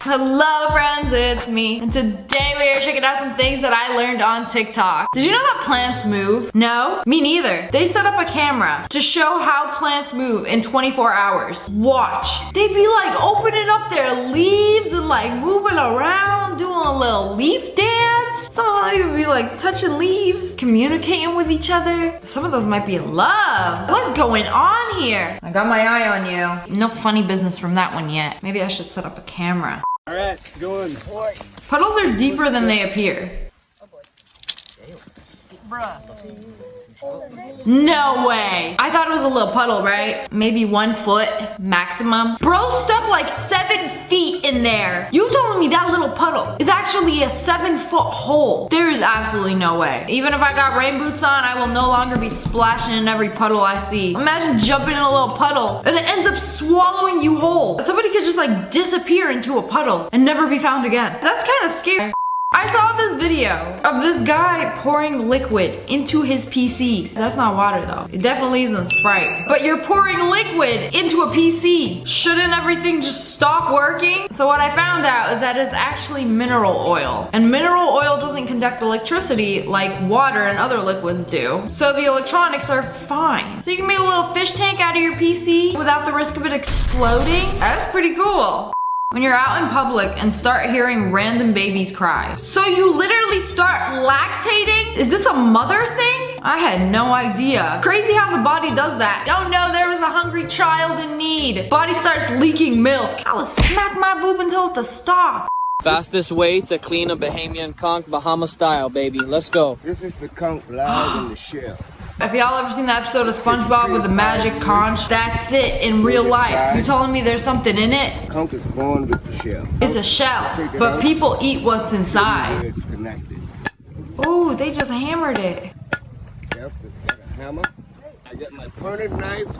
Hello friends, it's me. And today we are checking out some things that I learned on TikTok. Did you know that plants move? No? Me neither. They set up a camera to show how plants move in 24 hours. Watch. They'd be like opening up their leaves and like moving around, doing a little leaf dance. Some of them would be like touching leaves, communicating with each other. Some of those might be in love. What's going on here? I got my eye on you. No funny business from that one yet. Maybe I should set up a camera. All right, going. Puddles are deeper than they appear. Bruh. No way. I thought it was a little puddle, right? Maybe 1 foot maximum. Bro stuck like 7 feet in there. You telling me that little puddle is actually a 7-foot hole? There is absolutely no way. Even if I got rain boots on, I will no longer be splashing in every puddle I see. Imagine jumping in a little puddle and it ends up swallowing you whole. Somebody could just like disappear into a puddle and never be found again. That's kind of scary. I saw this video of this guy pouring liquid into his PC. That's not water though. It definitely isn't Sprite. But you're pouring liquid into a PC. Shouldn't everything just stop working? So what I found out is that it's actually mineral oil. And mineral oil doesn't conduct electricity like water and other liquids do. So the electronics are fine. So you can make a little fish tank out of your PC without the risk of it exploding. That's pretty cool. When you're out in public and start hearing random babies cry. So you literally start lactating? Is this a mother thing? I had no idea. Crazy how the body does that. Don't know there was a hungry child in need. Body starts leaking milk. I would smack my boob and tell it to stop. Fastest way to clean a Bahamian conch, Bahama style, baby. Let's go. This is the conch live in the shell. If y'all ever seen the episode of SpongeBob with the magic conch, that's it in real life. You telling me there's something in it? Conch is born with the shell. It's a shell, but people eat what's inside. It's connected. Oh, they just hammered it. Yep, it's got a hammer. I got my pointed knife.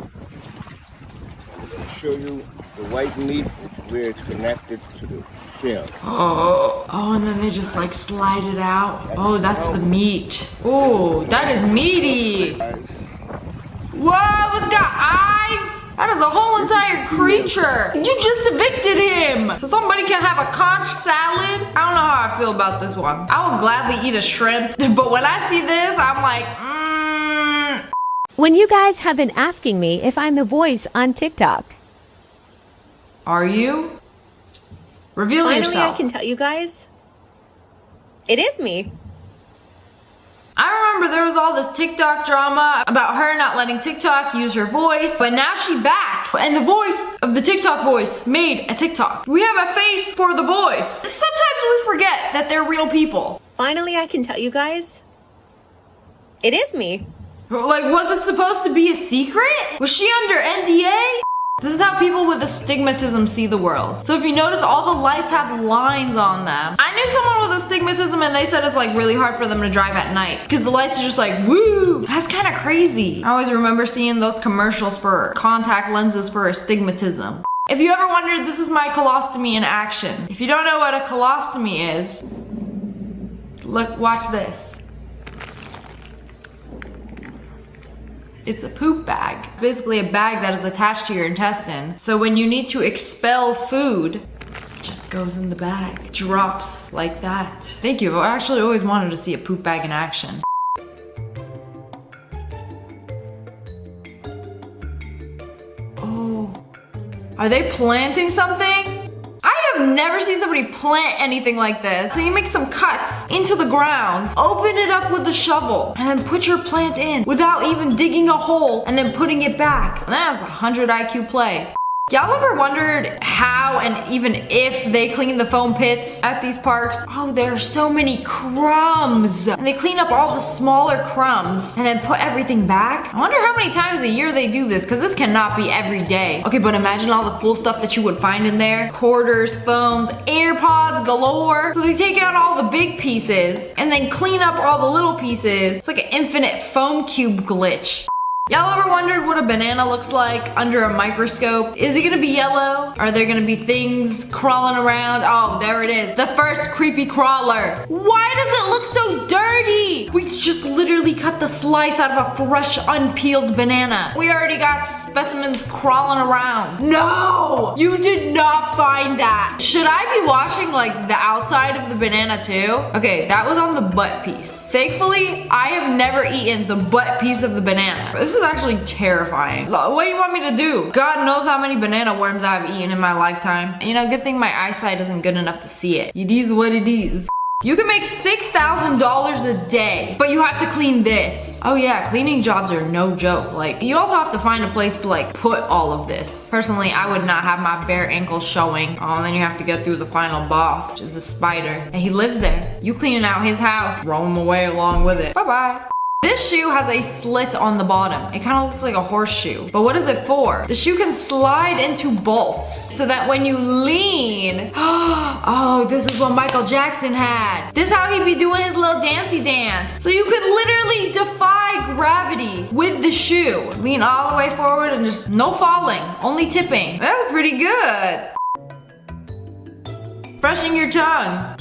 I'm going to show you the white meat, where it's connected to the shell. Oh, and then they just like slide it out. Oh, that's the meat. Oh, that is meaty. Whoa, it's got eyes. That is a whole entire creature. You just evicted him. So somebody can have a conch salad. I don't know how I feel about this one. I will gladly eat a shrimp, but when I see this, I'm like, When you guys have been asking me if I'm the voice on TikTok. Are you? Reveal Finally, yourself. I can tell you guys. It is me. I remember there was all this TikTok drama about her not letting TikTok use her voice, but now she's back. And the voice of the TikTok voice made a TikTok. We have a face for the voice. Sometimes we forget that they're real people. Finally, I can tell you guys. It is me. Like, was it supposed to be a secret? Was she under NDA? This is how people with astigmatism see the world. So if you notice, all the lights have lines on them. I knew someone with astigmatism and they said it's like really hard for them to drive at night because the lights are just like, woo! That's kind of crazy. I always remember seeing those commercials for contact lenses for astigmatism. If you ever wondered, this is my colostomy in action. If you don't know what a colostomy is, look, watch this. It's a poop bag. It's basically a bag that is attached to your intestine. So when you need to expel food, it just goes in the bag. It drops like that. Thank you. I actually always wanted to see a poop bag in action. Oh, are they planting something? I have never seen somebody plant anything like this. So you make some cuts into the ground, open it up with the shovel, and then put your plant in without even digging a hole and then putting it back. That's a 100 IQ play. Y'all ever wondered how and even if they clean the foam pits at these parks? Oh, there are so many crumbs. And they clean up all the smaller crumbs and then put everything back. I wonder how many times a year they do this, because this cannot be every day. Okay, but imagine all the cool stuff that you would find in there. Quarters, phones, AirPods galore. So they take out all the big pieces and then clean up all the little pieces. It's like an infinite foam cube glitch. Y'all ever wondered what a banana looks like under a microscope? Is it gonna be yellow? Are there gonna be things crawling around? Oh, there it is. The first creepy crawler. Why does it look so dirty? dirty. We just literally cut the slice out of a fresh, unpeeled banana. We already got specimens crawling around. No, you did not find that. Should I be washing like the outside of the banana too? Okay, that was on the butt piece. Thankfully, I have never eaten the butt piece of the banana. This is actually terrifying. What do you want me to do? God knows how many banana worms I've eaten in my lifetime. You know, good thing my eyesight isn't good enough to see it. It is what it is. You can make $6,000 a day, but you have to clean this. Oh yeah, cleaning jobs are no joke. Like, you also have to find a place to like put all of this. Personally, I would not have my bare ankles showing. Oh, and then you have to get through the final boss, which is a spider. And he lives there. You cleaning out his house, roll him away along with it. Bye-bye. This shoe has a slit on the bottom. It kind of looks like a horseshoe. But what is it for? The shoe can slide into bolts so that when you lean, oh, this is what Michael Jackson had. This is how he'd be doing his little dancey dance. So you could literally defy gravity with the shoe. Lean all the way forward and just no falling, only tipping. That's pretty good. Brushing your tongue.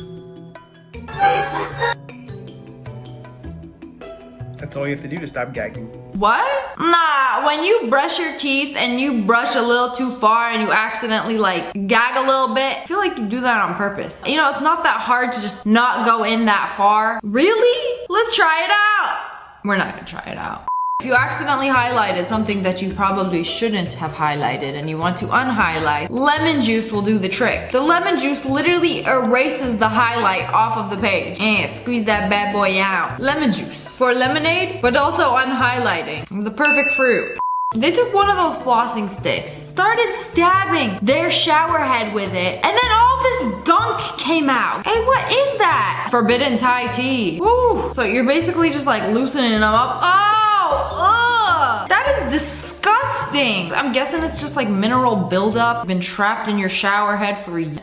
That's all you have to do to stop gagging. What? Nah, when you brush your teeth and you brush a little too far and you accidentally like gag a little bit, I feel like you do that on purpose. You know, it's not that hard to just not go in that far. Really? Let's try it out. We're not gonna try it out. If you accidentally highlighted something that you probably shouldn't have highlighted and you want to unhighlight, lemon juice will do the trick. The lemon juice literally erases the highlight off of the page. And squeeze that bad boy out. Lemon juice. For lemonade, but also unhighlighting. The perfect fruit. They took one of those flossing sticks, started stabbing their shower head with it, and then all this gunk came out. Hey, what is that? Forbidden Thai tea. Woo! So you're basically just like loosening them up. Ugh! That is disgusting. I'm guessing it's just like mineral buildup, been trapped in your shower head for years.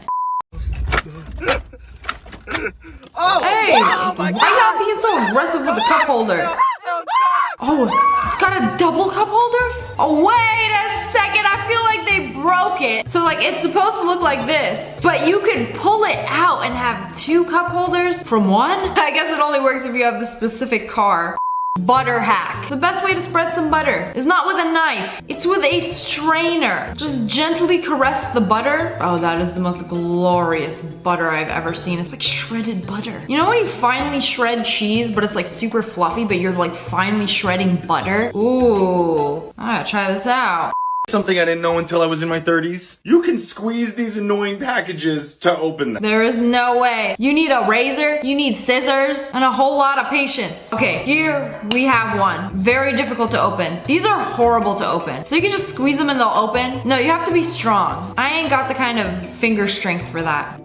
Oh! Hey! Why y'all being so aggressive with the cup holder? Oh, it's got a double cup holder? Oh, wait a second. I feel like they broke it. So like it's supposed to look like this, but you can pull it out and have two cup holders from one? I guess it only works if you have the specific car. Butter hack. The best way to spread some butter is not with a knife. It's with a strainer. Just gently caress the butter. Oh, that is the most glorious butter I've ever seen. It's like shredded butter. You know when you finally shred cheese, but it's like super fluffy, but you're like finally shredding butter? Ooh, I gotta try this out. Something I didn't know until I was in my 30s. You can squeeze these annoying packages to open them. There is no way. You need a razor, you need scissors, and a whole lot of patience. Okay, here we have one. Very difficult to open. These are horrible to open. So you can just squeeze them and they'll open. No, you have to be strong. I ain't got the kind of finger strength for that.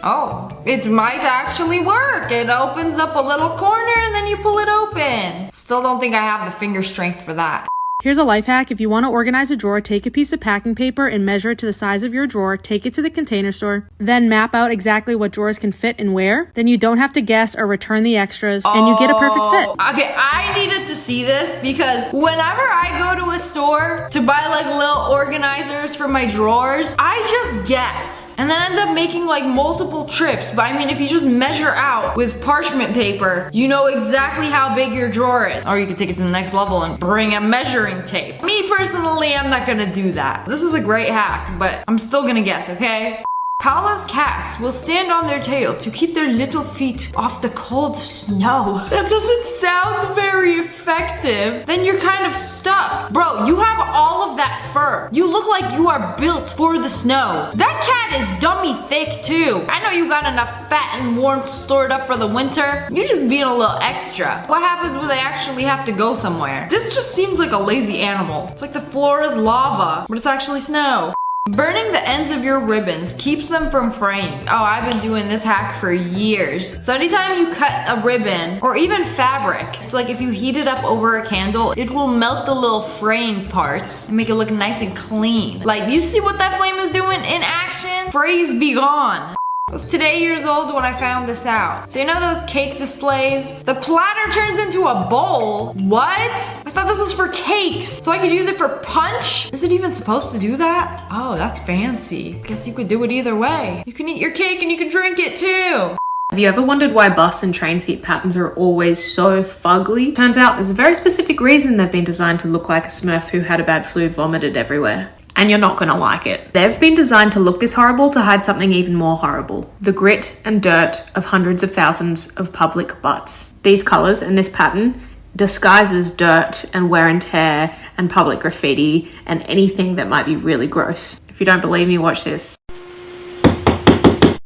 Oh, it might actually work. It opens up a little corner and then you pull it open. Still don't think I have the finger strength for that. Here's a life hack. If you want to organize a drawer, take a piece of packing paper and measure it to the size of your drawer. Take it to the Container Store. Then map out exactly what drawers can fit and where. Then you don't have to guess or return the extras and you get a perfect fit. Okay, I needed to see this because whenever I go to a store to buy like little organizers for my drawers, I just guess. And then end up making like multiple trips. But I mean, if you just measure out with parchment paper, you know exactly how big your drawer is. Or you can take it to the next level and bring a measuring tape. Me personally, I'm not gonna do that. This is a great hack, but I'm still gonna guess, okay? Paula's cats will stand on their tail to keep their little feet off the cold snow. That doesn't sound very effective. Then you're kind of stuck. Bro, you have all of that fur. You look like you are built for the snow. That cat is dummy thick too. I know you got enough fat and warmth stored up for the winter. You're just being a little extra. What happens when they actually have to go somewhere? This just seems like a lazy animal. It's like the floor is lava, but it's actually snow. Burning the ends of your ribbons keeps them from fraying. Oh, I've been doing this hack for years. So anytime you cut a ribbon or even fabric, it's like if you heat it up over a candle, it will melt the little fraying parts and make it look nice and clean. Like, you see what that flame is doing in action? Frays be gone. I was today years old when I found this out. So you know those cake displays? The platter turns into a bowl. What? I thought this was for cakes. So I could use it for punch? Is it even supposed to do that? Oh, that's fancy. Guess you could do it either way. You can eat your cake and you can drink it too. Have you ever wondered why bus and train seat patterns are always so fugly? Turns out there's a very specific reason they've been designed to look like a Smurf who had a bad flu vomited everywhere. And you're not gonna like it. They've been designed to look this horrible to hide something even more horrible. The grit and dirt of hundreds of thousands of public butts. These colours and this pattern disguises dirt and wear and tear and public graffiti and anything that might be really gross. If you don't believe me, watch this.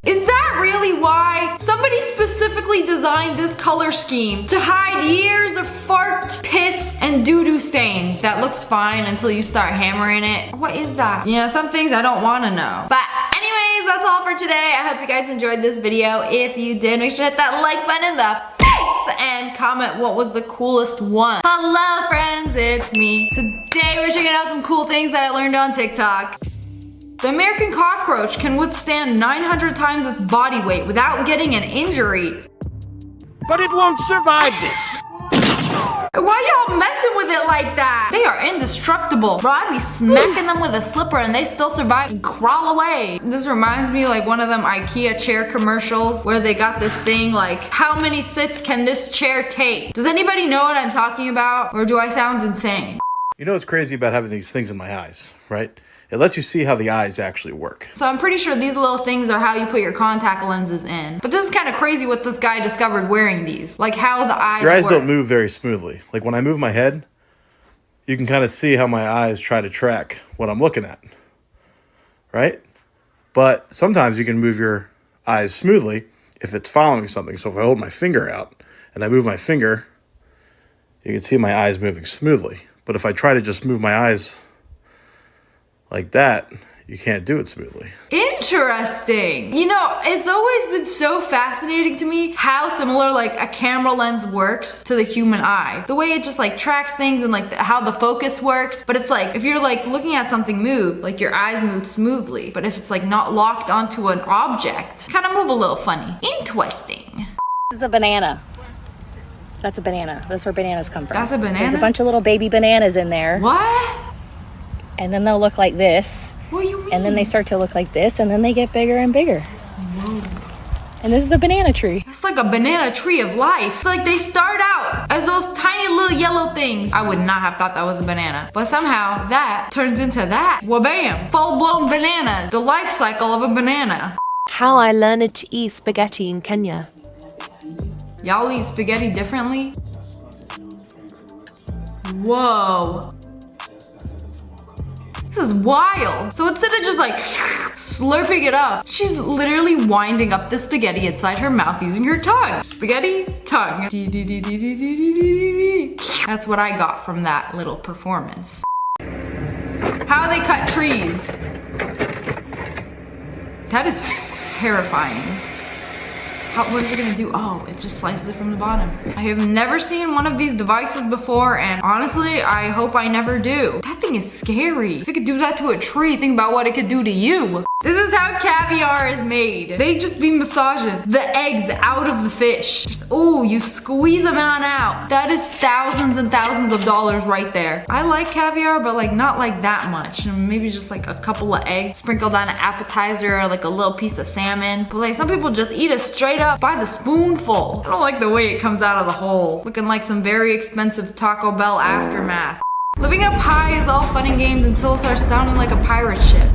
Is that really why somebody specifically designed this color scheme? To hide years of fart, piss, and doo-doo stains. That looks fine until you start hammering it. What is that? Yeah, some things I don't want to know. But anyways, that's all for today. I hope you guys enjoyed this video. If you did, make sure to hit that like button in the face and comment what was the coolest one. Hello friends, it's me. Today we're checking out some cool things that I learned on TikTok. The American cockroach can withstand 900 times its body weight without getting an injury. But it won't survive this. Why y'all messing with it like that? They are indestructible. Bro, I'd be smacking them with a slipper and they still survive and crawl away. This reminds me like one of them IKEA chair commercials where they got this thing like, how many sits can this chair take? Does anybody know what I'm talking about? Or do I sound insane? You know what's crazy about having these things in my eyes, right? It lets you see how the eyes actually work. So I'm pretty sure these little things are how you put your contact lenses in. But this is kind of crazy what this guy discovered wearing these. Like how the eyes Your eyes work. don't move very smoothly. Like when I move my head, you can kind of see how my eyes try to track what I'm looking at, right? But sometimes you can move your eyes smoothly if it's following something. So if I hold my finger out and I move my finger, you can see my eyes moving smoothly. But if I try to just move my eyes like that, you can't do it smoothly. Interesting. You know, it's always been so fascinating to me how similar like a camera lens works to the human eye. The way it just like tracks things and like how the focus works. But it's like, if you're like looking at something move, like your eyes move smoothly. But if it's like not locked onto an object, kind of move a little funny. Interesting. This is a banana. That's a banana. That's where bananas come from. That's a banana? There's a bunch of little baby bananas in there. What? And then they'll look like this. What do you mean? And then they start to look like this, and then they get bigger and bigger. Whoa. And this is a banana tree. It's like a banana tree of life. It's like they start out as those tiny little yellow things. I would not have thought that was a banana. But somehow that turns into that. Wha-bam. Full-blown bananas. The life cycle of a banana. How I learned to eat spaghetti in Kenya. Y'all eat spaghetti differently? Whoa. This is wild. So instead of just like slurping it up, she's literally winding up the spaghetti inside her mouth using her tongue. Spaghetti, tongue. That's what I got from that little performance. How they cut trees. That is terrifying. What is it gonna do? Oh, it just slices it from the bottom. I have never seen one of these devices before, and honestly, I hope I never do. That thing is scary. If it could do that to a tree, think about what it could do to you. This is how caviar is made. They just be massaging the eggs out of the fish. Just, oh, you squeeze them on out. That is thousands and thousands of dollars right there. I like caviar, but like not like that much. Maybe just like a couple of eggs sprinkled on an appetizer or like a little piece of salmon. But like some people just eat it straight up by the spoonful. I don't like the way it comes out of the hole. Looking like some very expensive Taco Bell aftermath. Living up high is all fun and games until it starts sounding like a pirate ship.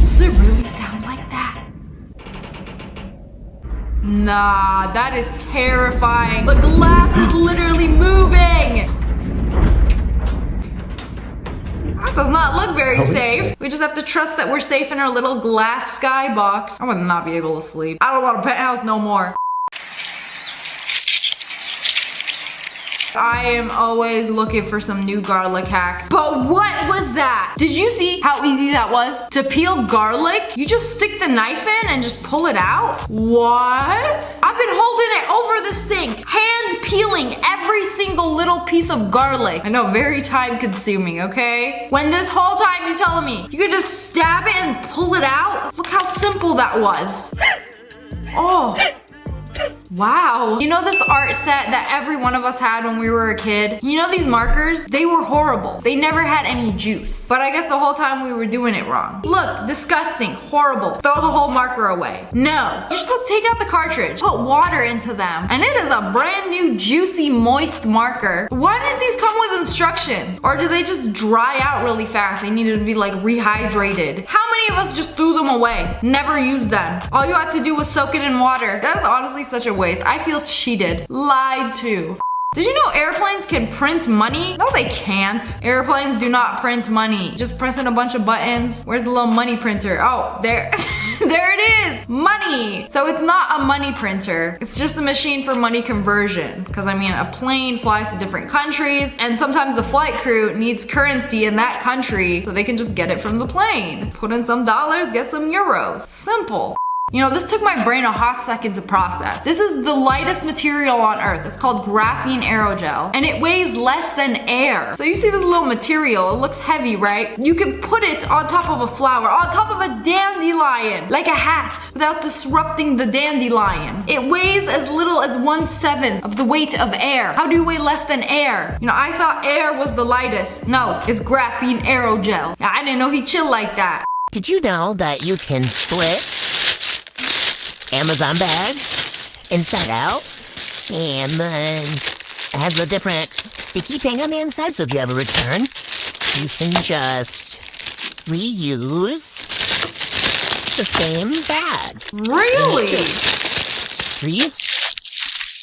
Does it really sound like that? Nah, that is terrifying. The glass is literally moving. That does not look very safe. We just have to trust that we're safe in our little glass skybox. I would not be able to sleep. I don't want a penthouse no more. I am always looking for some new garlic hacks. But what was that? Did you see how easy that was? To peel garlic, you just stick the knife in and just pull it out? What? I've been holding it over the sink, hand peeling every single little piece of garlic. I know, very time consuming, okay? When this whole time you're telling me you could just stab it and pull it out? Look how simple that was. Oh. Wow. You know this art set that every one of us had when we were a kid? You know these markers? They were horrible. They never had any juice. But I guess the whole time we were doing it wrong. Look, disgusting, horrible. Throw the whole marker away. No. You're supposed to take out the cartridge, put water into them, and it is a brand new, juicy, moist marker. Why didn't these come with instructions? Or did they just dry out really fast? They needed to be like rehydrated. How many of us just threw them away? Never used them. All you had to do was soak it in water. That is honestly such a waste. I feel cheated. Lied to. Did you know airplanes can print money? No, they can't. Airplanes do not print money. Just pressing a bunch of buttons. Where's the little money printer? Oh, there. There it is. Money. So it's not a money printer. It's just a machine for money conversion. Because I mean, a plane flies to different countries, and sometimes the flight crew needs currency in that country so they can just get it from the plane. Put in some dollars, get some euros. Simple. You know, this took my brain a hot second to process. This is the lightest material on earth. It's called graphene aerogel, and it weighs less than air. So you see this little material, it looks heavy, right? You can put it on top of a flower, on top of a dandelion, like a hat, without disrupting the dandelion. It weighs as little as 1/7 of the weight of air. How do you weigh less than air? You know, I thought air was the lightest. No, it's graphene aerogel. I didn't know he chilled like that. Did you know that you can split Amazon bags inside out, and then it has a different sticky thing on the inside, so if you have a return, you can just reuse the same bag. Really? 3,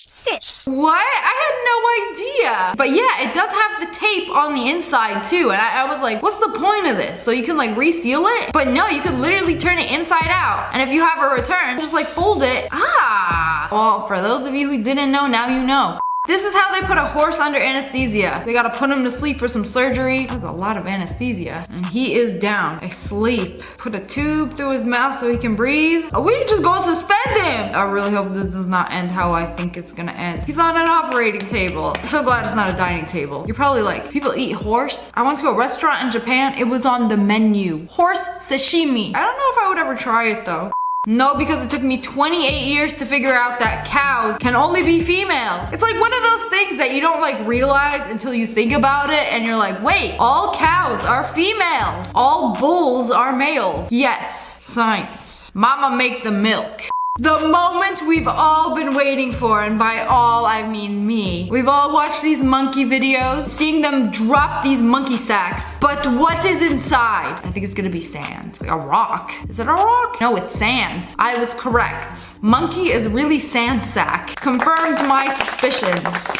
6. What? I had no idea. But yeah, it does have the tape on the inside too. And I was like, what's the point of this? So you can like reseal it? But no, you could literally turn it inside out. And if you have a return, just like fold it. Ah. Well, for those of you who didn't know, now you know. This is how they put a horse under anesthesia. They gotta put him to sleep for some surgery. That's a lot of anesthesia. And he is down, asleep. Put a tube through his mouth so he can breathe. Oh, we just go suspend him. I really hope this does not end how I think it's gonna end. He's on an operating table. So glad it's not a dining table. You're probably like, people eat horse? I went to a restaurant in Japan. It was on the menu. Horse sashimi. I don't know if I would ever try it though. No, because it took me 28 years to figure out that cows can only be females. It's like one of those things that you don't like realize until you think about it and you're like, wait, all cows are females. All bulls are males. Yes, science. Mama make the milk. The moment we've all been waiting for, and by all I mean me. We've all watched these monkey videos, seeing them drop these monkey sacks. But what is inside? I think it's gonna be sand. Like a rock. Is it a rock? No, it's sand. I was correct. Monkey is really sand sack. Confirmed my suspicions.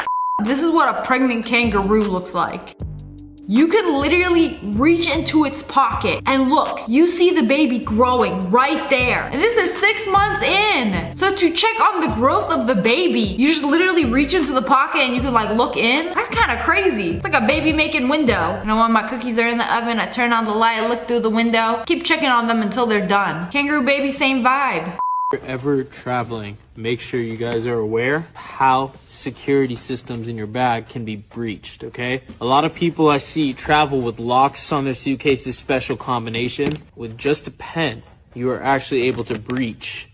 This is what a pregnant kangaroo looks like. You can literally reach into its pocket and look, you see the baby growing right there. And this is 6 months in. So to check on the growth of the baby, you just literally reach into the pocket and you can like look in. That's kind of crazy. It's like a baby making window. You know, when my cookies are in the oven, I turn on the light, I look through the window, keep checking on them until they're done. Kangaroo baby, same vibe. If you're ever traveling, make sure you guys are aware how security systems in your bag can be breached, okay? A lot of people I see travel with locks on their suitcases, special combinations. With just a pen, you are actually able to breach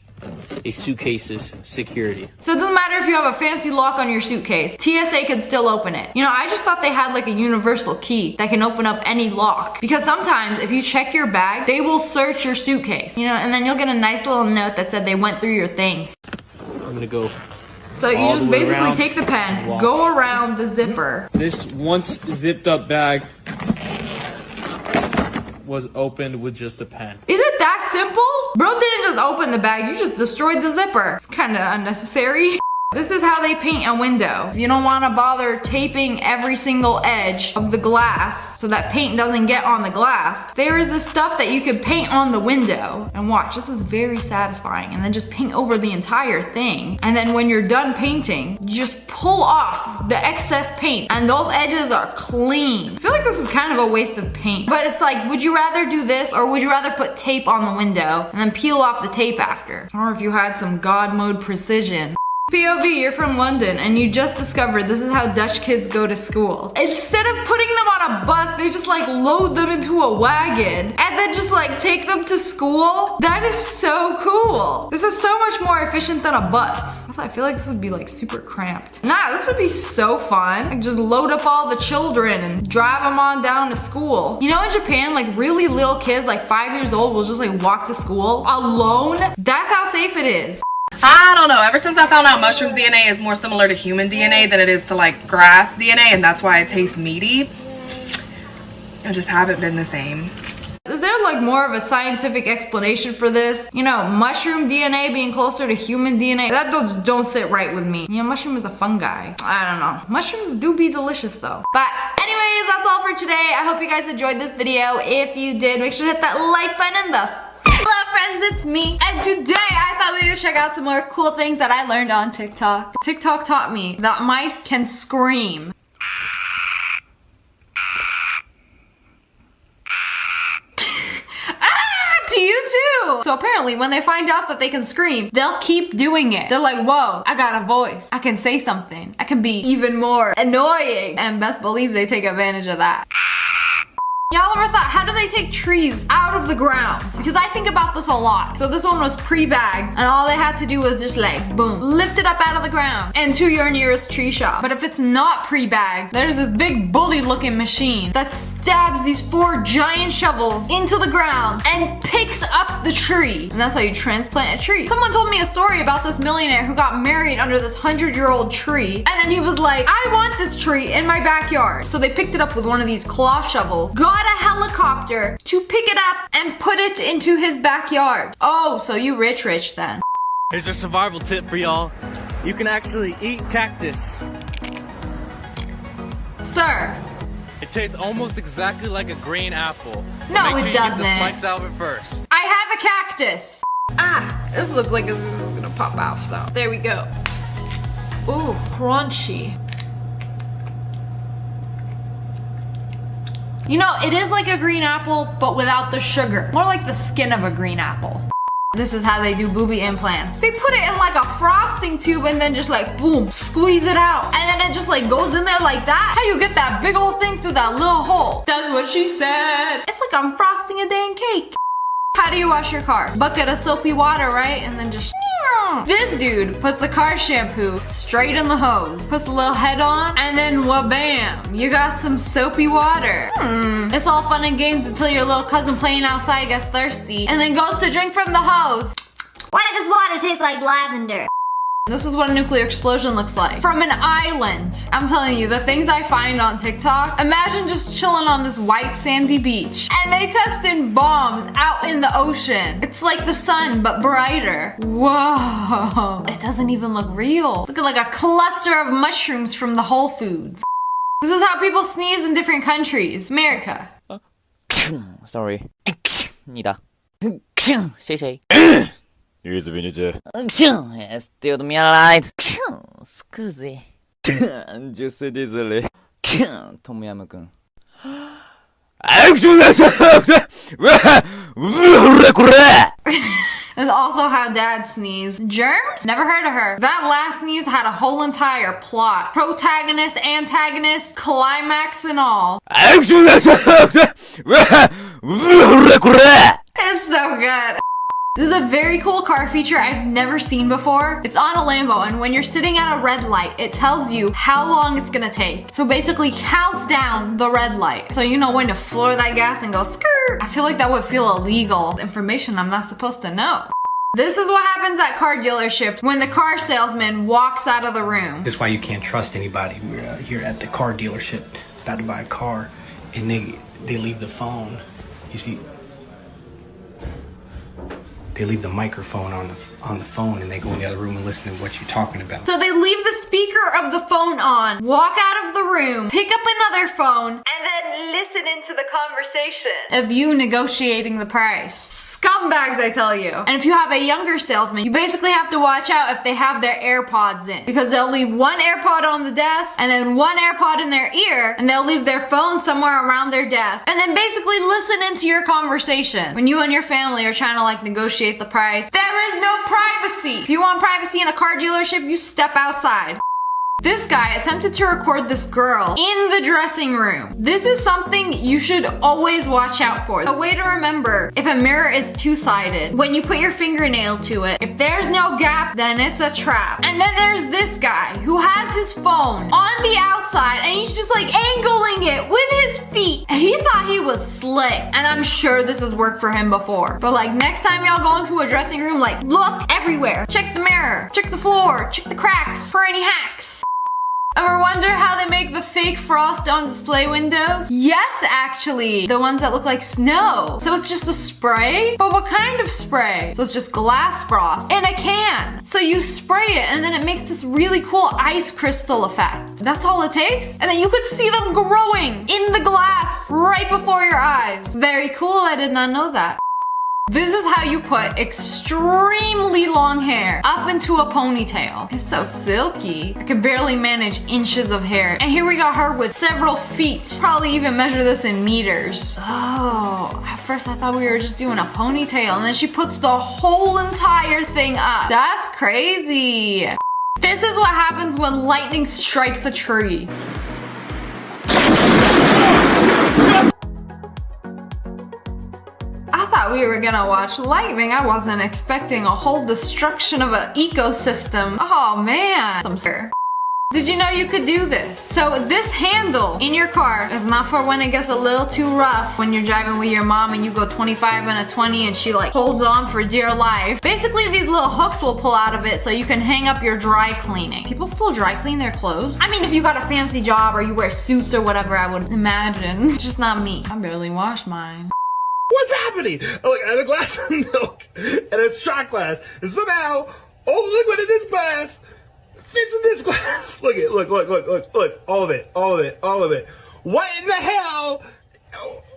a suitcase's security. So it doesn't matter if you have a fancy lock on your suitcase, TSA can still open it. You know, I just thought they had like a universal key that can open up any lock. Because sometimes if you check your bag, they will search your suitcase, you know, and then you'll get a nice little note that said they went through your things. I'm gonna go. So you just basically take the pen, go around the zipper. This once zipped up bag was opened with just a pen. Is it that simple? Bro didn't just open the bag, you just destroyed the zipper. It's kind of unnecessary. This is how they paint a window. If you don't want to bother taping every single edge of the glass so that paint doesn't get on the glass, there is this stuff that you can paint on the window. And watch, this is very satisfying. And then just paint over the entire thing. And then when you're done painting, just pull off the excess paint and those edges are clean. I feel like this is kind of a waste of paint. But it's like, would you rather do this or would you rather put tape on the window and then peel off the tape after? Or if you had some God mode precision. POV, you're from London and you just discovered this is how Dutch kids go to school. Instead of putting them on a bus, they just like load them into a wagon and then just like take them to school. That is so cool. This is so much more efficient than a bus. Also, I feel like this would be like super cramped. Nah, this would be so fun. Like just load up all the children and drive them on down to school. You know, in Japan, like really little kids, like 5 years old, will just like walk to school alone. That's how safe it is. I don't know. Ever since I found out mushroom DNA is more similar to human DNA than it is to like grass DNA, and that's why it tastes meaty, I just haven't been the same. Is there like more of a scientific explanation for this? You know, mushroom DNA being closer to human DNA, that don't sit right with me. Yeah, mushroom is a fungi. I don't know. Mushrooms do be delicious though. But anyways, that's all for today. I hope you guys enjoyed this video. If you did, make sure to hit that like button and the hello friends, it's me. And today I thought we would check out some more cool things that I learned on TikTok. TikTok taught me that mice can scream. To you too! So apparently when they find out that they can scream, they'll keep doing it. They're like, whoa, I got a voice. I can say something. I can be even more annoying. And best believe they take advantage of that. Y'all ever thought, how do they take trees out of the ground? Because I think about this a lot. So this one was pre-bagged and all they had to do was just like, boom, lift it up out of the ground and to your nearest tree shop. But if it's not pre-bagged, there's this big bully looking machine that stabs these 4 giant shovels into the ground and picks up the tree. And that's how you transplant a tree. Someone told me a story about this millionaire who got married under this 100-year-old tree. And then he was like, I want this tree in my backyard. So they picked it up with one of these claw shovels, got a helicopter to pick it up and put it into his backyard. Oh, so you rich then. Here's a survival tip for y'all. You can actually eat cactus. Sir. It tastes almost exactly like a green apple. No, Make sure it you get doesn't. the spikes out of it first. I have a cactus. Ah, this looks like this is gonna pop out, so there we go. Ooh, crunchy. You know, it is like a green apple, but without the sugar. More like the skin of a green apple. This is how they do booby implants. They put it in like a frosting tube and then just like, boom, squeeze it out. And then it just like goes in there like that. How you get that big old thing through that little hole? That's what she said. It's like I'm frosting a dang cake. How do you wash your car? Bucket of soapy water, right? And then just... This dude puts a car shampoo straight in the hose, puts a little head on, and then wha-bam, you got some soapy water. It's all fun and games until your little cousin playing outside gets thirsty and then goes to drink from the hose. Why does water taste like lavender? This is what a nuclear explosion looks like. From an island. I'm telling you, the things I find on TikTok, imagine just chilling on this white sandy beach and they testing bombs out in the ocean. It's like the sun, but brighter. Whoa. It doesn't even look real. Look at like a cluster of mushrooms from the Whole Foods. This is how people sneeze in different countries. America. Sorry. 니다. 谢谢. It's been still me alive. Scusi. Just easily. 토미야무군. That's also how Dad sneezed. Germs? Never heard of her. That last sneeze had a whole entire plot. Protagonist, antagonist, climax and all. It's so good. This is a very cool car feature I've never seen before. It's on a Lambo, and when you're sitting at a red light, it tells you how long it's gonna take. So basically counts down the red light. So you know when to floor that gas and go skirt. I feel like that would feel illegal. Information I'm not supposed to know. This is what happens at car dealerships when the car salesman walks out of the room. This is why you can't trust anybody. We're out here at the car dealership about to buy a car, and they leave the phone. You see, they leave the microphone on the phone and they go in the other room and listen to what you're talking about. So they leave the speaker of the phone on, walk out of the room, pick up another phone, and then listen into the conversation of you negotiating the price. Scumbags, I tell you. And if you have a younger salesman, you basically have to watch out if they have their AirPods in, because they'll leave one AirPod on the desk and then one AirPod in their ear, and they'll leave their phone somewhere around their desk and then basically listen into your conversation when you and your family are trying to like negotiate the price. There is no privacy. If you want privacy in a car dealership, you step outside. This guy attempted to record this girl in the dressing room. This is something you should always watch out for. A way to remember if a mirror is two-sided. When you put your fingernail to it, if there's no gap, then it's a trap. And then there's this guy who has his phone on the outside and he's just like angling it with his feet. And he thought he was slick. And I'm sure this has worked for him before. But like next time y'all go into a dressing room, like look everywhere. Check the mirror, check the floor, check the cracks for any hacks. Ever wonder how they make the fake frost on display windows? Yes, actually. The ones that look like snow. So it's just a spray? But what kind of spray? So it's just glass frost in a can. So you spray it and then it makes this really cool ice crystal effect. That's all it takes? And then you could see them growing in the glass right before your eyes. Very cool, I did not know that. This is how you put extremely long hair up into a ponytail. It's so silky. I could barely manage inches of hair. And here we got her with several feet. Probably even measure this in meters. Oh, at first I thought we were just doing a ponytail and then she puts the whole entire thing up. That's crazy. This is what happens when lightning strikes a tree. I thought we were gonna watch lightning. I wasn't expecting a whole destruction of an ecosystem. Oh man. Did you know you could do this? So this handle in your car is not for when it gets a little too rough when you're driving with your mom and you go 25 and a 20 and she like holds on for dear life. Basically these little hooks will pull out of it so you can hang up your dry cleaning. People still dry clean their clothes? I mean, if you got a fancy job or you wear suits or whatever, I would imagine. Just not me. I barely wash mine. What's happening? Look, I have a glass of milk and it's shot glass, and somehow all the liquid in this glass fits in this glass. Look it, look, all of it. What in the hell?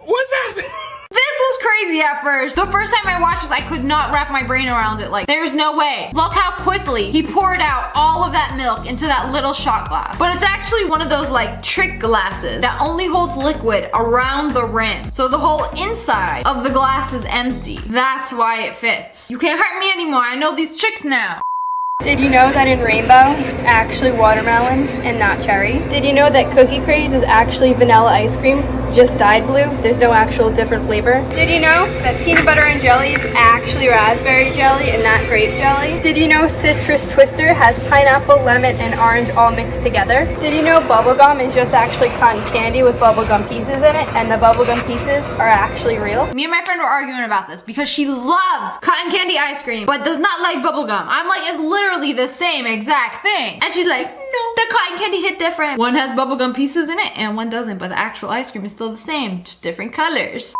What's happening? This was crazy at first. The first time I watched this, I could not wrap my brain around it. Like, there's no way. Look how quickly he poured out all of that milk into that little shot glass. But it's actually one of those like trick glasses that only holds liquid around the rim. So the whole inside of the glass is empty. That's why it fits. You can't hurt me anymore. I know these tricks now. Did you know that in Rainbow, it's actually watermelon and not cherry? Did you know that Cookie Craze is actually vanilla ice cream, just dyed blue? There's no actual different flavor. Did you know that peanut butter and jelly is actually raspberry jelly and not grape jelly? Did you know Citrus Twister has pineapple, lemon, and orange all mixed together? Did you know bubblegum is just actually cotton candy with bubblegum pieces in it, and the bubblegum pieces are actually real? Me and my friend were arguing about this because she loves cotton candy ice cream but does not like bubblegum. I'm like, it's literally the same exact thing. And she's like, no, the cotton candy hit different. One has bubblegum pieces in it and one doesn't, but the actual ice cream is still the same, just different colors.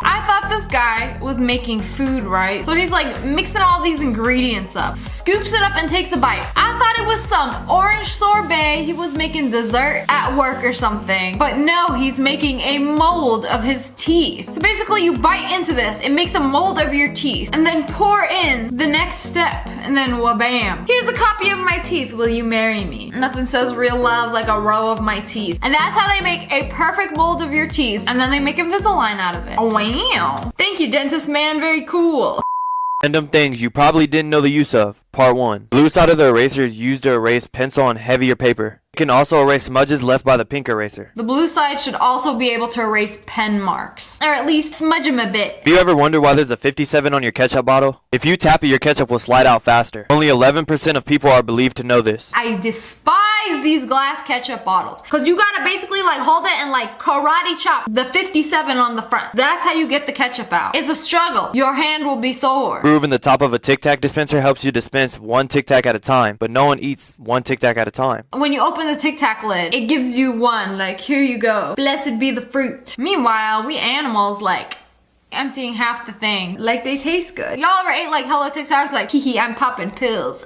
I thought this guy was making food, right? So he's like mixing all these ingredients up, scoops it up and takes a bite. I thought it was some orange sorbet. He was making dessert at work or something. But no, he's making a mold of his teeth. So basically you bite into this, it makes a mold of your teeth, and then pour in the next step, and then wha-bam. Here's a copy of my teeth, will you marry me? Nothing says real love like a row of my teeth. And that's how they make a perfect mold of your teeth, and then they make Invisalign out of it. Oh, wow. Thank you, dentist man, very cool. Random things you probably didn't know the use of. Part 1. Blue side of the eraser is used to erase pencil on heavier paper. It can also erase smudges left by the pink eraser. The blue side should also be able to erase pen marks, or at least smudge them a bit. Do you ever wonder why there's a 57 on your ketchup bottle? If you tap it, your ketchup will slide out faster. Only 11% of people are believed to know this. I despise these glass ketchup bottles, because you gotta basically like hold it and like karate chop the 57 on the front. That's how you get the ketchup out. It's a struggle. Your hand will be sore. Groove in the top of a Tic Tac dispenser helps you dispense one Tic Tac at a time, but no one eats one Tic Tac at a time. When you open the Tic Tac lid, it gives you one, like, here you go. Blessed be the fruit. Meanwhile, we animals like emptying half the thing. Like they taste good. Y'all ever ate like hella TikToks like, hee I'm popping pills.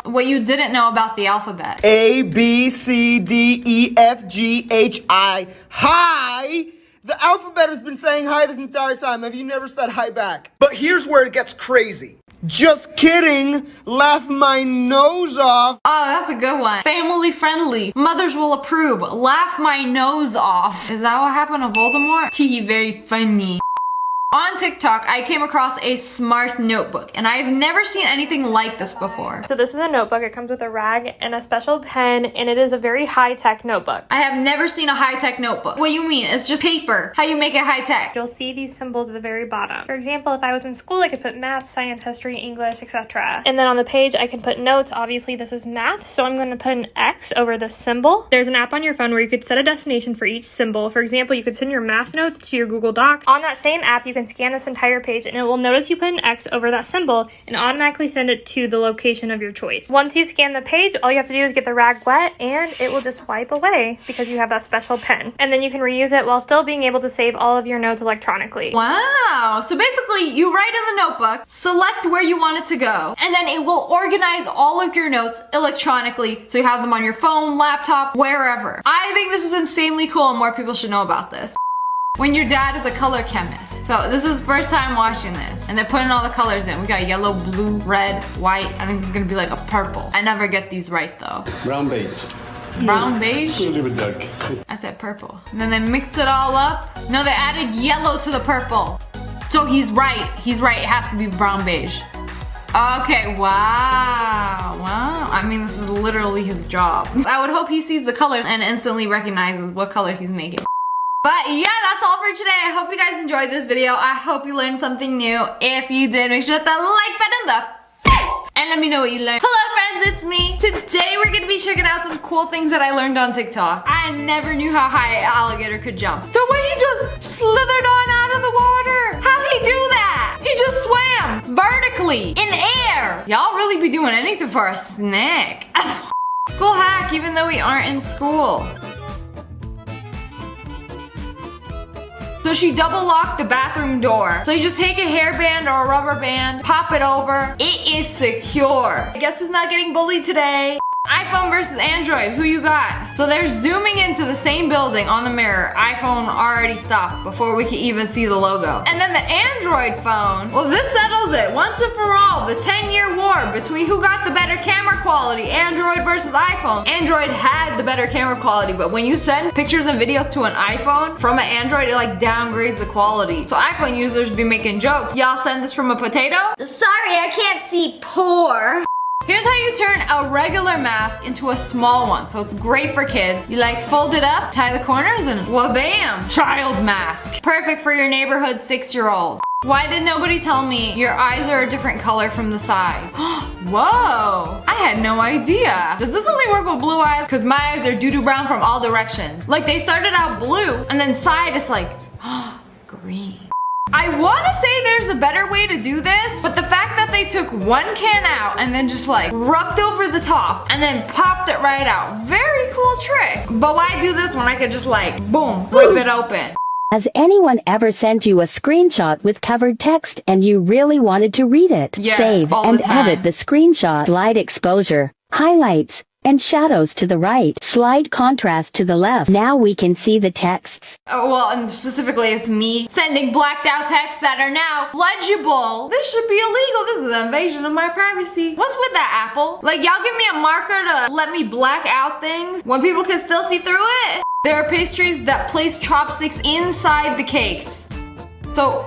What you didn't know about the alphabet. A, B, C, D, E, F, G, H, I. Hi! The alphabet has been saying hi this entire time. Have you never said hi back? But here's where it gets crazy. Just kidding. Laugh my nose off. Oh, that's a good one. Family friendly. Mothers will approve. Laugh my nose off. Is that what happened to Voldemort? Teehee, very funny. On TikTok, I came across a smart notebook, and I've never seen anything like this before. So this is a notebook. It comes with a rag and a special pen, and it is a very high-tech notebook. I have never seen a high-tech notebook. What do you mean? It's just paper. How you make it high-tech? You'll see these symbols at the very bottom. For example, if I was in school, I could put math, science, history, English, etc. And then on the page, I can put notes. Obviously, this is math, so I'm going to put an X over the symbol. There's an app on your phone where you could set a destination for each symbol. For example, you could send your math notes to your Google Docs. On that same app, you can scan this entire page and it will notice you put an X over that symbol and automatically send it to the location of your choice. Once you've scanned the page, all you have to do is get the rag wet and it will just wipe away because you have that special pen. And then you can reuse it while still being able to save all of your notes electronically. Wow. So basically, you write in the notebook, select where you want it to go, and then it will organize all of your notes electronically so you have them on your phone, laptop, wherever. I think this is insanely cool and more people should know about this. When your dad is a color chemist. So this is first time watching this. And they're putting all the colors in. We got yellow, blue, red, white. I think it's gonna be like a purple. I never get these right though. Brown beige. Brown beige? A little bit dark. I said purple. And then they mixed it all up. No, they added yellow to the purple. So he's right. He's right. It has to be brown beige. Okay, wow. Wow. I mean, this is literally his job. I would hope he sees the colors and instantly recognizes what color he's making. But yeah, that's all for today. I hope you guys enjoyed this video. I hope you learned something new. If you did, make sure to hit that like button in the face and let me know what you learned. Hello friends, it's me. Today we're gonna be checking out some cool things that I learned on TikTok. I never knew how high an alligator could jump. The way he just slithered on out of the water. How'd he do that? He just swam vertically in air. Y'all really be doing anything for a snack. School hack, even though we aren't in school. So she double locked the bathroom door. So you just take a hairband or a rubber band, pop it over. It is secure. Guess who's not getting bullied today? iPhone versus Android, who you got? So they're zooming into the same building on the mirror. iPhone already stopped before we could even see the logo. And then the Android phone, well this settles it. Once and for all, the 10-year war between who got the better camera quality, Android versus iPhone. Android had the better camera quality, but when you send pictures and videos to an iPhone from an Android, it like downgrades the quality. So iPhone users be making jokes. Y'all send this from a potato? Sorry, I can't see poor. Here's how you turn a regular mask into a small one. So it's great for kids. You like fold it up, tie the corners, and wha-bam! Child mask. Perfect for your neighborhood 6-year-old. Why did nobody tell me your eyes are a different color from the side? Whoa! I had no idea. Does this only work with blue eyes? Because my eyes are doo-doo brown from all directions. Like they started out blue, and then side it's like, green. I want to say there's a better way to do this, but the fact that they took one can out and then just like rubbed over the top and then popped it right out. Very cool trick. But why do this when I could just like, boom, rip it open? Has anyone ever sent you a screenshot with covered text and you really wanted to read it? Yes, save all and the time. edit the screenshot. Slide exposure, highlights, and shadows to the right. Slide contrast to the left. Now we can see the texts. Oh, well, and specifically it's me sending blacked out texts that are now legible. This should be illegal. This is an invasion of my privacy. What's with that, Apple? Like, y'all give me a marker to let me black out things when people can still see through it? There are pastries that place chopsticks inside the cakes. So,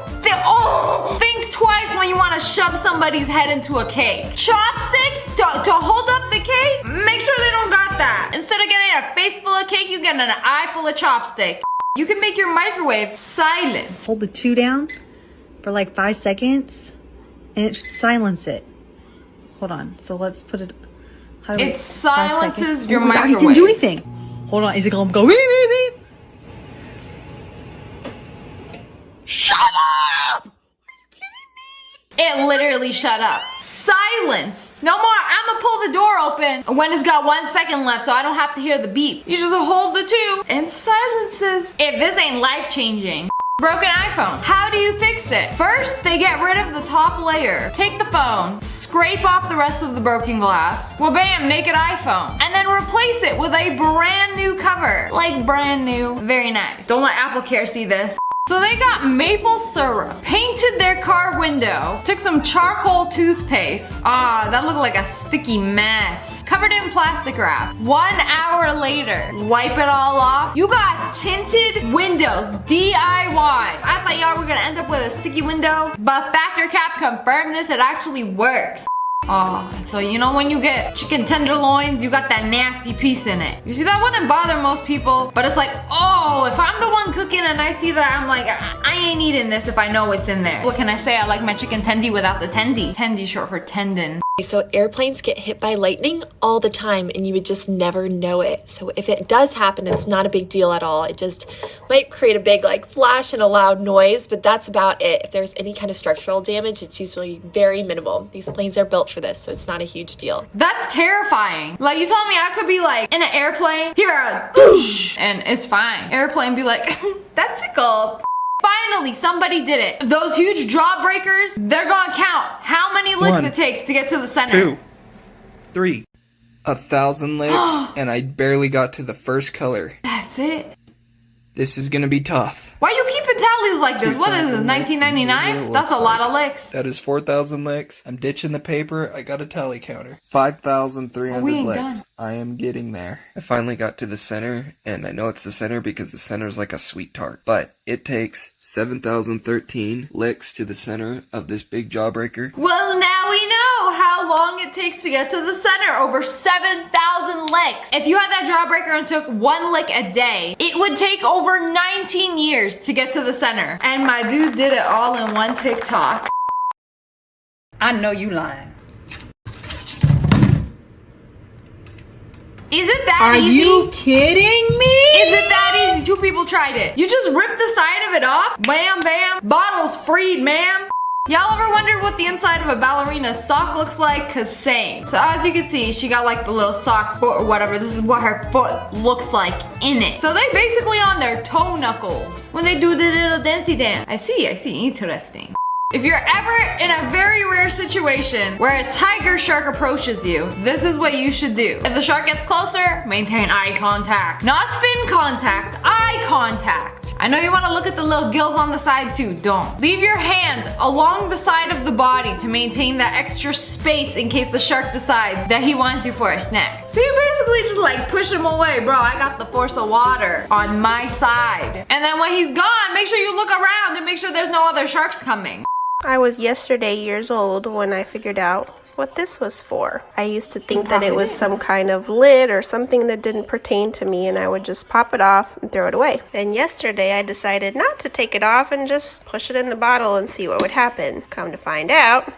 think twice when you want to shove somebody's head into a cake. Chopsticks to hold up the cake? Make sure they don't got that. Instead of getting a face full of cake, you get an eye full of chopstick. You can make your microwave silent. Hold the 2 down for like 5 seconds and it should silence it. Hold on, so let's put it, how do we, It silences your oh my God, microwave. it didn't do anything. Hold on, is it gonna go beep, beep, beep? Shut up! It literally shut up. Silenced. No more, I'ma pull the door open when it's got 1 second left so I don't have to hear the beep. You just hold the 2 and silences. If this ain't life changing. Broken iPhone. How do you fix it? First, they get rid of the top layer. Take the phone, scrape off the rest of the broken glass. Well, bam, naked iPhone. And then replace it with a brand new cover. Like brand new. Very nice. Don't let AppleCare see this. So they got maple syrup, painted their car window, took some charcoal toothpaste. Ah, that looked like a sticky mess. Covered it in plastic wrap. 1 hour later, wipe it all off. You got tinted windows, DIY. I thought y'all were gonna end up with a sticky window, but Factor Cap confirmed this, it actually works. Oh, so you know when you get chicken tenderloins, you got that nasty piece in it. You see, that wouldn't bother most people, but it's like, oh, if I'm the one cooking and I see that, I'm like, I ain't eating this if I know what's in there. What can I say? I like my chicken tendy without the tendy. Tendy short for tendon. So airplanes get hit by lightning all the time and you would just never know it. So if it does happen, it's not a big deal at all. It just might create a big like flash and a loud noise, but that's about it. If there's any kind of structural damage, it's usually very minimal. These planes are built for this, so it's not a huge deal. That's terrifying. Like, you told me I could be like in an airplane, hear a whoosh, and it's fine. Airplane be like, that tickled. Finally, somebody did it. Those huge jawbreakers, they're gonna count how many licks 1, it takes to get to the center. 2, 3, 1,000 licks, and I barely got to the first color. That's it. This is gonna be tough. Why you keeping tallies like this? What is this, 1999? That's a lot of licks. That is 4,000 licks. I'm ditching the paper. I got a tally counter. 5,300 we ain't licks. done. I am getting there. I finally got to the center, and I know it's the center because the center is like a sweet tart. But it takes 7,013 licks to the center of this big jawbreaker. Well, now we know how long it takes to get to the center. Over 7,000 licks. If you had that jawbreaker and took 1 lick a day, it would take over 19 years to get to the center. And my dude did it all in one TikTok. I know you lying. Is it that easy? Are you kidding me? Is it that easy? 2 people tried it. You just ripped the side of it off. Bam, bam. Bottles freed, ma'am. Y'all ever wondered what the inside of a ballerina's sock looks like? Cause same. So as you can see, she got like the little sock foot or whatever. This is what her foot looks like in it. So they basically on their toe knuckles when they do the little dancey dance. I see, interesting. If you're ever in a very rare situation where a tiger shark approaches you, this is what you should do. If the shark gets closer, maintain eye contact. Not fin contact, eye contact. I know you want to look at the little gills on the side too, don't. Leave your hand along the side of the body to maintain that extra space in case the shark decides that he wants you for a snack. So you basically just like push him away. Bro, I got the force of water on my side. And then when he's gone, make sure you look around and make sure there's no other sharks coming. I was yesterday years old when I figured out what this was for. I used to think that it was some kind of lid or something that didn't pertain to me, and I would just pop it off and throw it away. And yesterday I decided not to take it off and just push it in the bottle and see what would happen. Come to find out,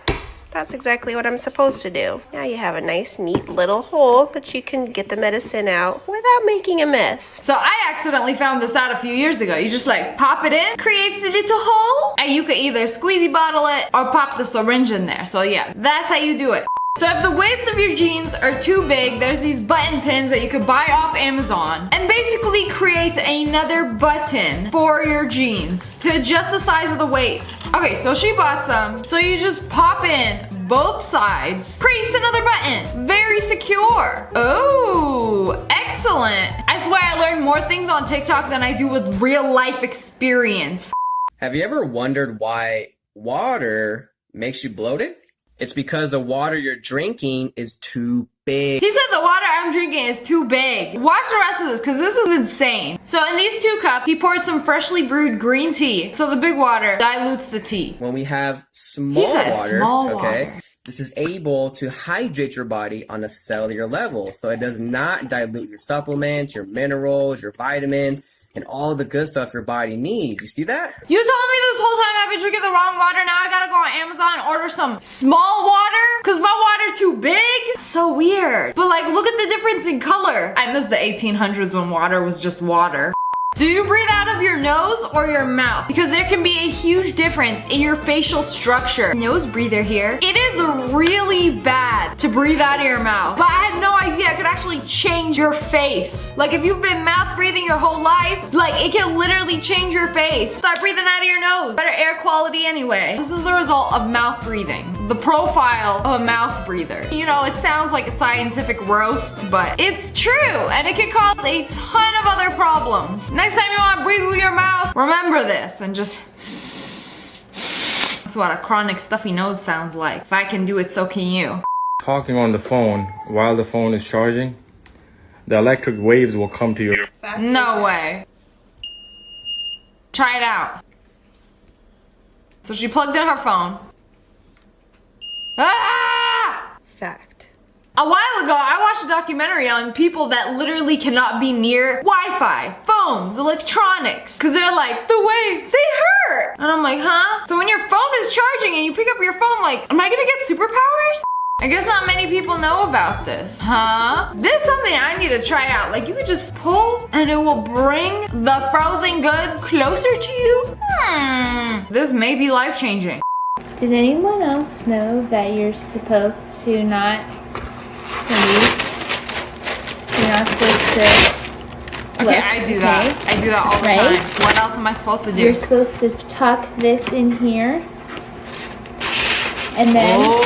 that's exactly what I'm supposed to do. Now you have a nice neat little hole that you can get the medicine out without making a mess. So I accidentally found this out a few years ago. You just like pop it in, creates a little hole, and you can either squeezy bottle it or pop the syringe in there. So yeah, that's how you do it. So if the waist of your jeans are too big, there's these button pins that you could buy off Amazon and basically create another button for your jeans to adjust the size of the waist. Okay, so she bought some. So you just pop in both sides, creates another button. Very secure. Oh, excellent. I swear I learned more things on TikTok than I do with real life experience. Have you ever wondered why water makes you bloated? It's because the water you're drinking is too big. He said the water I'm drinking is too big. Watch the rest of this, because this is insane. So in these 2 cups, he poured some freshly brewed green tea. So the big water dilutes the tea. When we have small water, water. this is able to hydrate your body on a cellular level. So it does not dilute your supplements, your minerals, your vitamins, and all the good stuff your body needs. You see that? You told me this whole time I've been drinking the wrong water. Now I gotta go on Amazon and order some small water because my water too big. It's so weird. But like, look at the difference in color. I miss the 1800s when water was just water. Do you breathe out of your nose or your mouth? Because there can be a huge difference in your facial structure. Nose breather here. It is really bad to breathe out of your mouth, but I had no idea it could actually change your face. Like if you've been mouth breathing your whole life, like it can literally change your face. Start breathing out of your nose. Better air quality anyway. This is the result of mouth breathing. The profile of a mouth breather. You know, it sounds like a scientific roast, but it's true, and it can cause a ton of other problems. Next time you want to breathe with your mouth, remember this and just... That's what a chronic stuffy nose sounds like. If I can do it, so can you. Talking on the phone while the phone is charging, the electric waves will come to your... No way. Try it out. So she plugged in her phone. Ah! Fact. A while ago, I watched a documentary on people that literally cannot be near Wi-Fi, phones, electronics, because they're like, the waves, they hurt. And I'm like, huh? So when your phone is charging and you pick up your phone, like, am I gonna get superpowers? I guess not many people know about this. Huh? This is something I need to try out. Like, you could just pull and it will bring the frozen goods closer to you. This may be life-changing. Did anyone else know that you're supposed to not leave? You're not supposed to Okay, I do that. I do that all the time. What else am I supposed to do? You're supposed to tuck this in here. And then...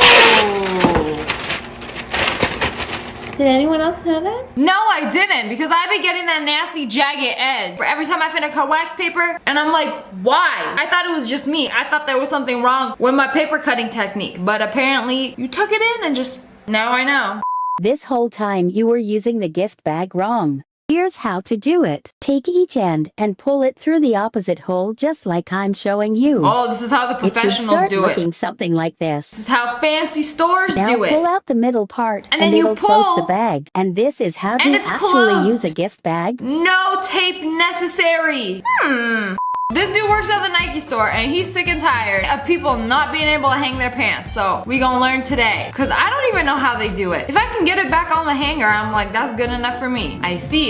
Did anyone else know that? No, I didn't, because I've been getting that nasty jagged edge every time I finish cut wax paper, and I'm like, why? I thought it was just me. I thought there was something wrong with my paper cutting technique, but apparently you tuck it in and just, now I know. This whole time you were using the gift bag wrong. Here's how to do it. Take each end and pull it through the opposite hole just like I'm showing you. Oh, this is how the professionals do it. Looking something like this. This is how fancy stores do it. Now pull out the middle part and then you it'll close the bag. And this is how to actually use a gift bag. No tape necessary. This dude works at the Nike store and he's sick and tired of people not being able to hang their pants. So we gonna learn today. Cause I don't even know how they do it. If I can get it back on the hanger, I'm like, that's good enough for me. I see.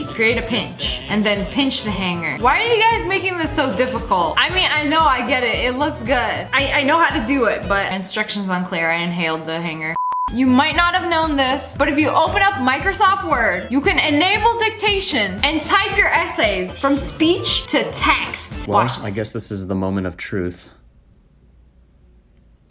Create a pinch. And then pinch the hanger. Why are you guys making this so difficult? I mean, I know, I get it. It looks good. I know how to do it, but instructions unclear. I inhaled the hanger. You might not have known this, but if you open up Microsoft Word, you can enable dictation and type your essays from speech to text. Well, I guess this is the moment of truth.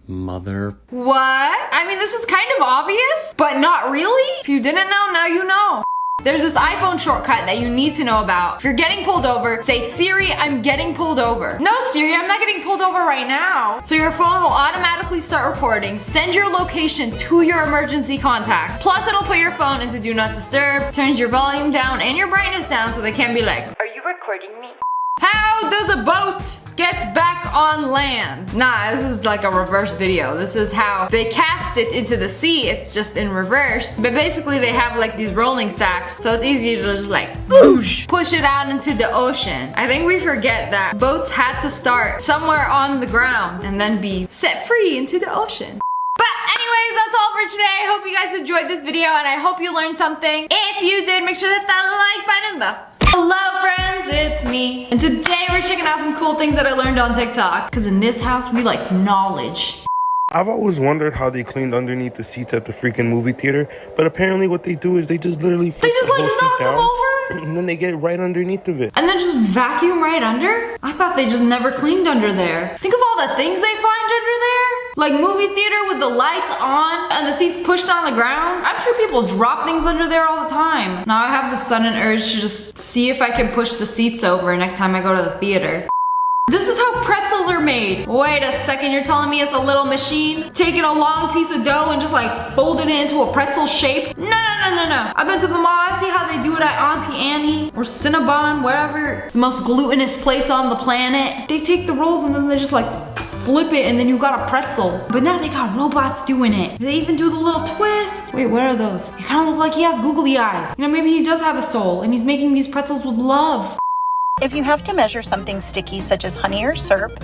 Mother... What? I mean, this is kind of obvious, but not really. If you didn't know, now you know. There's this iPhone shortcut that you need to know about. If you're getting pulled over, say, Siri, I'm getting pulled over. No, Siri, I'm not getting pulled over right now. So your phone will automatically start recording, send your location to your emergency contact. Plus, it'll put your phone into Do Not Disturb, turns your volume down and your brightness down so they can't be like, are you recording me? How does a boat get back on land? Nah, this is like a reverse video. This is how they cast it into the sea. It's just in reverse. But basically they have like these rolling stacks. So it's easy to just like, boosh, push it out into the ocean. I think we forget that boats had to start somewhere on the ground and then be set free into the ocean. But anyways, that's all for today. I hope you guys enjoyed this video and I hope you learned something. If you did, make sure to hit that like button though. Hello friends, it's me. And today we're checking out some cool things that I learned on TikTok. Cause in this house, we like knowledge. I've always wondered how they cleaned underneath the seats at the freaking movie theater, but apparently what they do is they just literally flip the whole seat down, and then they get right underneath of it. And then just vacuum right under? I thought they just never cleaned under there. Think of all the things they find under there. Like movie theater with the lights on and the seats pushed on the ground. I'm sure people drop things under there all the time. Now I have the sudden urge to just see if I can push the seats over next time I go to the theater. This is how pretzels are made. Wait a second, you're telling me it's a little machine? Taking a long piece of dough and just like folding it into a pretzel shape? No. I've been to the mall, I see how they do it at Auntie Annie or Cinnabon, wherever. The most glutinous place on the planet. They take the rolls and then they just like flip it and then you got a pretzel. But now they got robots doing it. They even do the little twist. Wait, what are those? He kind of look like he has googly eyes. You know, maybe he does have a soul and he's making these pretzels with love. If you have to measure something sticky such as honey or syrup,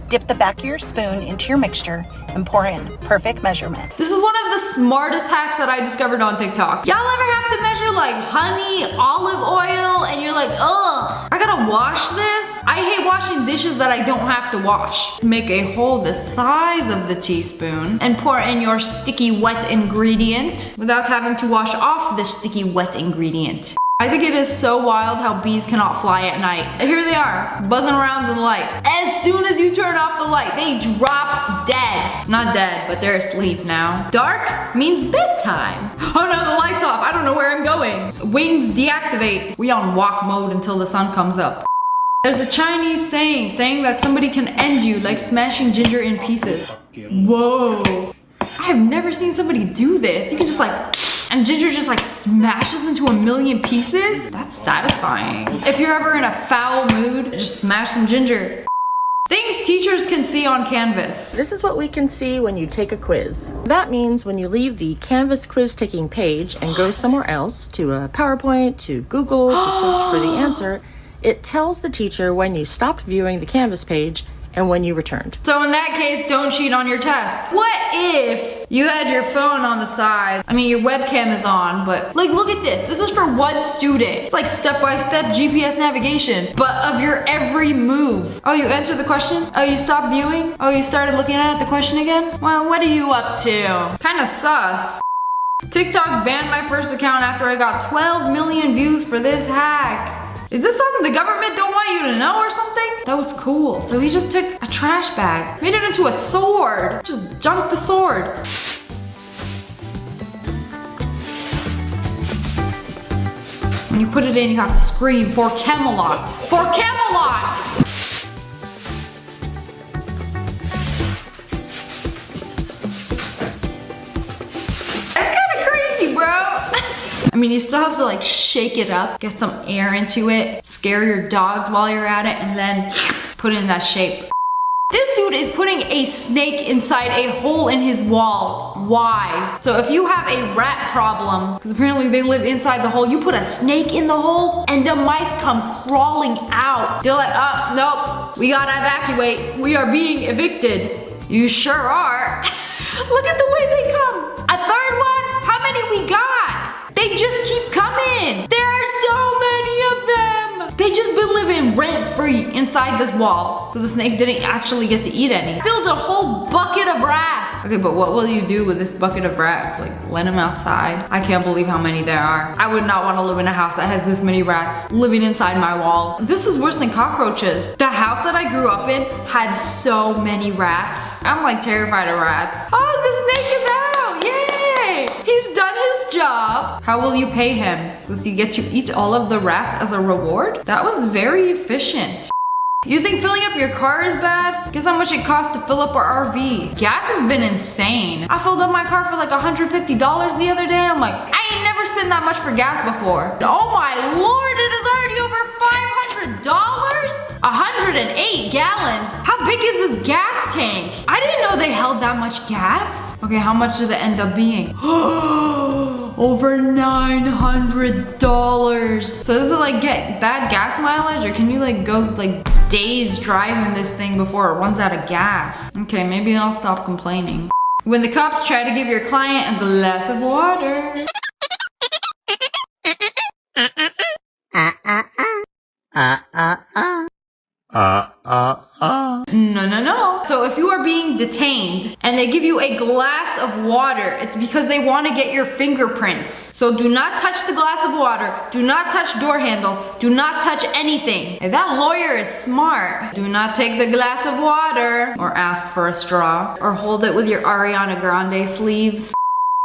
Dip the back of your spoon into your mixture and pour in perfect measurement. This is one of the smartest hacks that I discovered on TikTok. Y'all ever have to measure like honey, olive oil, and you're like, ugh, I gotta wash this? I hate washing dishes that I don't have to wash. Make a hole the size of the teaspoon and pour in your sticky wet ingredient without having to wash off the sticky wet ingredient. I think it is so wild how bees cannot fly at night. Here they are, buzzing around in the light. As soon as you turn off the light, they drop dead. Not dead, but they're asleep now. Dark means bedtime. Oh no, the light's off. I don't know where I'm going. Wings deactivate. We on walk mode until the sun comes up. There's a Chinese saying that somebody can end you like smashing ginger in pieces. Whoa. I have never seen somebody do this. You can just like, and ginger just like smashes into a million pieces. That's satisfying. If you're ever in a foul mood, just smash some ginger. Things teachers can see on Canvas. This is what we can see when you take a quiz. That means when you leave the Canvas quiz taking page and go somewhere else, to a PowerPoint, to Google, to search for the answer, it tells the teacher when you stopped viewing the Canvas page and when you returned. So in that case, don't cheat on your tests. What if you had your phone on the side? I mean, your webcam is on, but like, look at this. This is for one student. It's like step-by-step GPS navigation, but of your every move. Oh, you answered the question? Oh, you stopped viewing? Oh, you started looking at the question again? Well, what are you up to? Kinda sus. TikTok banned my first account after I got 12 million views for this hack. Is this something the government don't want you to know or something? That was cool. So he just took a trash bag, made it into a sword. Just junked the sword. When you put it in, you have to scream, for Camelot. For Camelot! I mean, you still have to like shake it up, get some air into it, scare your dogs while you're at it, and then put it in that shape. This dude is putting a snake inside a hole in his wall. Why? So if you have a rat problem, because apparently they live inside the hole, you put a snake in the hole and the mice come crawling out. They're like, oh, nope, we gotta evacuate. We are being evicted. You sure are. Look at the way they come. A third one? How many we got? They just keep coming. There are so many of them. They just been living rent-free inside this wall. So the snake didn't actually get to eat any. Filled a whole bucket of rats. Okay, but what will you do with this bucket of rats? Like, let them outside? I can't believe how many there are. I would not want to live in a house that has this many rats living inside my wall. This is worse than cockroaches. The house that I grew up in had so many rats. I'm like terrified of rats. Oh, the snake is out, yay! He's done his job. How will you pay him? Does he get to eat all of the rats as a reward? That was very efficient. You think filling up your car is bad? Guess how much it costs to fill up our RV. Gas has been insane. I filled up my car for like $150 the other day. I'm like, I ain't never spent that much for gas before. Oh my lord, it is already over $500? 108 gallons. How big is this gas tank? I didn't know they held that much gas. Okay, how much did it end up being? Over $900. So does it like get bad gas mileage, or can you like go like days driving this thing before it runs out of gas? Okay, maybe I'll stop complaining. When the cops try to give your client a glass of water. No. So if you are being detained and they give you a glass of water, it's because they want to get your fingerprints. So do not touch the glass of water. Do not touch door handles. Do not touch anything. If that lawyer is smart, do not take the glass of water or ask for a straw or hold it with your Ariana Grande sleeves.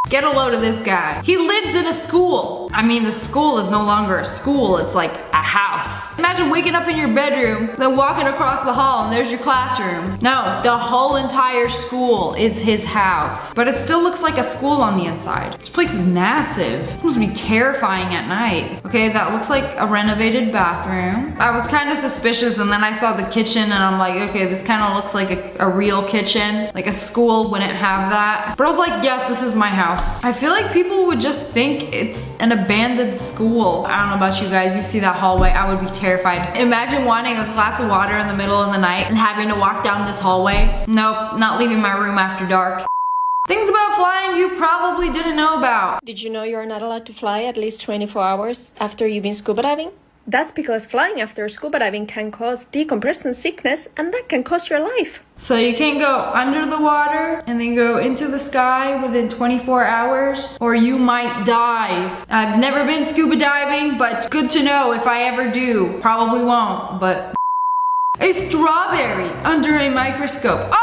Get a load of this guy. He lives in a school. I mean, the school is no longer a school, it's like a house. Imagine waking up in your bedroom, then walking across the hall and there's your classroom. No, the whole entire school is his house. But it still looks like a school on the inside. This place is massive. This must be terrifying at night. Okay, that looks like a renovated bathroom. I was kind of suspicious and then I saw the kitchen and I'm like, okay, this kind of looks like a real kitchen. Like a school wouldn't have that. But I was like, yes, this is my house. I feel like people would just think it's an abandoned school. I don't know about you guys, you see that hallway, I I would be terrified. Imagine wanting a glass of water in the middle of the night and having to walk down this hallway. Nope, not leaving my room after dark. Things about flying you probably didn't know about. Did you know you are not allowed to fly at least 24 hours after you've been scuba diving? That's because flying after scuba diving can cause decompression sickness, and that can cost your life. So you can't go under the water and then go into the sky within 24 hours, or you might die. I've never been scuba diving, but it's good to know if I ever do. Probably won't, but... A strawberry under a microscope. Oh,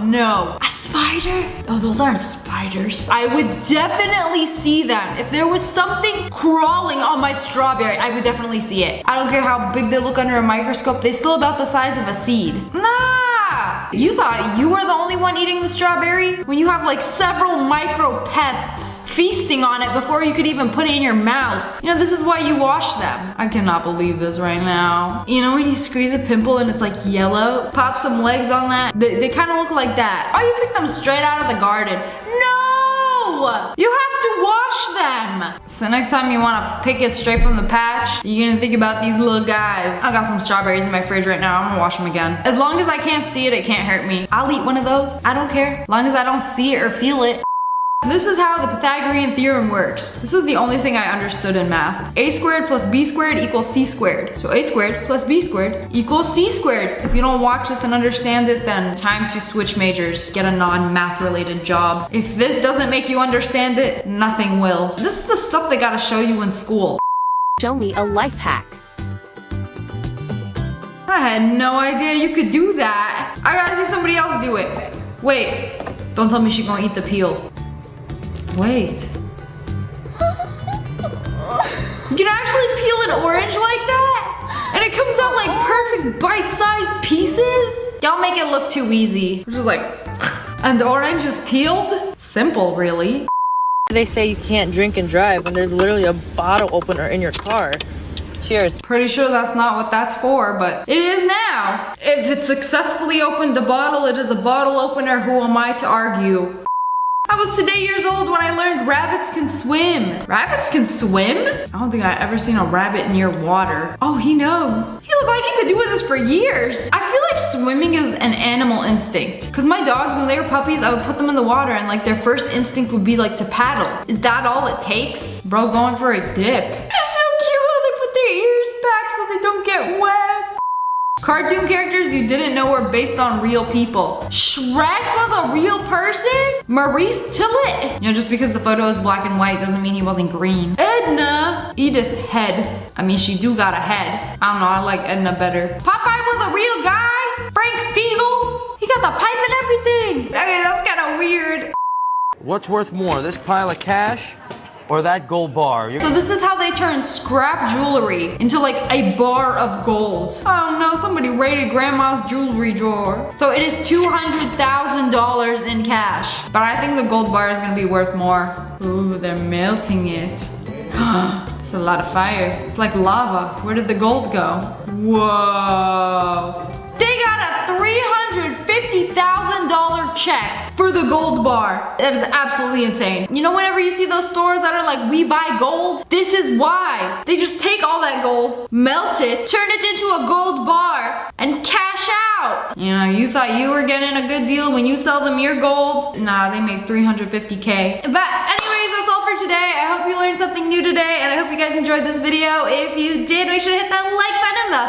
no. A spider? Oh, those aren't spiders. I would definitely see them. If there was something crawling on my strawberry, I would definitely see it. I don't care how big they look under a microscope. They're still about the size of a seed. Nah! You thought you were the only one eating the strawberry? When you have like several micro pests feasting on it before you could even put it in your mouth. You know, this is why you wash them. I cannot believe this right now. You know when you squeeze a pimple and it's like yellow? Pop some legs on that. They kind of look like that. Oh, you picked them straight out of the garden. No! You have to wash them. So next time you want to pick it straight from the patch, you're gonna think about these little guys. I got some strawberries in my fridge right now. I'm gonna wash them again. As long as I can't see it, it can't hurt me. I'll eat one of those. I don't care. As long as I don't see it or feel it. This is how the Pythagorean theorem works. This is the only thing I understood in math. A squared plus B squared equals C squared. So A squared plus B squared equals C squared. If you don't watch this and understand it, then time to switch majors. Get a non-math related job. If this doesn't make you understand it, nothing will. This is the stuff they gotta show you in school. Show me a life hack. I had no idea you could do that. I gotta see somebody else do it. Wait, don't tell me she's gonna eat the peel. Wait. You can actually peel an orange like that? And it comes out like perfect bite-sized pieces? Y'all make it look too easy. It's just like, and the orange is peeled? Simple, really. They say you can't drink and drive when there's literally a bottle opener in your car. Cheers. Pretty sure that's not what that's for, but it is now. If it successfully opened the bottle, it is a bottle opener. Who am I to argue? I was today years old when I learned rabbits can swim. Rabbits can swim? I don't think I've ever seen a rabbit near water. Oh, he knows. He looked like he'd been doing this for years. I feel like swimming is an animal instinct. Cause my dogs, when they were puppies, I would put them in the water and like their first instinct would be like to paddle. Is that all it takes? Bro, going for a dip. It's so cute how they put their ears back so they don't get wet. Cartoon characters you didn't know were based on real people. Shrek was a real person? Maurice Tillet? You know, just because the photo is black and white doesn't mean he wasn't green. Edna! Edith Head. I mean, she do got a head. I don't know, I like Edna better. Popeye was a real guy? Frank Fiegel? He got the pipe and everything. Okay, that's kind of weird. What's worth more, this pile of cash or that gold bar? So this is how they turn scrap jewelry into like a bar of gold. Oh no, somebody raided grandma's jewelry drawer. So it is $200,000 in cash. But I think the gold bar is gonna be worth more. Ooh, they're melting it. It's a lot of fire. It's like lava. Where did the gold go? Whoa. They got a $350,000 check for the gold bar. That is absolutely insane. You know, whenever you see those stores that are like, we buy gold, this is why. They just take all that gold, melt it, turn it into a gold bar, and cash out. You know, you thought you were getting a good deal when you sell them your gold. Nah, they make $350K. But anyways, that's all for today. I hope you learned something new today, and I hope you guys enjoyed this video. If you did, make sure to hit that like button in the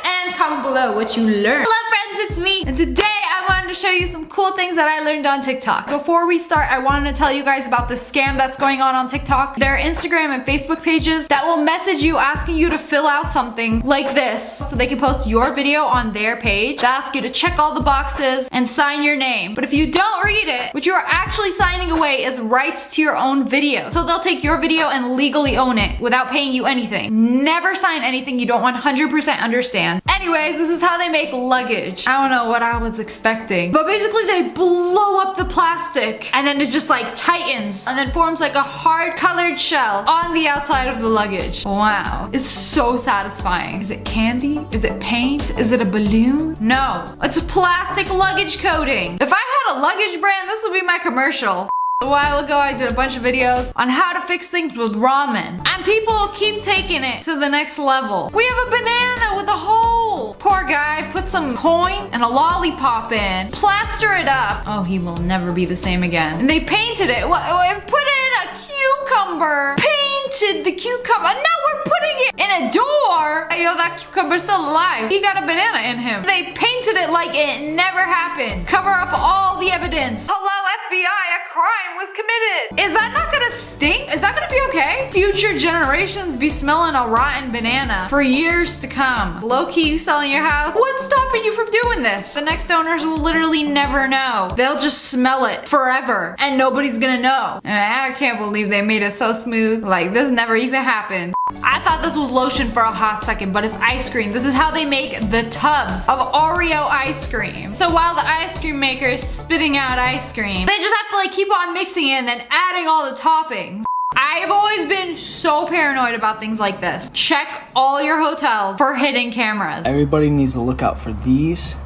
and comment below what you learned. Hello friends, it's me, and today I wanted to show you some cool things that I learned on TikTok. Before we start, I wanted to tell you guys about the scam that's going on TikTok. There are Instagram and Facebook pages that will message you asking you to fill out something like this so they can post your video on their page. They ask you to check all the boxes and sign your name. But if you don't read it, what you are actually signing away is rights to your own video. So they'll take your video and legally own it without paying you anything. Never sign anything you don't 100% understand. Anyways, this is how they make luggage. I don't know what I was expecting, but basically they blow up the plastic and then it just like tightens and then forms like a hard colored shell on the outside of the luggage. Wow, it's so satisfying. Is it candy? Is it paint? Is it a balloon? No, it's a plastic luggage coating. If I had a luggage brand, this would be my commercial. A while ago, I did a bunch of videos on how to fix things with ramen. And people keep taking it to the next level. We have a banana with a hole. Poor guy put some coin and a lollipop in. Plaster it up. Oh, he will never be the same again. And they painted it. Put in a cucumber. Painted the cucumber. And now we're putting it in a door. Hey, yo, that cucumber's still alive. He got a banana in him. They painted it like it never happened. Cover up all the evidence. Hello, FBI, a crime was committed. Is that not gonna stink? Is that gonna be okay? Future generations be smelling a rotten banana for years to come. Low-key, you selling your house? What's stopping you from doing this? The next owners will literally never know. They'll just smell it forever and nobody's gonna know. I can't believe they made it so smooth. Like, this never even happened. I thought this was lotion for a hot second, but it's ice cream. This is how they make the tubs of Oreo ice cream. So while the ice cream maker is spitting out ice cream, they just have to like keep on mixing it and then adding all the toppings. I've always been so paranoid about things like this. Check all your hotels for hidden cameras. Everybody needs to look out for these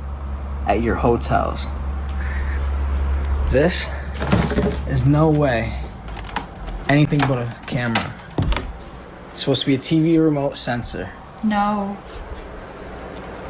at your hotels. This is no way anything but a camera. It's supposed to be a TV remote sensor. No.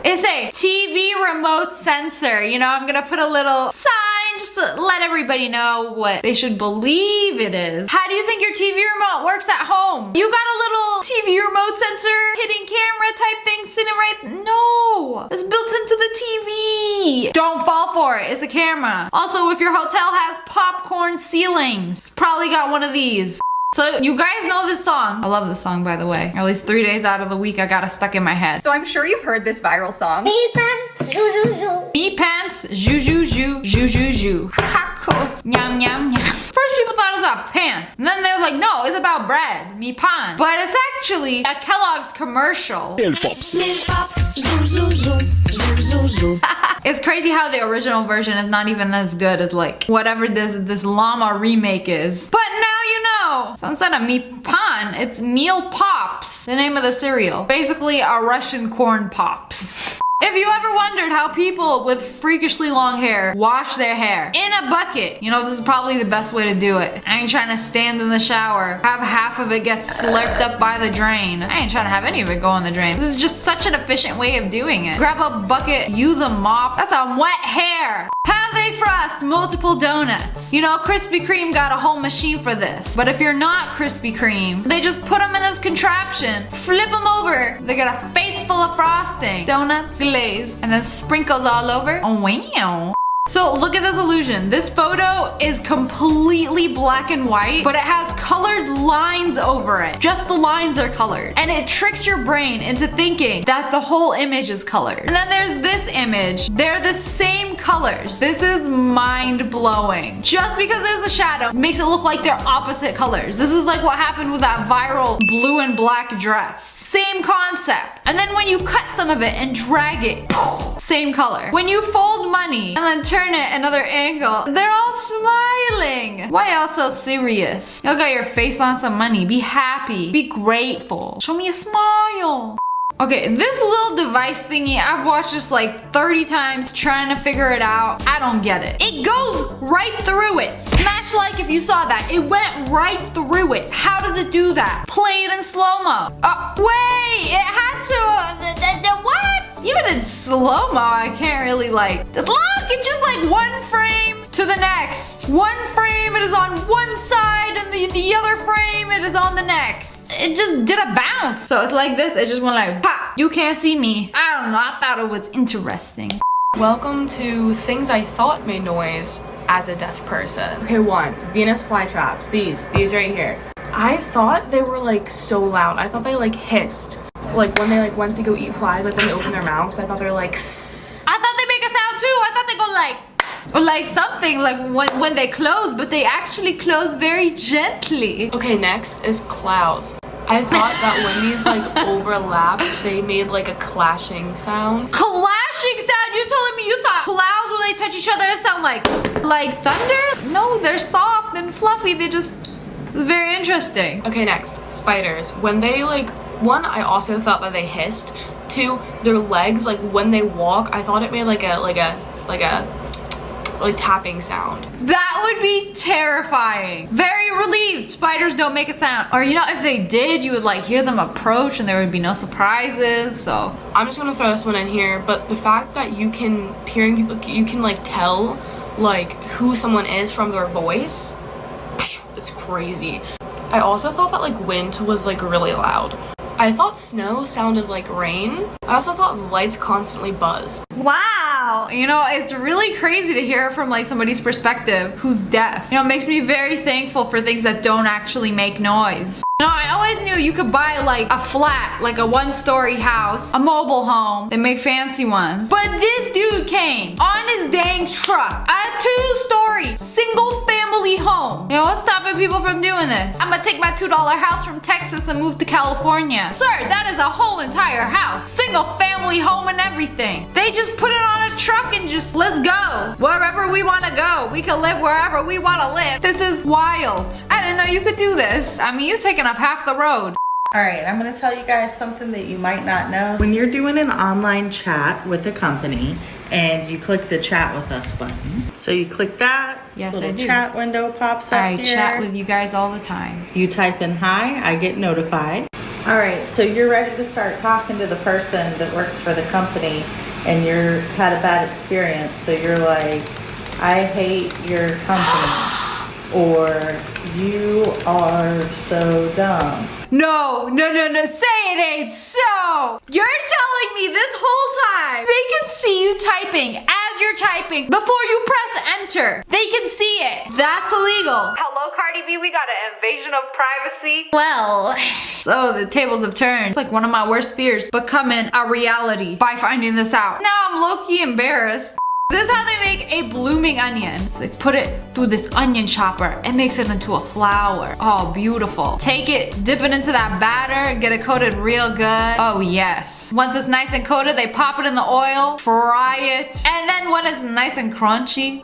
It's a TV remote sensor. You know, I'm gonna put a little sign just to let everybody know what they should believe it is. How do you think your TV remote works at home? You got a little TV remote sensor, hidden camera type thing sitting right? No, it's built into the TV. Don't fall for it, it's a camera. Also, if your hotel has popcorn ceilings, it's probably got one of these. So you guys know this song. I love this song, by the way. At least 3 days out of the week, I got it stuck in my head. So I'm sure you've heard this viral song. Me pants, zoo, zoo, zoo. Me pants, zoo, zoo, zoo, zoo, zoo, zoo. Ha, cool. Yum, yum, yum. First people thought it was about pants. And then they were like, no, it's about bread. Me pan. But it's actually a Kellogg's commercial. Pops, zoo, zoo, zoo, zoo, zoo, zoo. It's crazy how the original version is not even as good as like whatever this llama remake is. But now you know. So instead of me pan, it's meal pops, the name of the cereal. Basically a Russian corn pops. If you ever wondered how people with freakishly long hair wash their hair in a bucket, you know this is probably the best way to do it. I ain't trying to stand in the shower, have half of it get slurped up by the drain. I ain't trying to have any of it go in the drain. This is just such an efficient way of doing it. Grab a bucket, use a mop. That's a wet hair. Have they frost multiple donuts? You know, Krispy Kreme got a whole machine for this. But if you're not Krispy Kreme, they just put them in this contraption, flip them over. They got a face full of frosting, donuts, glaze, and then sprinkles all over. Oh, wow. So look at this illusion. This photo is completely black and white, but it has colored lines over it. Just the lines are colored. And it tricks your brain into thinking that the whole image is colored. And then there's this image. They're the same colors. This is mind-blowing. Just because there's a shadow makes it look like they're opposite colors. This is like what happened with that viral blue and black dress. Same concept. And then when you cut some of it and drag it, same color. When you fold money and then turn it another angle, they're all smiling. Why y'all so serious? Y'all got your face on some money. Be happy. Be grateful. Show me a smile. Okay, this little device thingy, I've watched this like 30 times trying to figure it out. I don't get it. It goes right through it. Smash like if you saw that. It went right through it. How does it do that? Play it in slow-mo. Wait, it had to, what? Even in slow-mo, I can't really like, look, it's just like one frame to the next. One frame, it is on one side, and the other frame, it is on the next. It just did a bounce. So it's like this, it just went like pop. You can't see me. I don't know, I thought it was interesting. Welcome to things I thought made noise as a deaf person. Okay, 1, Venus flytraps. These right here. I thought they were like so loud. I thought they like hissed. Like when they like went to go eat flies, like when they open their mouths, I thought they were like sss. I thought they make a sound too. I thought they go like, or like something like when they close, but they actually close very gently. Okay, next is clouds. I thought that when these like overlapped, they made like a clashing sound. Clashing sound? You telling me you thought clouds when they touch each other sound like thunder? No, they're soft and fluffy. They just, very interesting. Okay, next, spiders. When they like, 1, I also thought that they hissed. 2, their legs, like when they walk, I thought it made like a like tapping sound. That would be terrifying. Very relieved spiders don't make a sound. Or you know, if they did, you would like hear them approach and there would be no surprises. So I'm just gonna throw this one in here, but the fact that you can, hearing people, you can like tell like who someone is from their voice, it's crazy. I also thought that like wind was like really loud. I thought snow sounded like rain. I also thought lights constantly buzzed. wow, you know, it's really crazy to hear from like somebody's perspective who's deaf. You know, it makes me very thankful for things that don't actually make noise. No, I always knew you could buy like a flat, like a one-story house, a mobile home. They make fancy ones. But this dude came on his dang truck, a 2-story, single-family home. You know, what's stopping people from doing this? I'm gonna take my $2 house from Texas and move to California. Sir, that is a whole entire house. Single-family home and everything. They just put it on a truck and just, let's go. Wherever we wanna go. We can live wherever we wanna live. This is wild. I didn't know you could do this. I mean, you're taking up half the road. All right, I'm gonna tell you guys something that you might not know. When you're doing an online chat with a company and you click the chat with us button, so you click that, yes, little I do. chat window pops up here. I chat with you guys all the time. You type in hi, I get notified. All right, so you're ready to start talking to the person that works for the company and you're had a bad experience. So you're like, I hate your company. Or you are so dumb. No, say it ain't so. You're telling me this whole time they can see you typing as you're typing before you press enter. They can see it. That's illegal. Hello, Cardi B, we got an invasion of privacy. Well, so the tables have turned. It's like one of my worst fears becoming a reality by finding this out. Now I'm low-key embarrassed. This is how they make a blooming onion. So they put it through this onion chopper and makes it into a flour. Oh, beautiful. Take it, dip it into that batter, get it coated real good. Oh, yes. Once it's nice and coated, they pop it in the oil, fry it. And then when it's nice and crunchy,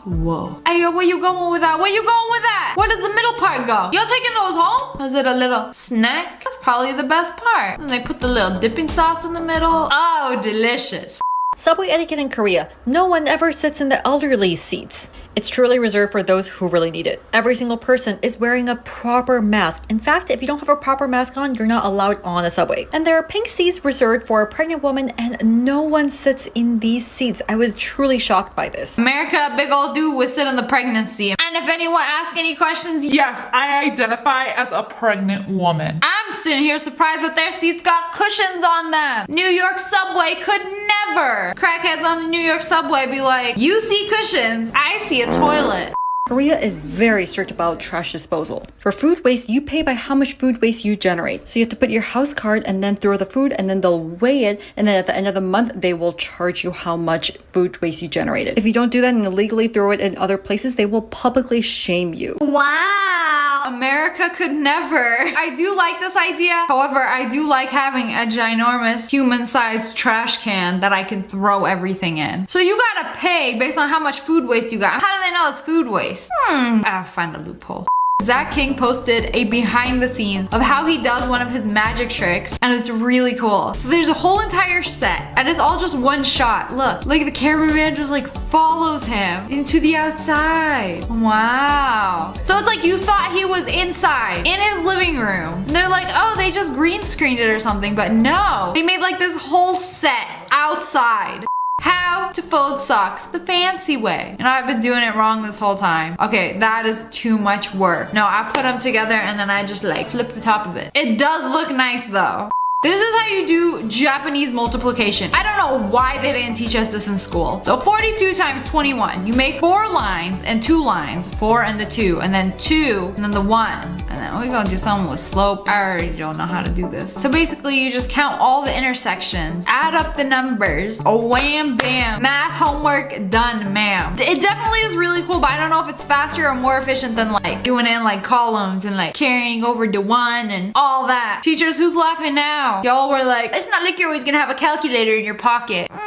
whoa. Hey, yo, where you going with that? Where you going with that? Where does the middle part go? Y'all taking those home? Is it a little snack? That's probably the best part. And they put the little dipping sauce in the middle. Oh, delicious. Subway etiquette in Korea. No one ever sits in the elderly seats. It's truly reserved for those who really need it. Every single person is wearing a proper mask. In fact, if you don't have a proper mask on, you're not allowed on a subway. And there are pink seats reserved for a pregnant woman and no one sits in these seats. I was truly shocked by this. America, big old dude would sit in the pregnancy. And if anyone asks any questions, yes, I identify as a pregnant woman. I'm sitting here surprised that their seats got cushions on them. New York subway could never. Crackheads on the New York subway be like, you see cushions, I see a toilet. Korea is very strict about trash disposal. For food waste, you pay by how much food waste you generate. So you have to put your house card and then throw the food and then they'll weigh it. And then at the end of the month, they will charge you how much food waste you generated. If you don't do that and illegally throw it in other places, they will publicly shame you. Wow. America could never. I do like this idea. However, I do like having a ginormous human-sized trash can that I can throw everything in. So you gotta pay based on how much food waste you got. How do they know it's food waste? I'll find a loophole. Zach King posted a behind the scenes of how he does one of his magic tricks and it's really cool. So there's a whole entire set and it's all just one shot. Look, the cameraman just like follows him into the outside. Wow. So it's like you thought he was inside in his living room. And they're like, oh, they just green screened it or something, but no. They made like this whole set outside. How to fold socks the fancy way. And I've been doing it wrong this whole time. Okay, that is too much work. No, I put them together and then I just like flip the top of it. It does look nice though. This is how you do Japanese multiplication. I don't know why they didn't teach us this in school. So 42 times 21. You make 4 lines and 2 lines. 4 and the 2, and then 2, and then the 1. And then we're gonna do something with slope. I already don't know how to do this. So basically you just count all the intersections, add up the numbers, wham bam. Math homework done, ma'am. It definitely is really cool, but I don't know if it's faster or more efficient than like doing it in like columns and like carrying over to 1 and all that. Teachers, who's laughing now? Y'all were like, it's not like you're always gonna have a calculator in your pocket. But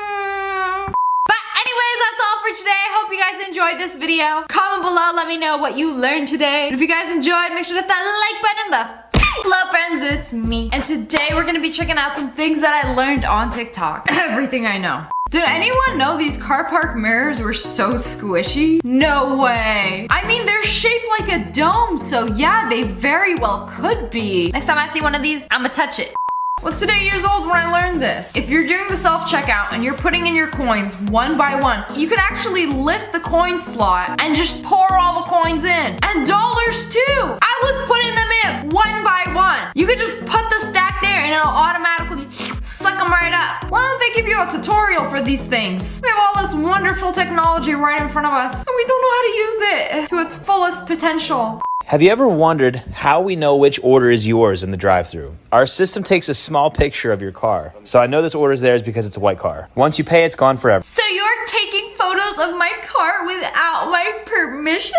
anyways, that's all for today. I hope you guys enjoyed this video. Comment below, let me know what you learned today. And if you guys enjoyed, make sure to hit that like button and the hello friends, it's me. And today we're gonna be checking out some things that I learned on TikTok. Everything I know. Did anyone know these car park mirrors were so squishy? No way. I mean, they're shaped like a dome, so yeah, they very well could be. Next time I see one of these, I'ma touch it. Was today years old when I learned this. If you're doing the self-checkout and you're putting in your coins one by one, you can actually lift the coin slot and just pour all the coins in. And dollars too. I was putting them in one by one. You could just put the stack there and it'll automatically suck them right up. Why don't they give you a tutorial for these things? We have all this wonderful technology right in front of us and we don't know how to use it to its fullest potential. Have you ever wondered how we know which order is yours in the drive-thru? Our system takes a small picture of your car. So I know this order is theirs because it's a white car. Once you pay, it's gone forever. So you're taking photos of my car without my permission?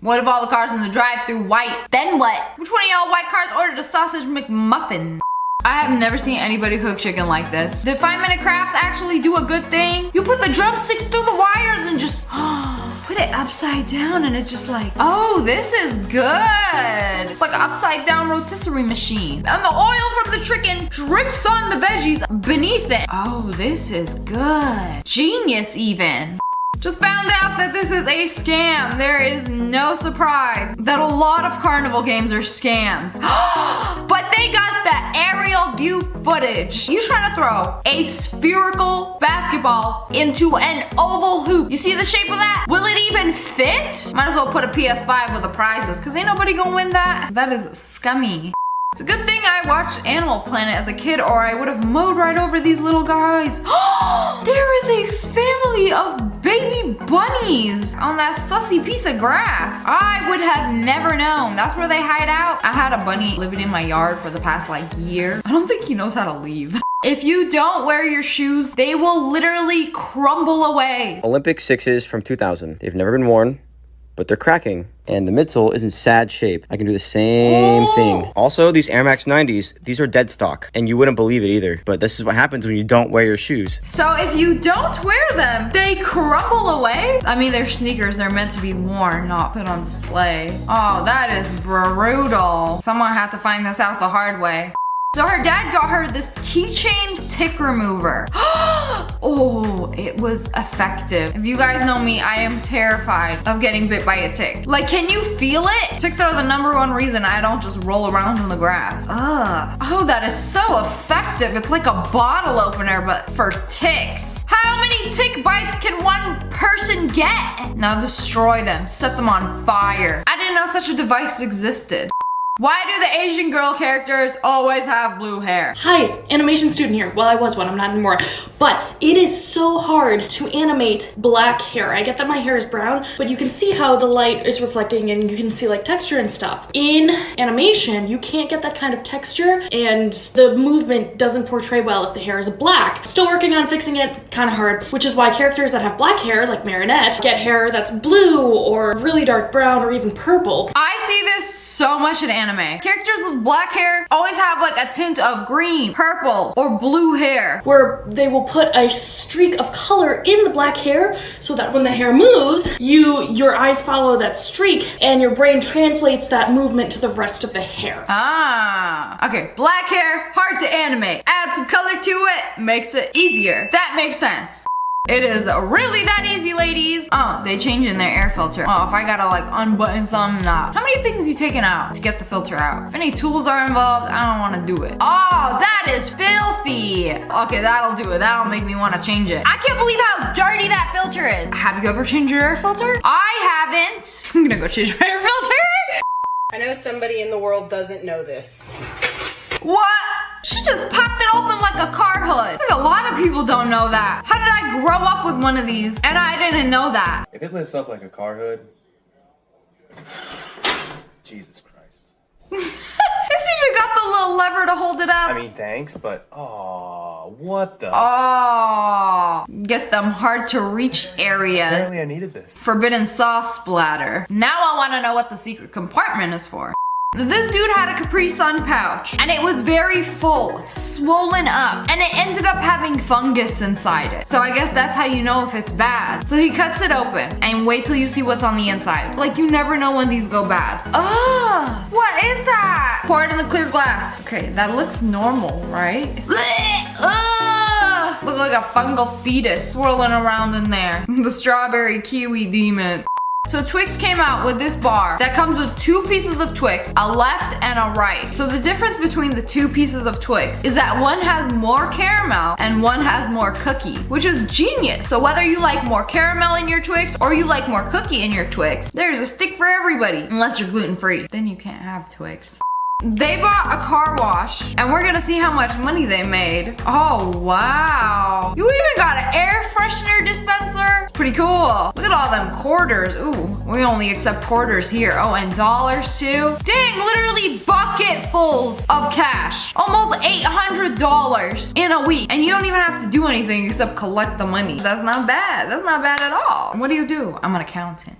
What if all the cars in the drive-thru white? Then what? Which one of y'all white cars ordered a sausage McMuffin? I have never seen anybody cook chicken like this. Did 5-minute crafts actually do a good thing? You put the drumsticks through the wires and just put it upside down and it's just like, oh, this is good. It's like an upside down rotisserie machine. And the oil from the chicken drips on the veggies beneath it. Oh, this is good. Genius even. Just found out that this is a scam. There is no surprise that a lot of carnival games are scams. But they got the aerial view footage. You trying to throw a spherical basketball into an oval hoop. You see the shape of that? Will it even fit? Might as well put a PS5 with the prizes because ain't nobody gonna win that. That is scummy. It's a good thing I watched Animal Planet as a kid or I would have mowed right over these little guys. There is a family of baby bunnies on that sussy piece of grass. I would have never known. That's where they hide out. I had a bunny living in my yard for the past year. I don't think he knows how to leave. If you don't wear your shoes, they will literally crumble away. Olympic 6s from 2000. They've never been worn, but they're cracking. And the midsole is in sad shape. I can do the same thing. Also, these Air Max 90s, these are dead stock. And you wouldn't believe it either. But this is what happens when you don't wear your shoes. So if you don't wear them, they crumble away? I mean, they're sneakers. They're meant to be worn, not put on display. Oh, that is brutal. Someone had to find this out the hard way. So her dad got her this keychain tick remover. Oh, it was effective. If you guys know me, I am terrified of getting bit by a tick. Like, can you feel it? Ticks are the #1 reason I don't just roll around in the grass. Ugh. Oh, that is so effective. It's like a bottle opener, but for ticks. How many tick bites can one person get? Now destroy them, set them on fire. I didn't know such a device existed. Why do the Asian girl characters always have blue hair? Hi, animation student here. Well, I was one, I'm not anymore. But it is so hard to animate black hair. I get that my hair is brown, but you can see how the light is reflecting and you can see texture and stuff. In animation, you can't get that kind of texture and the movement doesn't portray well if the hair is black. Still working on fixing it, kind of hard, which is why characters that have black hair, like Marinette, get hair that's blue or really dark brown or even purple. I see this so much in anime. Characters with black hair always have a tint of green, purple, or blue hair. Where they will put a streak of color in the black hair so that when the hair moves, your eyes follow that streak and your brain translates that movement to the rest of the hair. Ah, okay, black hair, hard to animate. Add some color to it, makes it easier. That makes sense. It is really that easy, ladies. Oh, they changing their air filter. Oh, if I gotta unbutton something, nah. How many things you taking out to get the filter out? If any tools are involved, I don't wanna do it. Oh, that is filthy. Okay, that'll do it. That'll make me wanna change it. I can't believe how dirty that filter is. Have you ever changed your air filter? I haven't. I'm gonna go change my air filter. I know somebody in the world doesn't know this. What? She just popped it open like a car hood. I think a lot of people don't know that. How did I grow up with one of these and I didn't know that? If it lifts up like a car hood, Jesus Christ. It's even got the little lever to hold it up. I mean, thanks, but what the? Oh, get them hard to reach areas. Apparently I needed this. Forbidden sauce splatter. Now I want to know what the secret compartment is for. This dude had a Capri Sun pouch and it was very full, swollen up, and it ended up having fungus inside it. So I guess that's how you know if it's bad. So he cuts it open and wait till you see what's on the inside. You never know when these go bad. Oh, what is that? Pour it in the clear glass. Okay, that looks normal, right? Look like a fungal fetus swirling around in there. The strawberry kiwi demon. So Twix came out with this bar that comes with 2 pieces of Twix, a left and a right. So the difference between the 2 pieces of Twix is that one has more caramel and one has more cookie, which is genius. So whether you like more caramel in your Twix or you like more cookie in your Twix, there's a stick for everybody. Unless you're gluten-free, then you can't have Twix. They bought a car wash, and we're gonna see how much money they made. Oh, wow. You even got an air freshener dispenser? Pretty cool. Look at all them quarters. Ooh, we only accept quarters here. Oh, and dollars too? Dang, literally bucketfuls of cash. Almost $800 in a week. And you don't even have to do anything except collect the money. That's not bad. That's not bad at all. What do? I'm an accountant.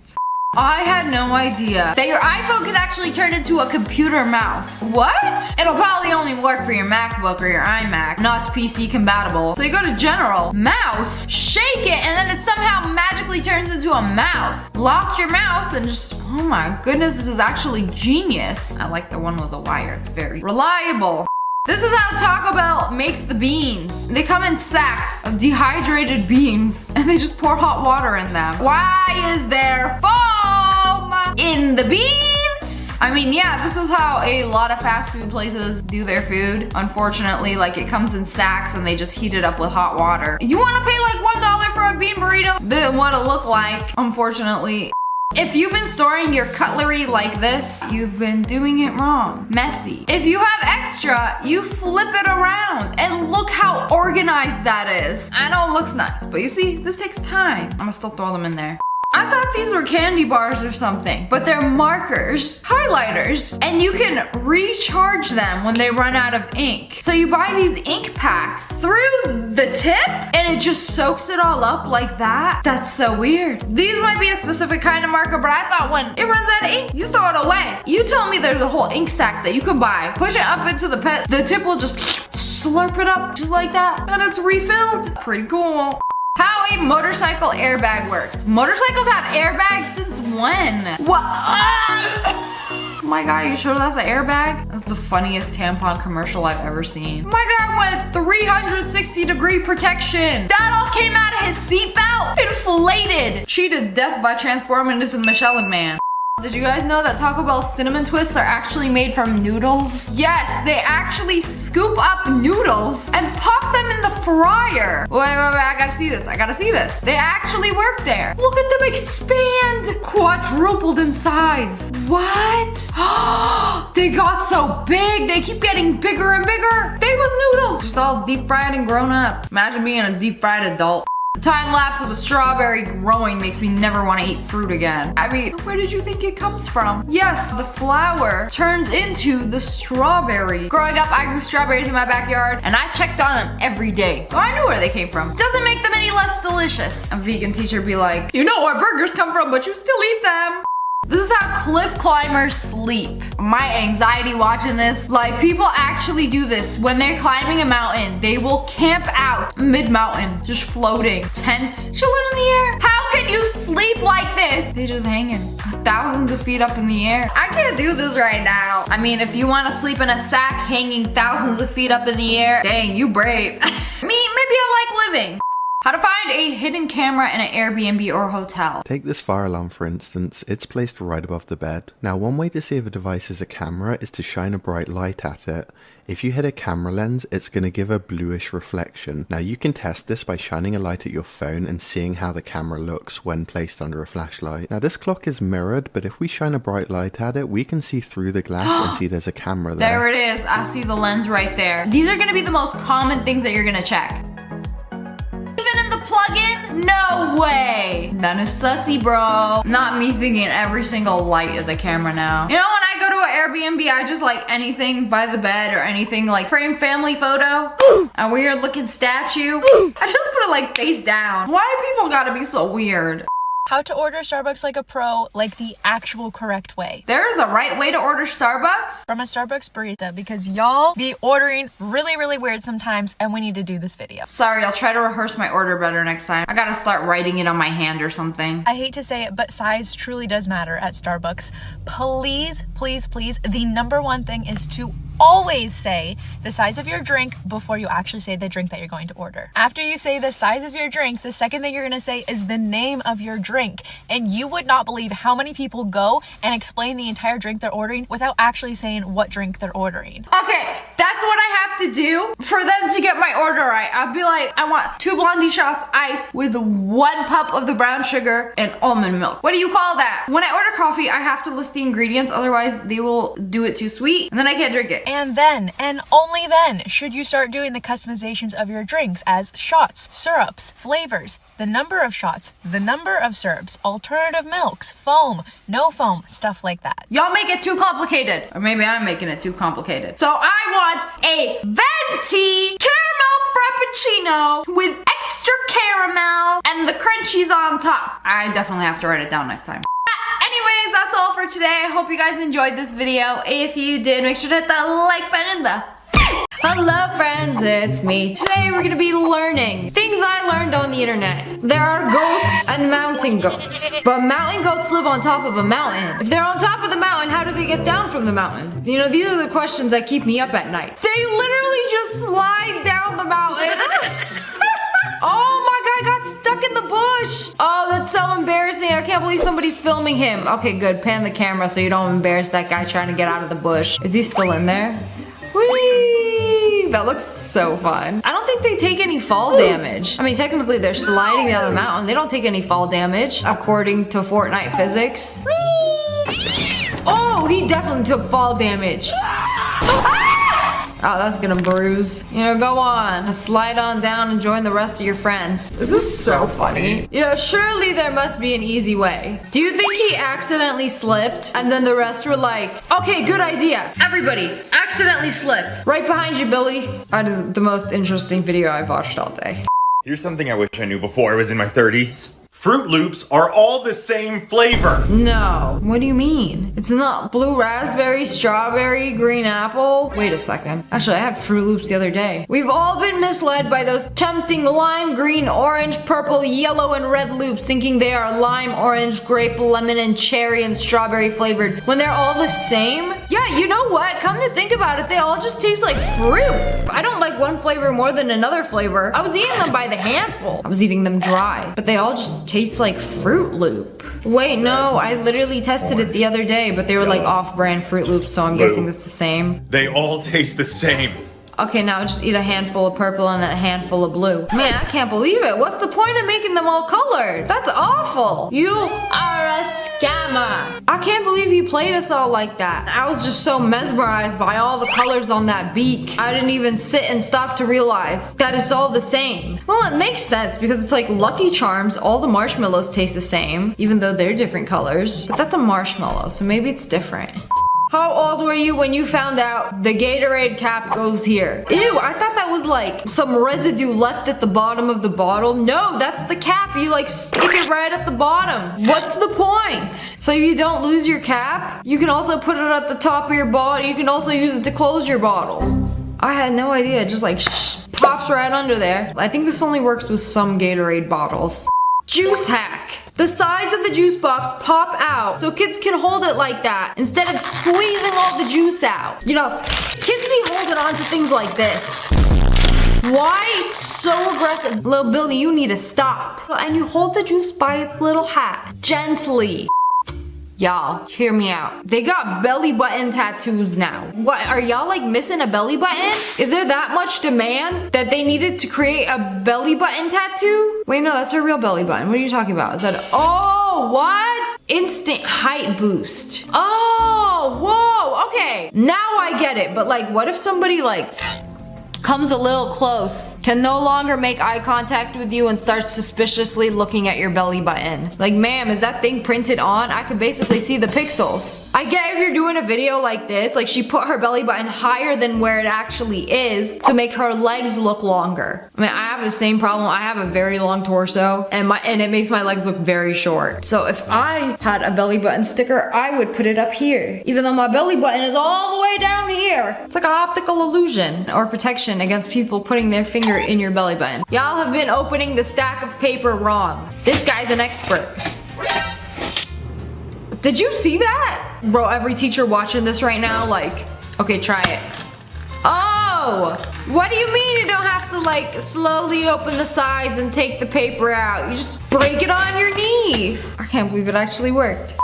I had no idea that your iPhone could actually turn into a computer mouse. What? It'll probably only work for your MacBook or your iMac, not PC compatible. So you go to general, mouse, shake it, and then it somehow magically turns into a mouse. Lost your mouse and just, oh my goodness, this is actually genius. I like the one with the wire, it's very reliable. This is how Taco Bell makes the beans. They come in sacks of dehydrated beans and they just pour hot water in them. Why is there foam in the beans? I mean, yeah, this is how a lot of fast food places do their food. Unfortunately, like it comes in sacks and they just heat it up with hot water. You wanna pay like $1 for a bean burrito? This is what it look like, unfortunately. If you've been storing your cutlery like this, you've been doing it wrong. Messy. If you have extra, you flip it around and look how organized that is. I know it looks nice, but you see, this takes time. I'm gonna still throw them in there. I thought these were candy bars or something, but they're markers, highlighters, and you can recharge them when they run out of ink. So you buy these ink packs through the tip and it just soaks it all up like that. That's so weird. These might be a specific kind of marker, but I thought when it runs out of ink, you throw it away. You told me there's a whole ink stack that you can buy. Push it up into the pen, the tip will just slurp it up just like that, and it's refilled. Pretty cool. How a motorcycle airbag works. Motorcycles have airbags since when? What? Oh my god, you sure that's an airbag? That's the funniest tampon commercial I've ever seen. Oh my god, went 360-degree protection. That all came out of his seatbelt? Inflated. Cheated death by transforming into the Michelin Man. Did you guys know that Taco Bell cinnamon twists are actually made from noodles? Yes, they actually scoop up noodles and pop them in the fryer. Wait, I gotta see this, I gotta see this. They actually work there. Look at them expand, quadrupled in size. What? They got so big, they keep getting bigger and bigger. They was noodles, just all deep fried and grown up. Imagine being a deep fried adult. The time lapse of the strawberry growing makes me never want to eat fruit again. I mean, where did you think it comes from? Yes, the flower turns into the strawberry. Growing up, I grew strawberries in my backyard and I checked on them every day. So I knew where they came from. Doesn't make them any less delicious. A vegan teacher be like, you know where burgers come from, but you still eat them. This is how cliff climbers sleep. My anxiety watching this, like people actually do this. When they're climbing a mountain, they will camp out mid-mountain, just floating, tent, chilling in the air. How can you sleep like this? They just hanging thousands of feet up in the air. I can't do this right now. I mean, if you want to sleep in a sack hanging thousands of feet up in the air, dang, you brave. Me, maybe I like living. How to find a hidden camera in an Airbnb or hotel. Take this fire alarm for instance, it's placed right above the bed. Now one way to see if a device is a camera is to shine a bright light at it. If you hit a camera lens, it's going to give a bluish reflection. Now you can test this by shining a light at your phone and seeing how the camera looks when placed under a flashlight. Now this clock is mirrored, but if we shine a bright light at it, we can see through the glass and see there's a camera there. There it is, I see the lens right there. These are going to be the most common things that you're going to check. Plug-in? No way. That is sussy, bro. Not me thinking every single light is a camera now. You know, when I go to an Airbnb, I just like anything by the bed or anything like frame family photo, a weird looking statue. I just put it like face down. Why people gotta be so weird? How to order Starbucks like a pro, like the actual correct way. There is a right way to order Starbucks? From a Starbucks barista, because y'all be ordering really weird sometimes and we need to do this video. Sorry, I'll try to rehearse my order better next time. I gotta start writing it on my hand or something. I hate to say it, but size truly does matter at Starbucks. Please, the number one thing is to always say the size of your drink before you actually say the drink that you're going to order. After you say the size of your drink, the second thing you're gonna say is the name of your drink. And you would not believe how many people go and explain the entire drink they're ordering without actually saying what drink they're ordering. Okay, that's what I have to do for them to get my order right. I'll be like, I want 2 blondie shots iced with 1 pup of the brown sugar and almond milk. What do you call that? When I order coffee, I have to list the ingredients, otherwise they will do it too sweet and then I can't drink it. And then, and only then, should you start doing the customizations of your drinks as shots, syrups, flavors, the number of shots, the number of syrups, alternative milks, foam, no foam, stuff like that. Y'all make it too complicated. Or maybe I'm making it too complicated. So I want a venti caramel frappuccino with extra caramel and the crunchies on top. I definitely have to write it down next time. Anyways, that's all for today. I hope you guys enjoyed this video. If you did, make sure to hit that like button in the face. Hello friends, it's me. Today we're gonna be learning things I learned on the internet. There are goats and mountain goats, but mountain goats live on top of a mountain. If they're on top of the mountain, how do they get down from the mountain? You know, these are the questions that keep me up at night. They literally just slide down the mountain. Oh my god, I got stuck in the bush. Oh, that's so embarrassing. I can't believe somebody's filming him. Okay, good. Pan the camera so you don't embarrass that guy trying to get out of the bush. Is he still in there? Whee! That looks so fun. I don't think they take any fall damage. I mean, technically they're sliding down the mountain. They don't take any fall damage, according to Fortnite physics. Oh, he definitely took fall damage. Oh, that's gonna bruise. You know, go on. Slide on down and join the rest of your friends. This is so funny. You know, surely there must be an easy way. Do you think he accidentally slipped and then the rest were like, okay, good idea. Everybody, accidentally slip. Right behind you, Billy. That is the most interesting video I've watched all day. Here's something I wish I knew before I was in my 30s. Fruit Loops are all the same flavor. No. What do you mean? It's not blue raspberry, strawberry, green apple. Wait a second. Actually, I had Fruit Loops the other day. We've all been misled by those tempting lime, green, orange, purple, yellow, and red loops, thinking they are lime, orange, grape, lemon, and cherry and strawberry flavored when they're all the same. Yeah, you know what? Come to think about it, they all just taste like fruit. I don't like one flavor more than another flavor. I was eating them by the handful. I was eating them dry, but they all just tastes like Fruit Loop. Wait, no, I literally tested it the other day, but they were like off-brand Fruit Loops, so I'm guessing it's the same. They all taste the same. Okay, now just eat a handful of purple and then a handful of blue. Man, I can't believe it. What's the point of making them all colored? That's awful. You are a scammer. I can't believe you played us all like that. I was just so mesmerized by all the colors on that beak. I didn't even sit and stop to realize that it's all the same. Well, it makes sense because it's like Lucky Charms. All the marshmallows taste the same, even though they're different colors. But that's a marshmallow, so maybe it's different. How old were you when you found out the Gatorade cap goes here? Ew, I thought that was like some residue left at the bottom of the bottle. No, that's the cap. You like stick it right at the bottom. What's the point? So you don't lose your cap? You can also put it at the top of your bottle. You can also use it to close your bottle. I had no idea. It just like pops right under there. I think this only works with some Gatorade bottles. Juice hack. The sides of the juice box pop out so kids can hold it like that instead of squeezing all the juice out. You know, kids be holding on to things like this. Why so aggressive? Little Billy, you need to stop. And you hold the juice by its little hat, gently. Y'all, hear me out. They got belly button tattoos now. What, are y'all like missing a belly button? Is there that much demand that they needed to create a belly button tattoo? Wait, no, that's a real belly button. What are you talking about? Is that, oh, what? Instant height boost. Oh, whoa, okay. Now I get it, but like, what if somebody like comes a little close, can no longer make eye contact with you and starts suspiciously looking at your belly button? Like, ma'am, is that thing printed on? I could basically see the pixels. I get if you're doing a video like this, like she put her belly button higher than where it actually is to make her legs look longer. I mean, I have the same problem. I have a very long torso and it makes my legs look very short. So if I had a belly button sticker, I would put it up here, even though my belly button is all the way down here. It's like an optical illusion or protection against people putting their finger in your belly button. Y'all have been opening the stack of paper wrong. This guy's an expert. Did you see that? Bro, every teacher watching this right now, like, okay, try it. Oh, what do you mean you don't have to like slowly open the sides and take the paper out? You just break it on your knee. I can't believe it actually worked.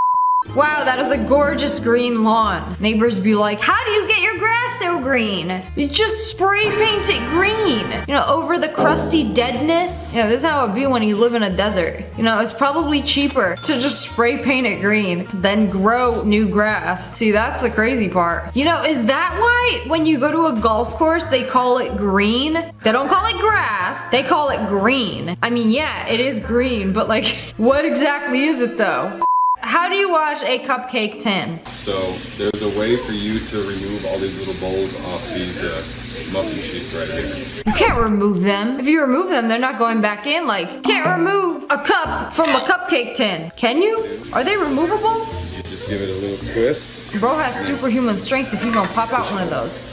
Wow, that is a gorgeous green lawn. Neighbors be like, how do you get your grass so green? You just spray paint it green. You know, over the crusty deadness. Yeah, this is how it be when you live in a desert. You know, it's probably cheaper to just spray paint it green than grow new grass. See, that's the crazy part. You know, is that why when you go to a golf course, they call it green? They don't call it grass, they call it green. I mean, yeah, it is green, but like, what exactly is it though? How do you wash a cupcake tin? So there's a way for you to remove all these little bowls off these muffin sheets right here. You can't remove them. If you remove them, they're not going back in. Like, you can't remove a cup from a cupcake tin. Can you? Are they removable? You just give it a little twist. Bro has superhuman strength if he's gonna pop out one of those.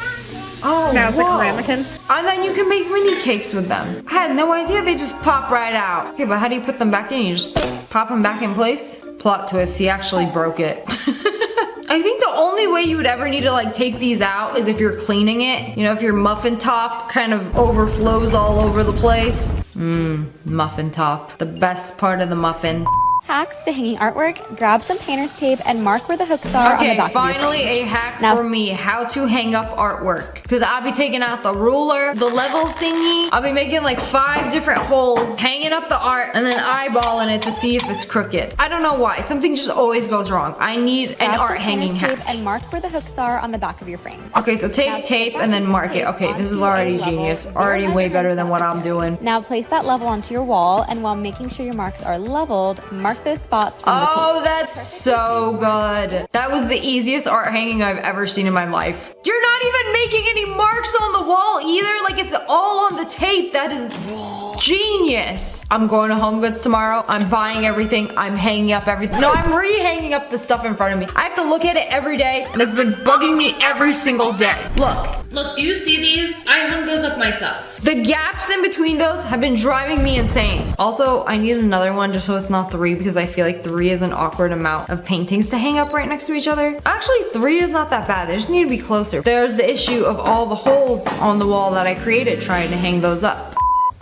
Oh, Now it's like a whoa. ramekin. And then you can make mini cakes with them. I had no idea they just pop right out. Okay, but how do you put them back in? You just pop them back in place? Plot twist, he actually broke it. I think the only way you would ever need to like take these out is if you're cleaning it. You know, if your muffin top kind of overflows all over the place. Muffin top, the best part of the muffin. Hacks to hanging artwork, grab some painter's tape and mark where the hooks are on the back finally of your frame. a hack for me, how to hang up artwork. Because I'll be taking out the ruler, the level thingy. I'll be making like 5 different holes, hanging up the art, and then eyeballing it to see if it's crooked. I don't know why, something just always goes wrong. I need an art hanging hack. Tape and mark where the hooks are on the back of your frame. Okay, so tape, and then mark it. Okay, this is already genius. Already way better than what I'm doing. Now place that level onto your wall, and while making sure your marks are leveled, mark those spots from the tape. Oh, that's so good. That was the easiest art hanging I've ever seen in my life. You're not even making any marks on the wall either. Like, it's all on the tape. That is genius. I'm going to Home Goods tomorrow. I'm buying everything. I'm hanging up everything. No, I'm re-hanging up the stuff in front of me. I have to look at it every day, and it's been bugging me every single day. Look, do you see these? I hung those up myself. The gaps in between those have been driving me insane. Also, I need another one just so it's not 3 because I feel like 3 is an awkward amount of paintings to hang up right next to each other. Actually, 3 is not that bad. They just need to be closer. There's the issue of all the holes on the wall that I created trying to hang those up.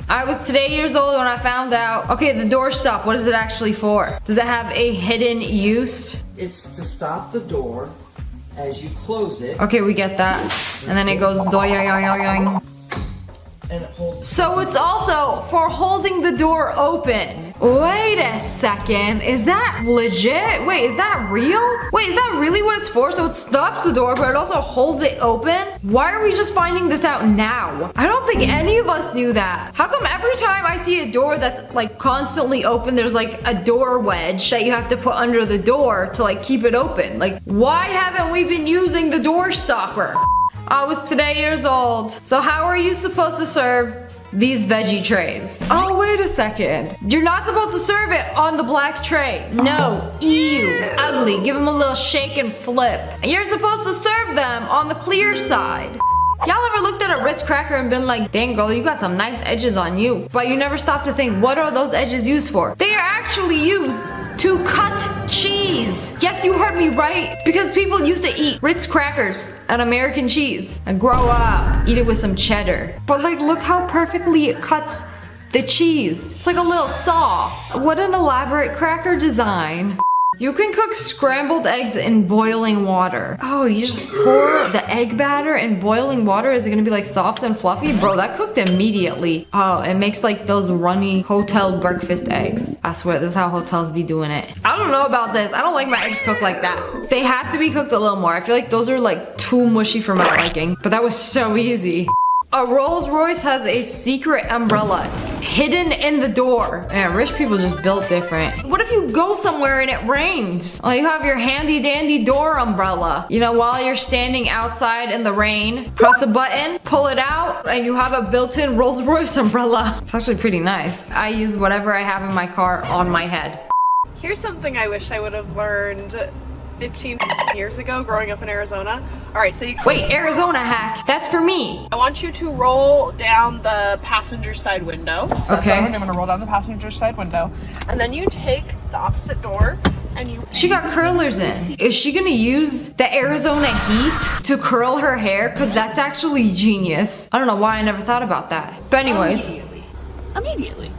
I was today years old when I found out, okay, the door stop, what is it actually for? Does it have a hidden use? It's to stop the door as you close it. Okay, we get that. And then it goes doing. And it holds. So it's also for holding the door open. Wait a second, is that legit? Wait, is that real? Wait, is that really what it's for? So it stops the door, but it also holds it open? Why are we just finding this out now? I don't think any of us knew that. How come every time I see a door that's like constantly open, there's like a door wedge that you have to put under the door to like keep it open? Like, why haven't we been using the door stopper? I was today years old. So how are you supposed to serve these veggie trays? Oh, wait a second. You're not supposed to serve it on the black tray. No, ew, ugly. Give them a little shake and flip. And you're supposed to serve them on the clear side. Y'all ever looked at a Ritz cracker and been like, dang girl, you got some nice edges on you. But you never stop to think, what are those edges used for? They are actually used to cut cheese. Yes, you heard me right. Because people used to eat Ritz crackers and American cheese and grow up, eat it with some cheddar. But like, look how perfectly it cuts the cheese. It's like a little saw. What an elaborate cracker design. You can cook scrambled eggs in boiling water. Oh, you just pour the egg batter in boiling water? Is it gonna be like soft and fluffy? Bro, that cooked immediately. Oh, it makes like those runny hotel breakfast eggs. I swear, this is how hotels be doing it. I don't know about this. I don't like my eggs cooked like that. They have to be cooked a little more. I feel like those are like too mushy for my liking. But that was so easy. A Rolls Royce has a secret umbrella hidden in the door. Man, rich people just built different. What if you go somewhere and it rains? Well, you have your handy dandy door umbrella. You know, while you're standing outside in the rain, press a button, pull it out, and you have a built-in Rolls Royce umbrella. It's actually pretty nice. I use whatever I have in my car on my head. Here's something I wish I would have learned 15 years ago growing up in Arizona. All right, so you wait, Arizona hack. That's for me. I want you to roll down the passenger side window. So that's what I'm gonna roll down the passenger side window. And then you take the opposite door and you. She got curlers in. Is she gonna use the Arizona heat to curl her hair? Cause that's actually genius. I don't know why I never thought about that. But anyways. Immediately.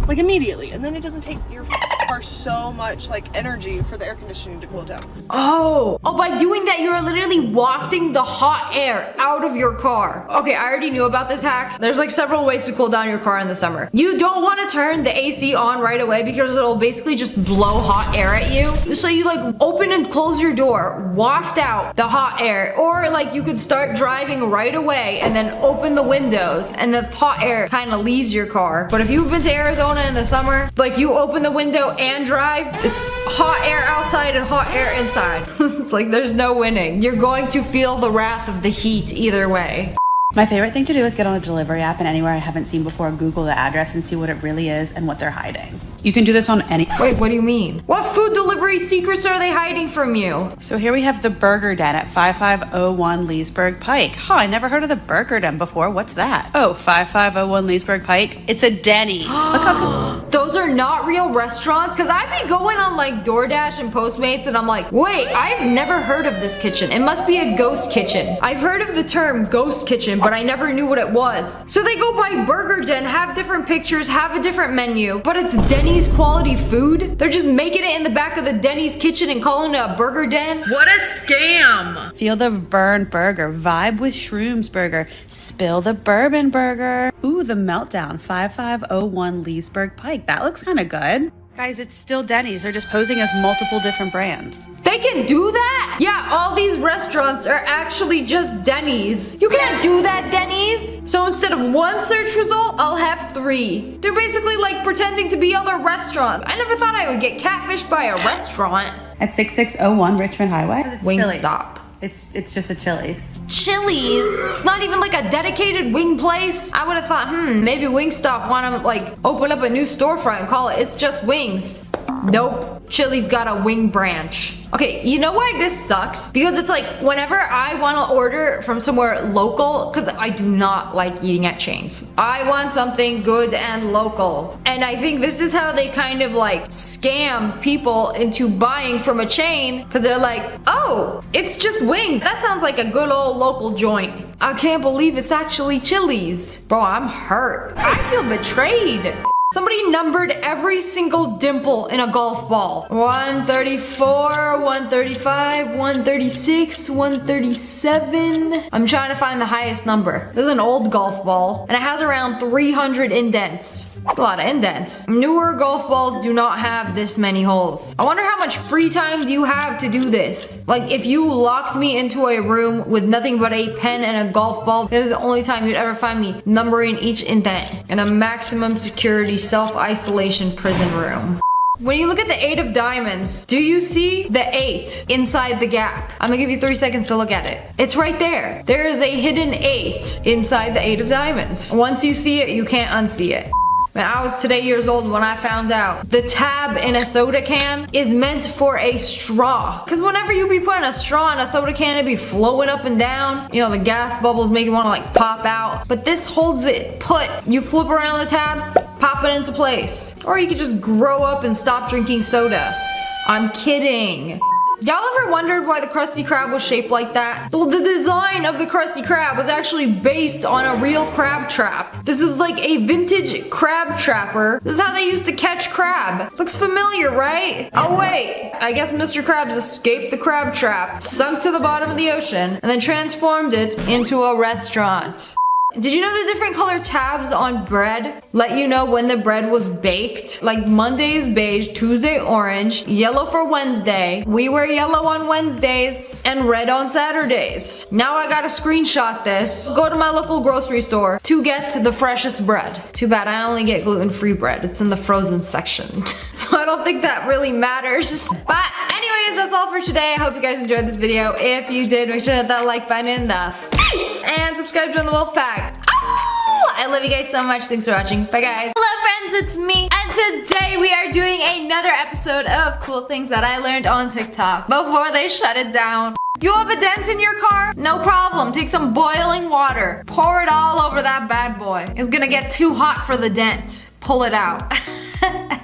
Like immediately. And then it doesn't take your car so much like energy for the air conditioning to cool down. Oh, by doing that, you're literally wafting the hot air out of your car. Okay, I already knew about this hack. There's like several ways to cool down your car in the summer. You don't want to turn the AC on right away because it'll basically just blow hot air at you. So you like open and close your door, waft out the hot air, or like you could start driving right away and then open the windows and the hot air kind of leaves your car. But if you've been to Arizona in the summer, like you open the window and drive, it's hot air outside and hot air inside. It's like there's no winning. You're going to feel the wrath of the heat either way. My favorite thing to do is get on a delivery app and anywhere I haven't seen before, Google the address and see what it really is and what they're hiding. You can do this on any— Wait, what do you mean? What food delivery secrets are they hiding from you? So here we have the Burger Den at 5501 Leesburg Pike. Huh, I never heard of the Burger Den before. What's that? Oh, 5501 Leesburg Pike. It's a Denny's. Look how those are not real restaurants? Because I be going on like DoorDash and Postmates and I'm like, wait, I've never heard of this kitchen. It must be a ghost kitchen. I've heard of the term ghost kitchen, but I never knew what it was. So they go by Burger Den, have different pictures, have a different menu, but it's Denny's quality food? They're just making it in the back of the Denny's kitchen and calling it a Burger Den? What a scam! Feel the burn burger. Vibe with shrooms burger. Spill the bourbon burger. Ooh, the meltdown. 5501 Leesburg Pike. That looks kind of good. Guys, it's still Denny's. They're just posing as multiple different brands. They can do that? Yeah, all these restaurants are actually just Denny's. You can't do that, Denny's. So instead of one search result, I'll have 3. They're basically like pretending to be other restaurants. I never thought I would get catfished by a restaurant. At 6601 Richmond Highway. Wingstop. It's just a Chili's. Chili's? It's not even like a dedicated wing place. I would have thought, maybe Wingstop want to like open up a new storefront and call it It's Just Wings. Nope. Chili's got a wing branch. Okay, you know why this sucks? Because it's like whenever I want to order from somewhere local, because I do not like eating at chains. I want something good and local. And I think this is how they kind of like scam people into buying from a chain, because they're like, oh, it's just wings. That sounds like a good old local joint. I can't believe it's actually Chili's. Bro, I'm hurt. I feel betrayed. Somebody numbered every single dimple in a golf ball. 134, 135, 136, 137. I'm trying to find the highest number. This is an old golf ball, and it has around 300 indents. That's a lot of indents. Newer golf balls do not have this many holes. I wonder how much free time do you have to do this? Like if you locked me into a room with nothing but a pen and a golf ball, this is the only time you'd ever find me numbering each indent in a maximum security self-isolation prison room. When you look at the 8 of diamonds, do you see the 8 inside the gap? I'm gonna give you 3 seconds to look at it. It's right there. There is a hidden 8 inside the 8 of diamonds. Once you see it, you can't unsee it. Man, I was today years old when I found out the tab in a soda can is meant for a straw. Because whenever you be putting a straw in a soda can, it'd be flowing up and down. You know, the gas bubbles make it want to like pop out. But this holds it put. You flip around the tab, pop it into place. Or you could just grow up and stop drinking soda. I'm kidding. Y'all ever wondered why the Krusty Krab was shaped like that? Well, the design of the Krusty Krab was actually based on a real crab trap. This is like a vintage crab trapper. This is how they used to catch crab. Looks familiar, right? Oh wait, I guess Mr. Krabs escaped the crab trap, sunk to the bottom of the ocean, and then transformed it into a restaurant. Did you know the different color tabs on bread let you know when the bread was baked? Like Monday is beige, Tuesday orange, yellow for Wednesday. We wear yellow on Wednesdays and red on Saturdays. Now I gotta screenshot this, go to my local grocery store to get the freshest bread. Too bad I only get gluten-free bread. It's in the frozen section. So I don't think that really matters. But anyways, that's all for today. I hope you guys enjoyed this video. If you did, make sure to hit that like button in the face and subscribe to the Wolf Pack. Oh, I love you guys so much. Thanks for watching. Bye guys. Hello friends, it's me. And today we are doing another episode of cool things that I learned on TikTok before they shut it down. You have a dent in your car? No problem. Take some boiling water. Pour it all over that bad boy. It's gonna get too hot for the dent. Pull it out.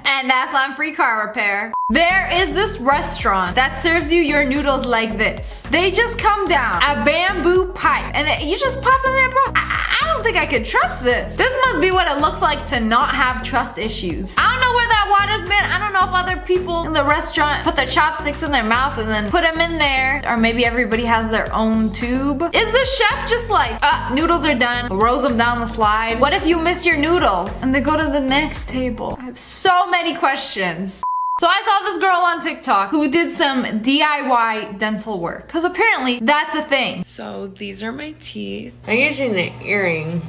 And that's on free car repair. There is this restaurant that serves you your noodles like this. They just come down a bamboo pipe and you just pop them in, bro. I don't think I could trust this. This must be what it looks like to not have trust issues. I don't know where that water's been. I don't know if other people in the restaurant put their chopsticks in their mouth and then put them in there. Or maybe everybody has their own tube. Is the chef just like, noodles are done, throws them down the slide? What if you missed your noodles and they go to the next table? I have so many questions. So I saw this girl on TikTok who did some DIY dental work. Because apparently that's a thing. So these are my teeth. I'm using the earring.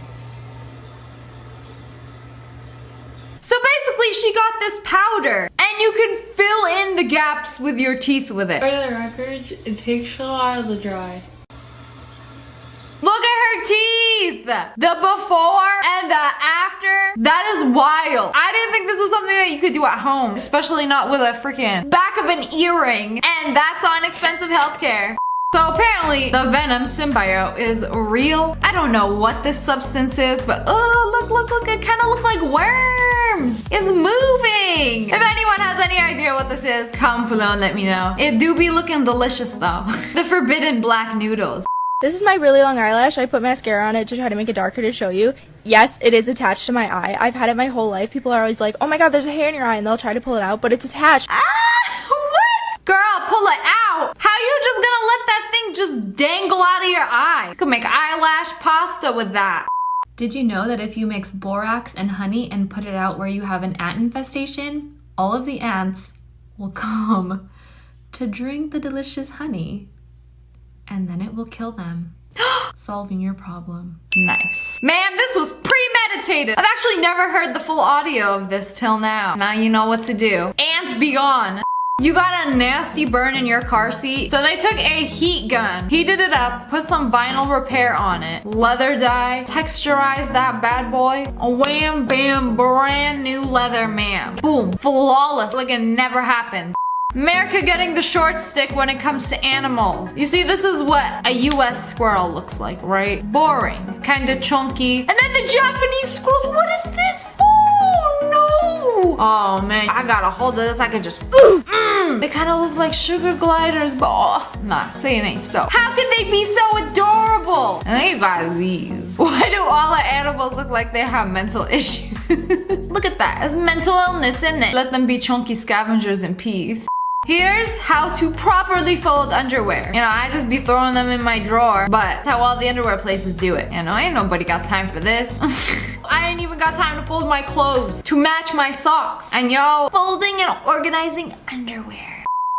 So basically she got this powder and you can fill in the gaps with your teeth with it. For the record, it takes a while to dry. Look at her teeth! The before and the after. That is wild. I didn't think this was something that you could do at home, especially not with a freaking back of an earring. And that's on expensive healthcare. So apparently the Venom symbiote is real. I don't know what this substance is, but look, it kind of looks like worms. It's moving. If anyone has any idea what this is, comment below and let me know. It do be looking delicious though. The forbidden black noodles. This is my really long eyelash. I put mascara on it to try to make it darker to show you. Yes, it is attached to my eye. I've had it my whole life. People are always like, oh my god, there's a hair in your eye, and they'll try to pull it out, but it's attached. What? Girl, pull it out. How you just gonna let that thing just dangle out of your eye? You could make eyelash pasta with that. Did you know that if you mix borax and honey and put it out where you have an ant infestation, all of the ants will come to drink the delicious honey? And then it will kill them, solving your problem. Nice. Man, this was premeditated. I've actually never heard the full audio of this till now. Now you know what to do. Ants be gone. You got a nasty burn in your car seat. So they took a heat gun, heated it up, put some vinyl repair on it, leather dye, texturized that bad boy. A wham bam, brand new leather, ma'am. Boom, flawless, like it never happened. America getting the short stick when it comes to animals. You see, this is what a US squirrel looks like, right? Boring, kind of chunky. And then the Japanese squirrels, what is this? Oh no! Oh man, I got a hold of this, I could just, They kind of look like sugar gliders, but nah, say it ain't so. How can they be so adorable? And then you got these. Why do all the animals look like they have mental issues? Look at that, there's mental illness in it. Let them be chunky scavengers in peace. Here's how to properly fold underwear. You know, I just be throwing them in my drawer, but that's how all the underwear places do it. You know, ain't nobody got time for this. I ain't even got time to fold my clothes to match my socks. And y'all, folding and organizing underwear.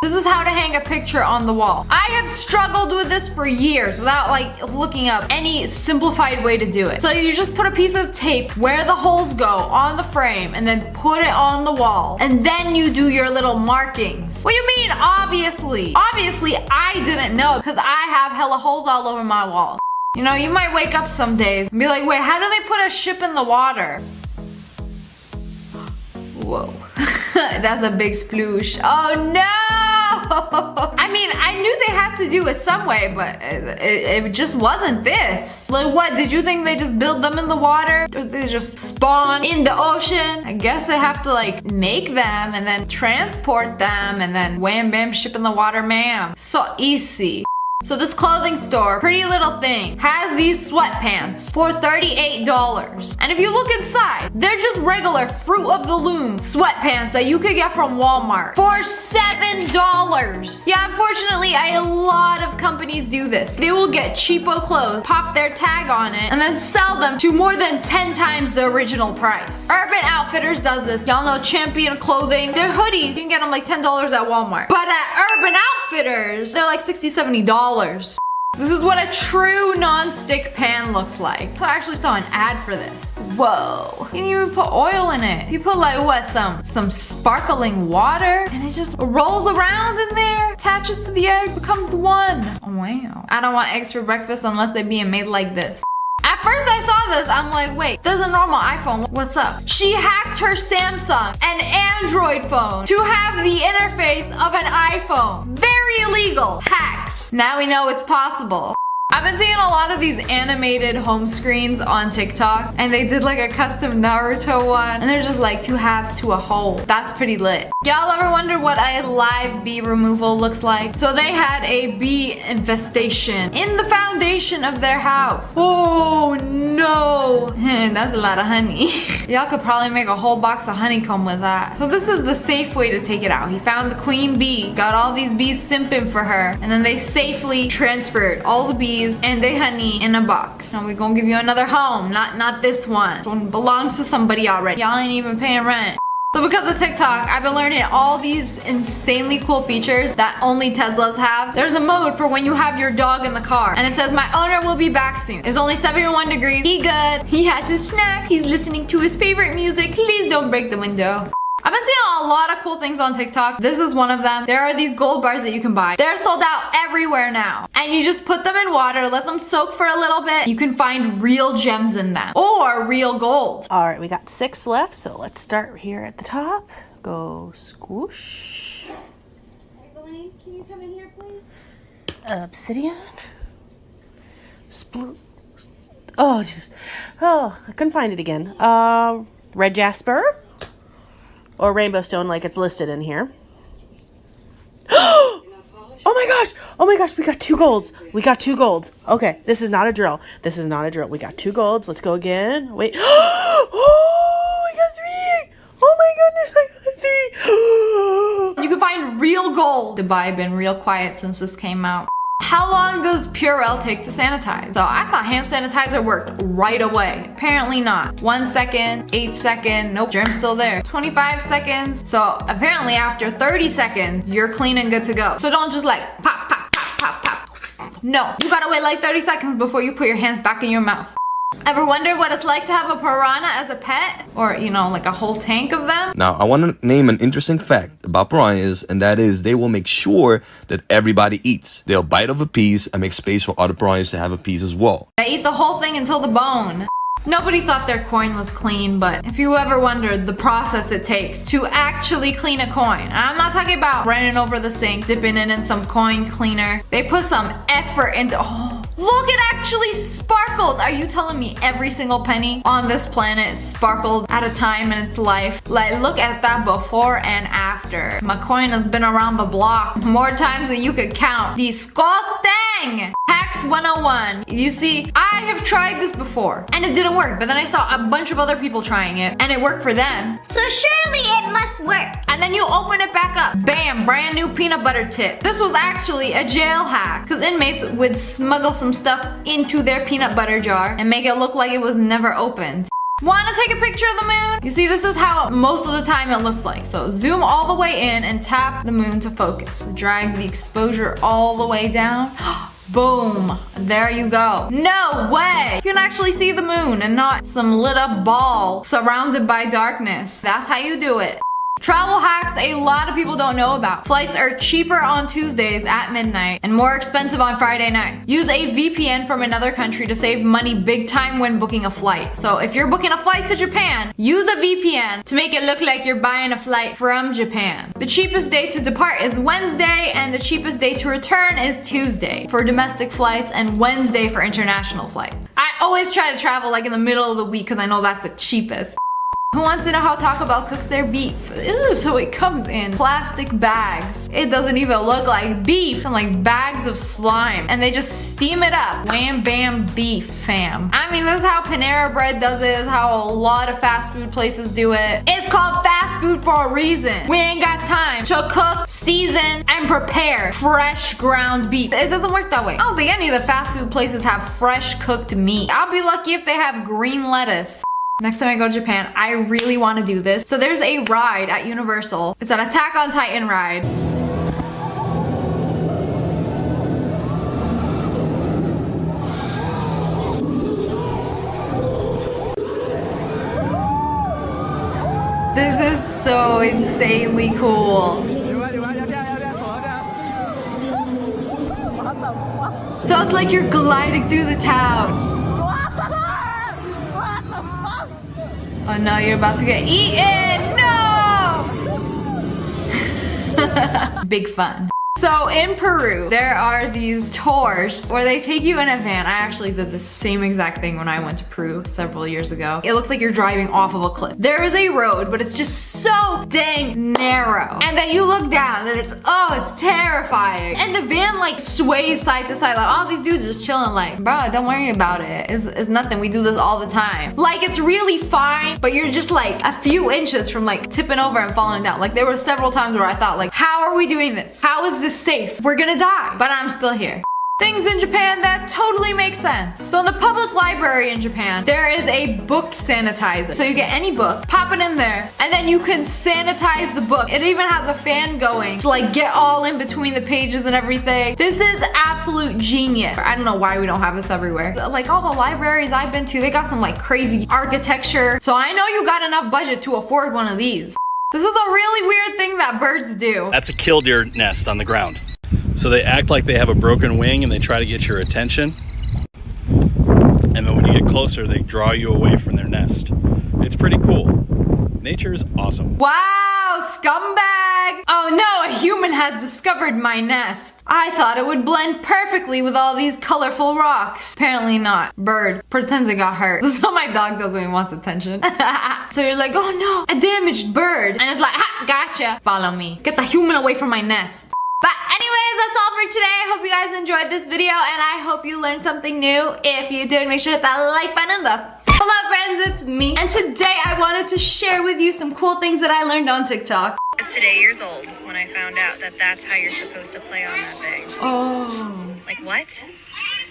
This is how to hang a picture on the wall. I have struggled with this for years without like looking up any simplified way to do it. So you just put a piece of tape where the holes go on the frame and then put it on the wall. And then you do your little markings. What do you mean, obviously? Obviously, I didn't know because I have hella holes all over my wall. You know, you might wake up some days and be like, wait, how do they put a ship in the water? Whoa, that's a big sploosh. Oh no! I mean, I knew they had to do it some way, but it just wasn't this. Like what, did you think they just build them in the water? Or they just spawn in the ocean? I guess they have to like make them and then transport them and then wham bam ship in the water, ma'am. So easy. So this clothing store, Pretty Little Thing, has these sweatpants for $38. And if you look inside, they're just regular Fruit of the Loom sweatpants that you could get from Walmart for $7. Yeah, unfortunately, a lot of companies do this. They will get cheapo clothes, pop their tag on it, and then sell them to more than 10 times the original price. Urban Outfitters does this. Y'all know Champion Clothing. Their hoodies, you can get them like $10 at Walmart. But at Urban Outfitters, they're like $60, $70. This is what a true non-stick pan looks like. So I actually saw an ad for this. Whoa. You didn't even put oil in it. You put like what, some sparkling water, and it just rolls around in there, attaches to the egg, becomes one. Oh, wow. I don't want eggs for breakfast unless they're being made like this. At first I saw this, I'm like, wait, there's a normal iPhone, what's up? She hacked her Samsung, an Android phone, to have the interface of an iPhone. Very illegal. Hacks. Now we know it's possible. I've been seeing a lot of these animated home screens on TikTok, and they did like a custom Naruto one, and there's just like 2 halves to a whole. That's pretty lit. Y'all ever wonder what a live bee removal looks like? So they had a bee infestation in the foundation of their house. Oh no, that's a lot of honey. Y'all could probably make a whole box of honeycomb with that. So this is the safe way to take it out. He found the queen bee, got all these bees simping for her, and then they safely transferred all the bees and the honey in a box. Now we're gonna give you another home, not this one. This one belongs to somebody already. Y'all ain't even paying rent. So because of TikTok, I've been learning all these insanely cool features that only Teslas have. There's a mode for when you have your dog in the car, and it says, my owner will be back soon. It's only 71 degrees. He good. He has his snack. He's listening to his favorite music. Please don't break the window. I've been seeing a lot of cool things on TikTok. This is one of them. There are these gold bars that you can buy. They're sold out everywhere now. And you just put them in water, let them soak for a little bit. You can find real gems in them or real gold. All right, we got 6 left, so let's start here at the top. Go swoosh. Can you come in here, please? Obsidian. Oh, just. Oh, I couldn't find it again. Red jasper. Or rainbow stone like it's listed in here. Oh my gosh! Oh my gosh, we got 2 golds. We got 2 golds. Okay, this is not a drill. This is not a drill. We got 2 golds. Let's go again. Wait. Oh, we got 3! Oh my goodness, I got 3! You can find real gold. Dubai been real quiet since this came out. How long does Purell take to sanitize? So I thought hand sanitizer worked right away. Apparently not. 1 second, 8 seconds, nope, germ's still there. 25 seconds. So apparently after 30 seconds, you're clean and good to go. So don't just like pop, pop, pop, pop, pop. No, you gotta wait like 30 seconds before you put your hands back in your mouth. Ever wondered what it's like to have a piranha as a pet? Or, you know, like a whole tank of them? Now, I want to name an interesting fact about piranhas, and that is they will make sure that everybody eats. They'll bite off a piece and make space for other piranhas to have a piece as well. They eat the whole thing until the bone. Nobody thought their coin was clean, but if you ever wondered the process it takes to actually clean a coin, and I'm not talking about running over the sink, dipping it in some coin cleaner. They put some effort into, oh, look, it actually sparkled. Are you telling me every single penny on this planet sparkled at a time in its life? Like, look at that before and after. My coin has been around the block more times than you could count. Disgusting! Hacks 101. You see, I have tried this before, and it didn't work, but then I saw a bunch of other people trying it, and it worked for them. So surely it must work. And then you open it back up. Bam, brand new peanut butter tip. This was actually a jail hack, because inmates would smuggle some stuff into their peanut butter jar and make it look like it was never opened. Wanna take a picture of the moon? You see, this is how most of the time it looks like. So zoom all the way in and tap the moon to focus. Drag the exposure all the way down. Boom, there you go. No way! You can actually see the moon and not some lit up ball surrounded by darkness. That's how you do it. Travel hacks a lot of people don't know about. Flights are cheaper on Tuesdays at midnight and more expensive on Friday night. Use a VPN from another country to save money big time when booking a flight. So if you're booking a flight to Japan, use a VPN to make it look like you're buying a flight from Japan. The cheapest day to depart is Wednesday, and the cheapest day to return is Tuesday for domestic flights and Wednesday for international flights. I always try to travel like in the middle of the week because I know that's the cheapest. Who wants to know how Taco Bell cooks their beef? Ew, so it comes in plastic bags. It doesn't even look like beef, and like bags of slime. And they just steam it up. Wham bam beef, fam. I mean, this is how Panera Bread does it. This is how a lot of fast food places do it. It's called fast food for a reason. We ain't got time to cook, season, and prepare fresh ground beef. It doesn't work that way. I don't think any of the fast food places have fresh cooked meat. I'll be lucky if they have green lettuce. Next time I go to Japan, I really want to do this. So there's a ride at Universal. It's an Attack on Titan ride. This is so insanely cool. So it's like you're gliding through the town. Oh no, you're about to get eaten! No! Big fun. So in Peru, there are these tours where they take you in a van. I actually did the same exact thing when I went to Peru several years ago. It looks like you're driving off of a cliff. There is a road, but it's just so dang narrow. And then you look down and it's terrifying. And the van like sways side to side. Like all these dudes just chilling like, bro, don't worry about it. It's nothing. We do this all the time. Like it's really fine, but you're just like a few inches from like tipping over and falling down. Like there were several times where I thought like, how are we doing this? How is this safe? We're gonna die, but I'm still here. Things in Japan that totally make sense. So in the public library in Japan, there is a book sanitizer. So you get any book, pop it in there, and then you can sanitize the book. It even has a fan going to like get all in between the pages and everything. This is absolute genius. I don't know why we don't have this everywhere. Like all the libraries I've been to, they got some like crazy architecture. So I know you got enough budget to afford one of these. This is a really weird thing that birds do. That's a killdeer nest on the ground. So they act like they have a broken wing and they try to get your attention. And then when you get closer, they draw you away from their nest. It's pretty cool. Nature is awesome. Wow, scumbag! Oh no, a human has discovered my nest. I thought it would blend perfectly with all these colorful rocks. Apparently not. Bird pretends it got hurt. This is what my dog does when he wants attention. So you're like, oh no, a damaged bird. And it's like, ha, gotcha. Follow me. Get the human away from my nest. But anyways, that's all for today. I hope you guys enjoyed this video and I hope you learned something new. If you did, make sure to hit that like button. Hello friends, it's me. And today I wanted to share with you some cool things that I learned on TikTok. I was today years old when I found out that that's how you're supposed to play on that thing. Oh. Like what?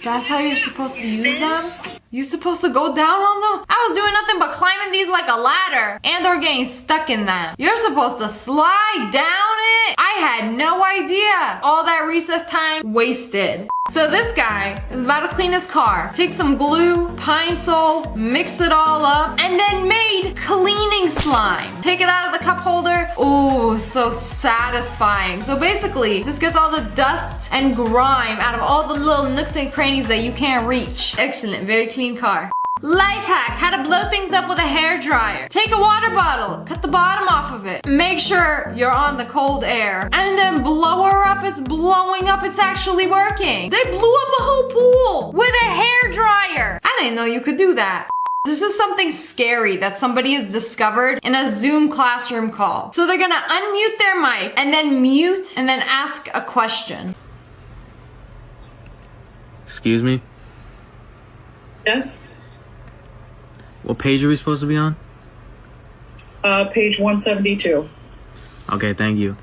That's how you're supposed to use them? You're supposed to go down on them? I was doing nothing but climbing these like a ladder and or getting stuck in them. You're supposed to slide down it? I had no idea. All that recess time wasted. So this guy is about to clean his car. Take some glue, pine sol, mix it all up, and then made cleaning slime. Take it out of the cup holder. Oh, so satisfying. So basically, this gets all the dust and grime out of all the little nooks and crannies that you can't reach. Excellent, very clean car. Life hack, how to blow things up with a hair dryer. Take a water bottle, cut the bottom off of it. Make sure you're on the cold air. And then blow her up, it's blowing up, it's actually working. They blew up a whole pool with a hair dryer. I didn't know you could do that. This is something scary that somebody has discovered in a Zoom classroom call. So they're gonna unmute their mic and then mute and then ask a question. Excuse me? Yes? What page are we supposed to be on? Page 172. Okay, thank you.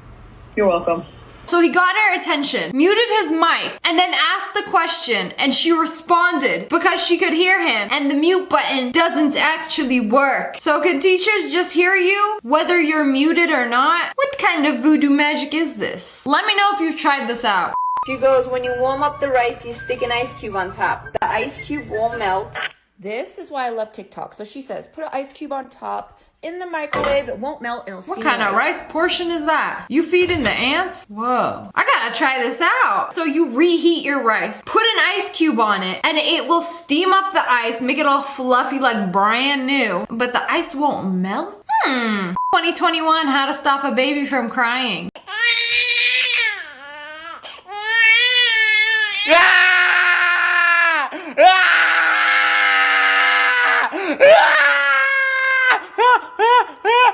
You're welcome. So he got her attention, muted his mic, and then asked the question, and she responded because she could hear him, and the mute button doesn't actually work. So can teachers just hear you, whether you're muted or not? What kind of voodoo magic is this? Let me know if you've tried this out. She goes, when you warm up the rice, you stick an ice cube on top. The ice cube won't melt. This is why I love TikTok. So she says, put an ice cube on top in the microwave. It won't melt. It'll steam. What kind of rice portion is that? You feeding the ants? Whoa. I gotta try this out. So you reheat your rice, put an ice cube on it, and it will steam up the ice, make it all fluffy like brand new, but the ice won't melt? 2021, how to stop a baby from crying.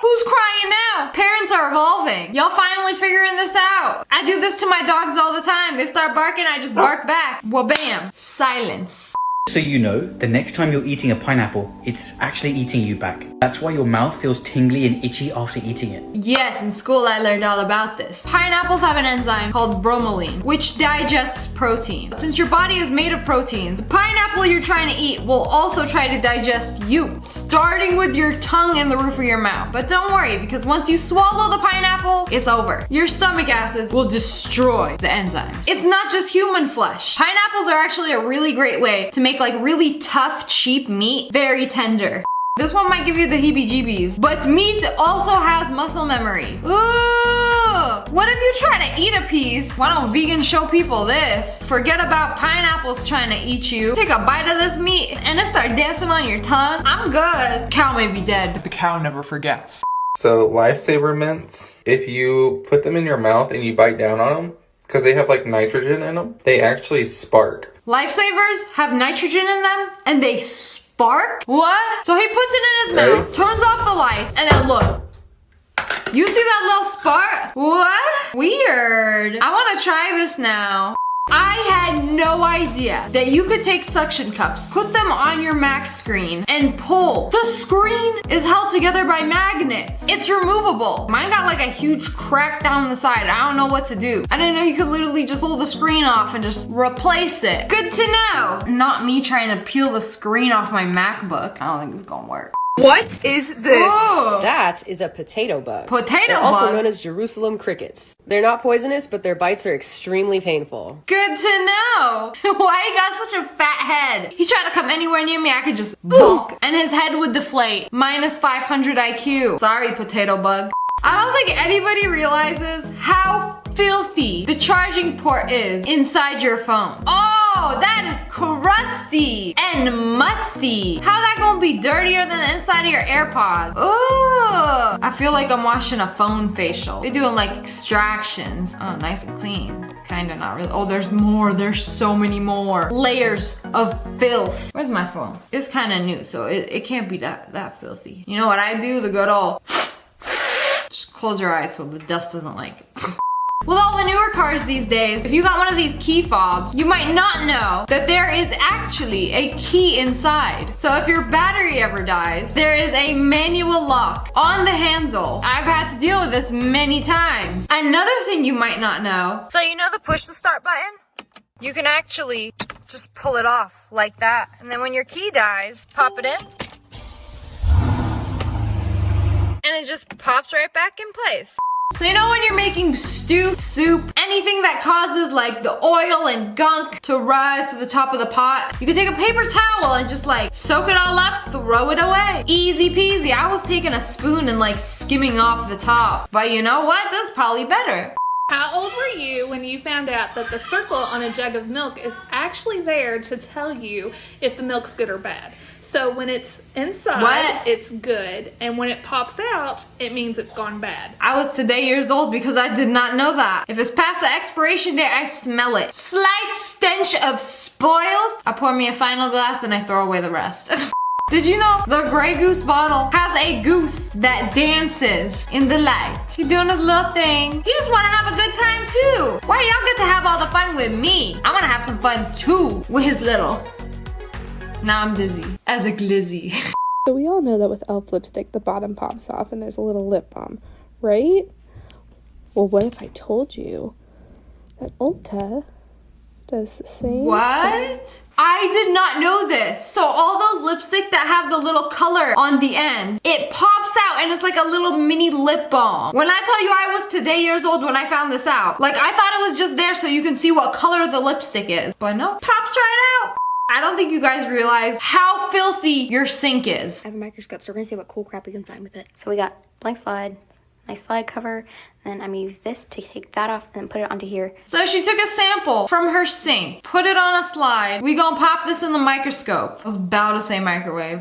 Who's crying now? Parents are evolving. Y'all finally figuring this out. I do this to my dogs all the time. They start barking, I just bark back. Well, bam. Silence. So you know, the next time you're eating a pineapple, it's actually eating you back. That's why your mouth feels tingly and itchy after eating it. Yes, in school I learned all about this. Pineapples have an enzyme called bromelain, which digests protein. Since your body is made of proteins, the pineapple you're trying to eat will also try to digest you, starting with your tongue and the roof of your mouth. But don't worry, because once you swallow the pineapple, it's over. Your stomach acids will destroy the enzymes. It's not just human flesh. Pineapples are actually a really great way to make like really tough, cheap meat very tender. This one might give you the heebie-jeebies, but meat also has muscle memory. Ooh! What if you try to eat a piece? Why don't vegans show people this? Forget about pineapples trying to eat you. Take a bite of this meat and it start dancing on your tongue. I'm good. Cow may be dead. But the cow never forgets. So lifesaver mints, if you put them in your mouth and you bite down on them, because they have like nitrogen in them, they actually spark. Lifesavers have nitrogen in them and they spark? What? So he puts it in his mouth, turns off the light, and then look. You see that little spark? What? Weird. I want to try this now. I had no idea that you could take suction cups, put them on your Mac screen, and pull. The screen is held together by magnets. It's removable. Mine got like a huge crack down the side. I don't know what to do. I didn't know you could literally just pull the screen off and just replace it. Good to know. Not me trying to peel the screen off my MacBook. I don't think it's gonna work. What is this? Ooh. That is a potato bug. Potato They're bug? also known as Jerusalem crickets. They're not poisonous, but their bites are extremely painful. Good to know. Why he got such a fat head? He tried to come anywhere near me, I could just bonk, and his head would deflate. Minus 500 IQ. Sorry, potato bug. I don't think anybody realizes how filthy the charging port is inside your phone. Oh, that is crusty and musty. How that gonna be dirtier than the inside of your AirPods? Ooh, I feel like I'm washing a phone facial. They're doing like extractions. Oh, nice and clean. Kinda, not really. Oh, there's more. There's so many more layers of filth. Where's my phone? It's kind of new, so it can't be that filthy. You know what I do? The good old just close your eyes so the dust doesn't like it. With all the newer cars these days, if you got one of these key fobs, you might not know that there is actually a key inside. So if your battery ever dies, there is a manual lock on the handle. I've had to deal with this many times. Another thing you might not know. So you know the push to start button? You can actually just pull it off like that. And then when your key dies, pop it in. And it just pops right back in place. So you know when you're making stew, soup, anything that causes like the oil and gunk to rise to the top of the pot, you can take a paper towel and just like soak it all up, throw it away. Easy peasy. I was taking a spoon and like skimming off the top. But you know what? That's probably better. How old were you when you found out that the circle on a jug of milk is actually there to tell you if the milk's good or bad? So when it's inside, it's good, and when it pops out, it means it's gone bad. I was today years old because I did not know that. If it's past the expiration date, I smell it. Slight stench of spoiled. I pour me a final glass and I throw away the rest. Did you know the Grey Goose bottle has a goose that dances in the light? He's doing his little thing. He just want to have a good time too. Why y'all get to have all the fun with me? I want to have some fun too with his little... Now I'm dizzy as a glizzy. So we all know that with e.l.f. lipstick, the bottom pops off and there's a little lip balm, right? Well, what if I told you that Ulta does the same? What? I did not know this. So all those lipstick that have the little color on the end, it pops out and it's like a little mini lip balm. When I tell you I was today years old when I found this out, like I thought it was just there so you can see what color the lipstick is. But no, pops right out. I don't think you guys realize how filthy your sink is. I have a microscope, so we're gonna see what cool crap we can find with it. So we got blank slide, nice slide cover, and I'm gonna use this to take that off and put it onto here. So she took a sample from her sink, put it on a slide. We gonna pop this in the microscope. I was about to say microwave.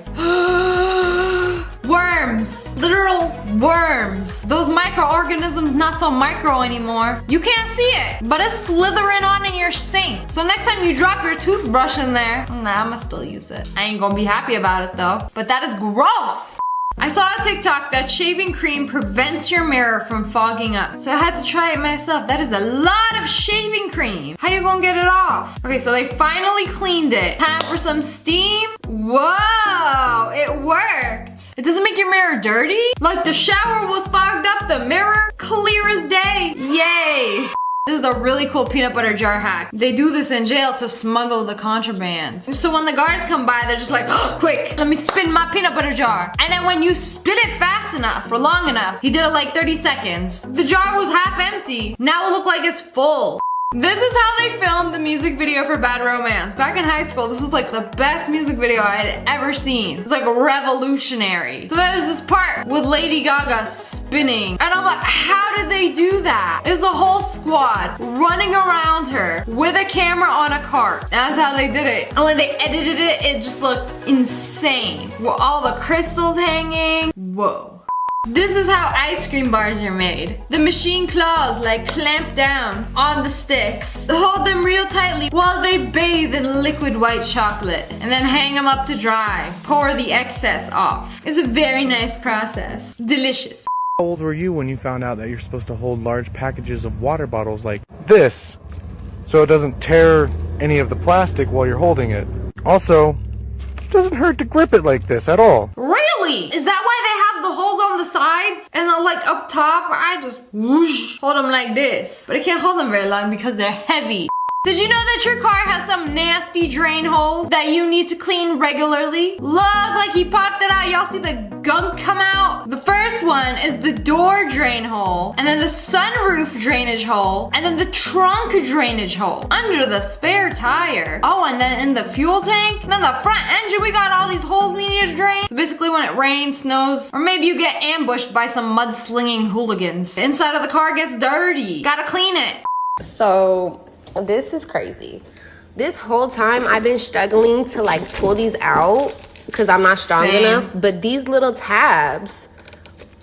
Worms, literal worms. Those microorganisms not so micro anymore. You can't see it, but it's slithering on in your sink. So next time you drop your toothbrush in there, nah, I'ma still use it. I ain't gonna be happy about it though, but that is gross. I saw a TikTok that shaving cream prevents your mirror from fogging up. So I had to try it myself. That is a lot of shaving cream. How you gonna get it off? Okay, so they finally cleaned it. Time for some steam. Whoa, it worked. It doesn't make your mirror dirty? Like the shower was fogged up, the mirror clear as day. Yay. This is a really cool peanut butter jar hack. They do this in jail to smuggle the contraband. So when the guards come by, they're just like, oh, quick, let me spin my peanut butter jar. And then when you spin it fast enough for long enough, he did it like 30 seconds. The jar was half empty. Now it looked like it's full. This is how they filmed the music video for Bad Romance. Back in high school, this was like the best music video I had ever seen. It's like revolutionary. So there's this part with Lady Gaga spinning. And I'm like, how did they do that? It's the whole squad running around her with a camera on a cart. That's how they did it. And when they edited it, it just looked insane. With all the crystals hanging. Whoa. This is how ice cream bars are made. The machine claws like clamp down on the sticks, hold them real tightly while they bathe in liquid white chocolate, and then hang them up to dry. Pour the excess off. It's a very nice process. Delicious. How old were you when you found out that you're supposed to hold large packages of water bottles like this so it doesn't tear any of the plastic while you're holding it? Also, it doesn't hurt to grip it like this at all. Really? Is that why they have the holes on the sides and like up top? I just whoosh, hold them like this. But I can't hold them very long because they're heavy. Did you know that your car has some nasty drain holes that you need to clean regularly? Look, like he popped it out. Y'all see the gunk come out? The first one is the door drain hole, and then the sunroof drainage hole, and then the trunk drainage hole under the spare tire. Oh, and then in the fuel tank, and then the front engine, we got all these holes we need to drain. So basically when it rains, snows, or maybe you get ambushed by some mudslinging hooligans, the inside of the car gets dirty. Gotta clean it. So this is crazy. This whole time I've been struggling to like pull these out because I'm not strong enough, but these little tabs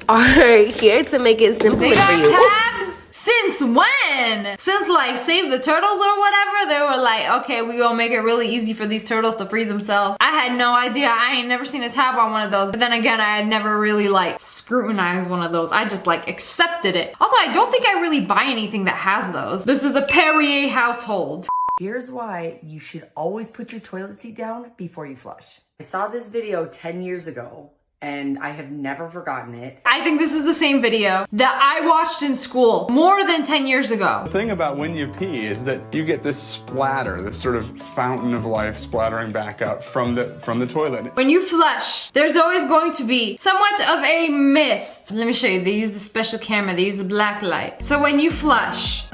are here to make it simpler for you. Tabs? Since when? Since like Save the Turtles or whatever, they were like, okay, we gonna make it really easy for these turtles to free themselves. I had no idea. I ain't never seen a tab on one of those. But then again, I had never really like scrutinized one of those. I just like accepted it. Also, I don't think I really buy anything that has those. This is a Perrier household. Here's why you should always put your toilet seat down before you flush. I saw this video 10 years ago and I have never forgotten it. I think this is the same video that I watched in school more than 10 years ago. The thing about when you pee is that you get this splatter, this sort of fountain of life splattering back up from the toilet. When you flush, there's always going to be somewhat of a mist. Let me show you. They use a special camera. They use a black light. So when you flush,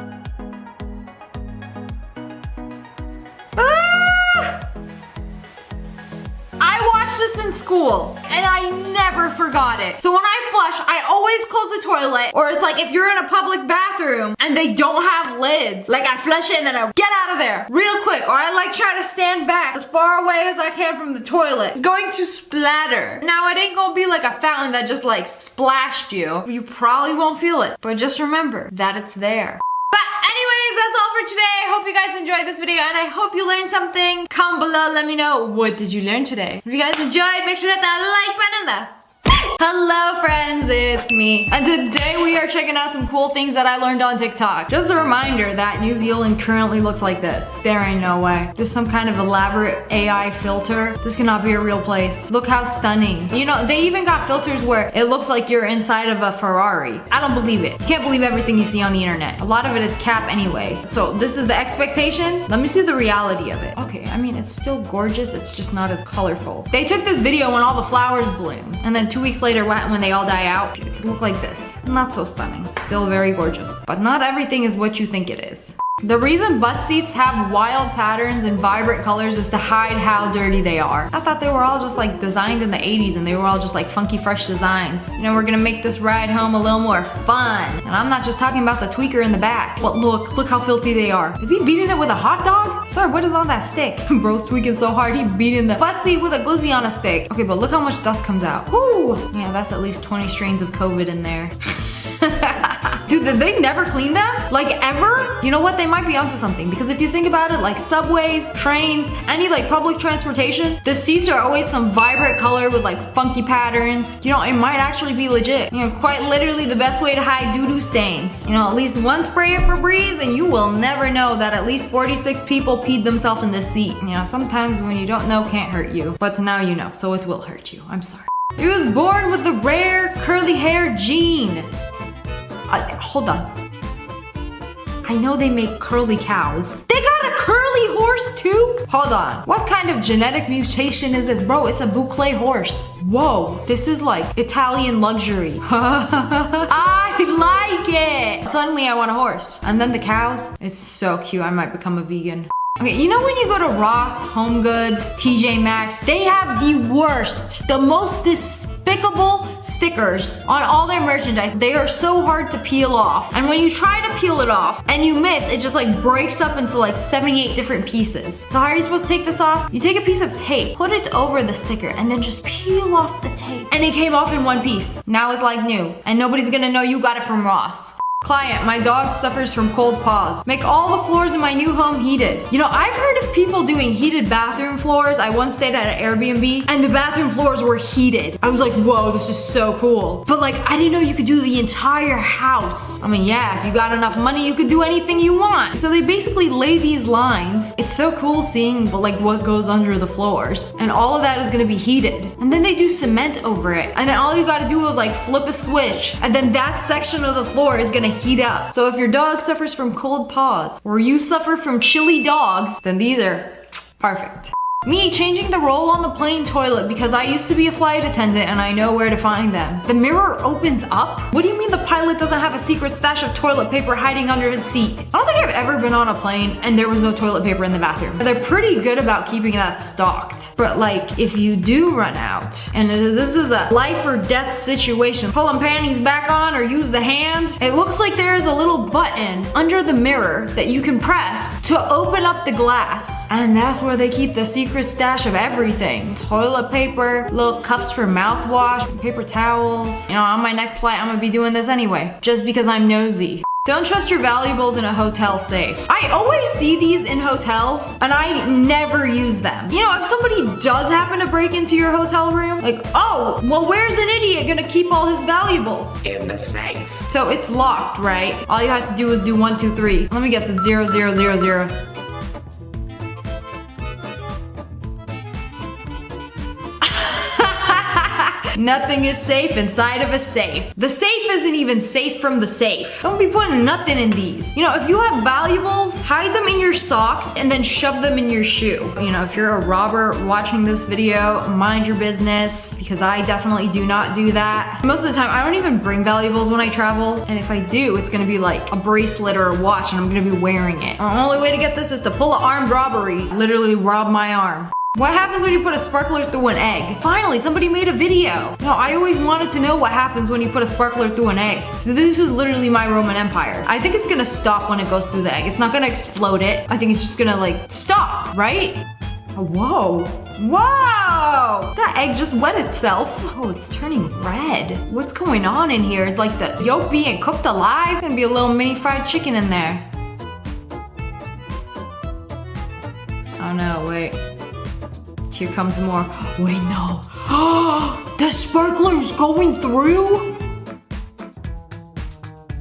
I watched this in school and I never forgot it. So when I flush, I always close the toilet, or it's like if you're in a public bathroom and they don't have lids, like I flush it and then I get out of there real quick, or I like try to stand back as far away as I can from the toilet. It's going to splatter. Now it ain't gonna be like a fountain that just like splashed you. You probably won't feel it, but just remember that it's there. Anyways, that's all for today. I hope you guys enjoyed this video and I hope you learned something. Comment below, let me know, what did you learn today? If you guys enjoyed, make sure to hit that like button and the hello friends, it's me. And today we are checking out some cool things that I learned on TikTok. Just a reminder that New Zealand currently looks like this. There ain't no way. There's some kind of elaborate AI filter. This cannot be a real place. Look how stunning. You know, they even got filters where it looks like you're inside of a Ferrari. I don't believe it. You can't believe everything you see on the internet. A lot of it is cap anyway. So this is the expectation. Let me see the reality of it. Okay, I mean, it's still gorgeous. It's just not as colorful. They took this video when all the flowers bloom. And then 2 weeks later, when they all die out, it can look like this. Not so stunning. Still very gorgeous. But not everything is what you think it is. The reason bus seats have wild patterns and vibrant colors is to hide how dirty they are. I thought they were all just like designed in the 80s and they were all just like funky fresh designs. You know, we're gonna make this ride home a little more fun. And I'm not just talking about the tweaker in the back. But look how filthy they are. Is he beating it with a hot dog? Sir, what is on that stick? Bro's tweaking so hard he beating the bus seat with a glizzy on a stick. Okay, but look how much dust comes out. Whoo! Yeah, that's at least 20 strains of COVID in there. Dude, did they never clean them? Like ever? You know what? They might be onto something, because if you think about it, like subways, trains, any like public transportation, the seats are always some vibrant color with like funky patterns. You know, it might actually be legit. You know, quite literally the best way to hide doo-doo stains. You know, at least one spray of Febreze and you will never know that at least 46 people peed themselves in this seat. You know, sometimes when you don't know can't hurt you, but now you know, so it will hurt you. I'm sorry. He was born with the rare curly hair gene. Hold on. I know they make curly cows. They got a curly horse too? Hold on. What kind of genetic mutation is this? Bro, it's a boucle horse. Whoa, this is like Italian luxury. I like it. Suddenly I want a horse. And then the cows. It's so cute. I might become a vegan. Okay, you know when you go to Ross, Home Goods, TJ Maxx, they have the worst, the most disgusting despicable stickers on all their merchandise. They are so hard to peel off. And when you try to peel it off and you miss, it just like breaks up into like 78 different pieces. So how are you supposed to take this off? You take a piece of tape, put it over the sticker, and then just peel off the tape. And it came off in one piece. Now it's like new. And nobody's gonna know you got it from Ross. Client, my dog suffers from cold paws. Make all the floors in my new home heated. You know, I've heard of people doing heated bathroom floors. I once stayed at an Airbnb and the bathroom floors were heated. I was like, whoa, this is so cool. But like, I didn't know you could do the entire house. I mean, yeah, if you got enough money, you could do anything you want. So they basically lay these lines. It's so cool seeing like what goes under the floors. And all of that is gonna be heated. And then they do cement over it. And then all you gotta do is like flip a switch. And then that section of the floor is gonna heat up. So if your dog suffers from cold paws or you suffer from chilly dogs, then these are perfect. Me changing the roll on the plane toilet because I used to be a flight attendant and I know where to find them. The mirror opens up? What do you mean the pilot doesn't have a secret stash of toilet paper hiding under his seat? I don't think I've ever been on a plane and there was no toilet paper in the bathroom. They're pretty good about keeping that stocked. But like, if you do run out, and this is a life or death situation, pull them panties back on or use the hand, it looks like there is a little button under the mirror that you can press to open up the glass. And that's where they keep the secret stash of everything. Toilet paper, little cups for mouthwash, paper towels. You know, on my next flight, I'm gonna be doing this anyway, just because I'm nosy. Don't trust your valuables in a hotel safe. I always see these in hotels and I never use them. You know, if somebody does happen to break into your hotel room, like, oh, well, where's an idiot gonna keep all his valuables? In the safe. So it's locked, right? All you have to do is do 1, 2, 3. Let me guess, it's 0, 0, 0, 0. Nothing is safe inside of a safe. The safe isn't even safe from the safe. Don't be putting nothing in these. You know, if you have valuables, hide them in your socks and then shove them in your shoe. You know, if you're a robber watching this video, mind your business, because I definitely do not do that. Most of the time, I don't even bring valuables when I travel. And if I do, it's gonna be like a bracelet or a watch and I'm gonna be wearing it. The only way to get this is to pull an armed robbery. Literally rob my arm. What happens when you put a sparkler through an egg? Finally, somebody made a video. No, I always wanted to know what happens when you put a sparkler through an egg. So this is literally my Roman Empire. I think it's gonna stop when it goes through the egg. It's not gonna explode it. I think it's just gonna like stop, right? Whoa. Whoa! That egg just wet itself. Oh, it's turning red. What's going on in here? Is like the yolk being cooked alive? Gonna be a little mini fried chicken in there. Oh no, wait. Here comes more. Wait, no. The sparkler's going through?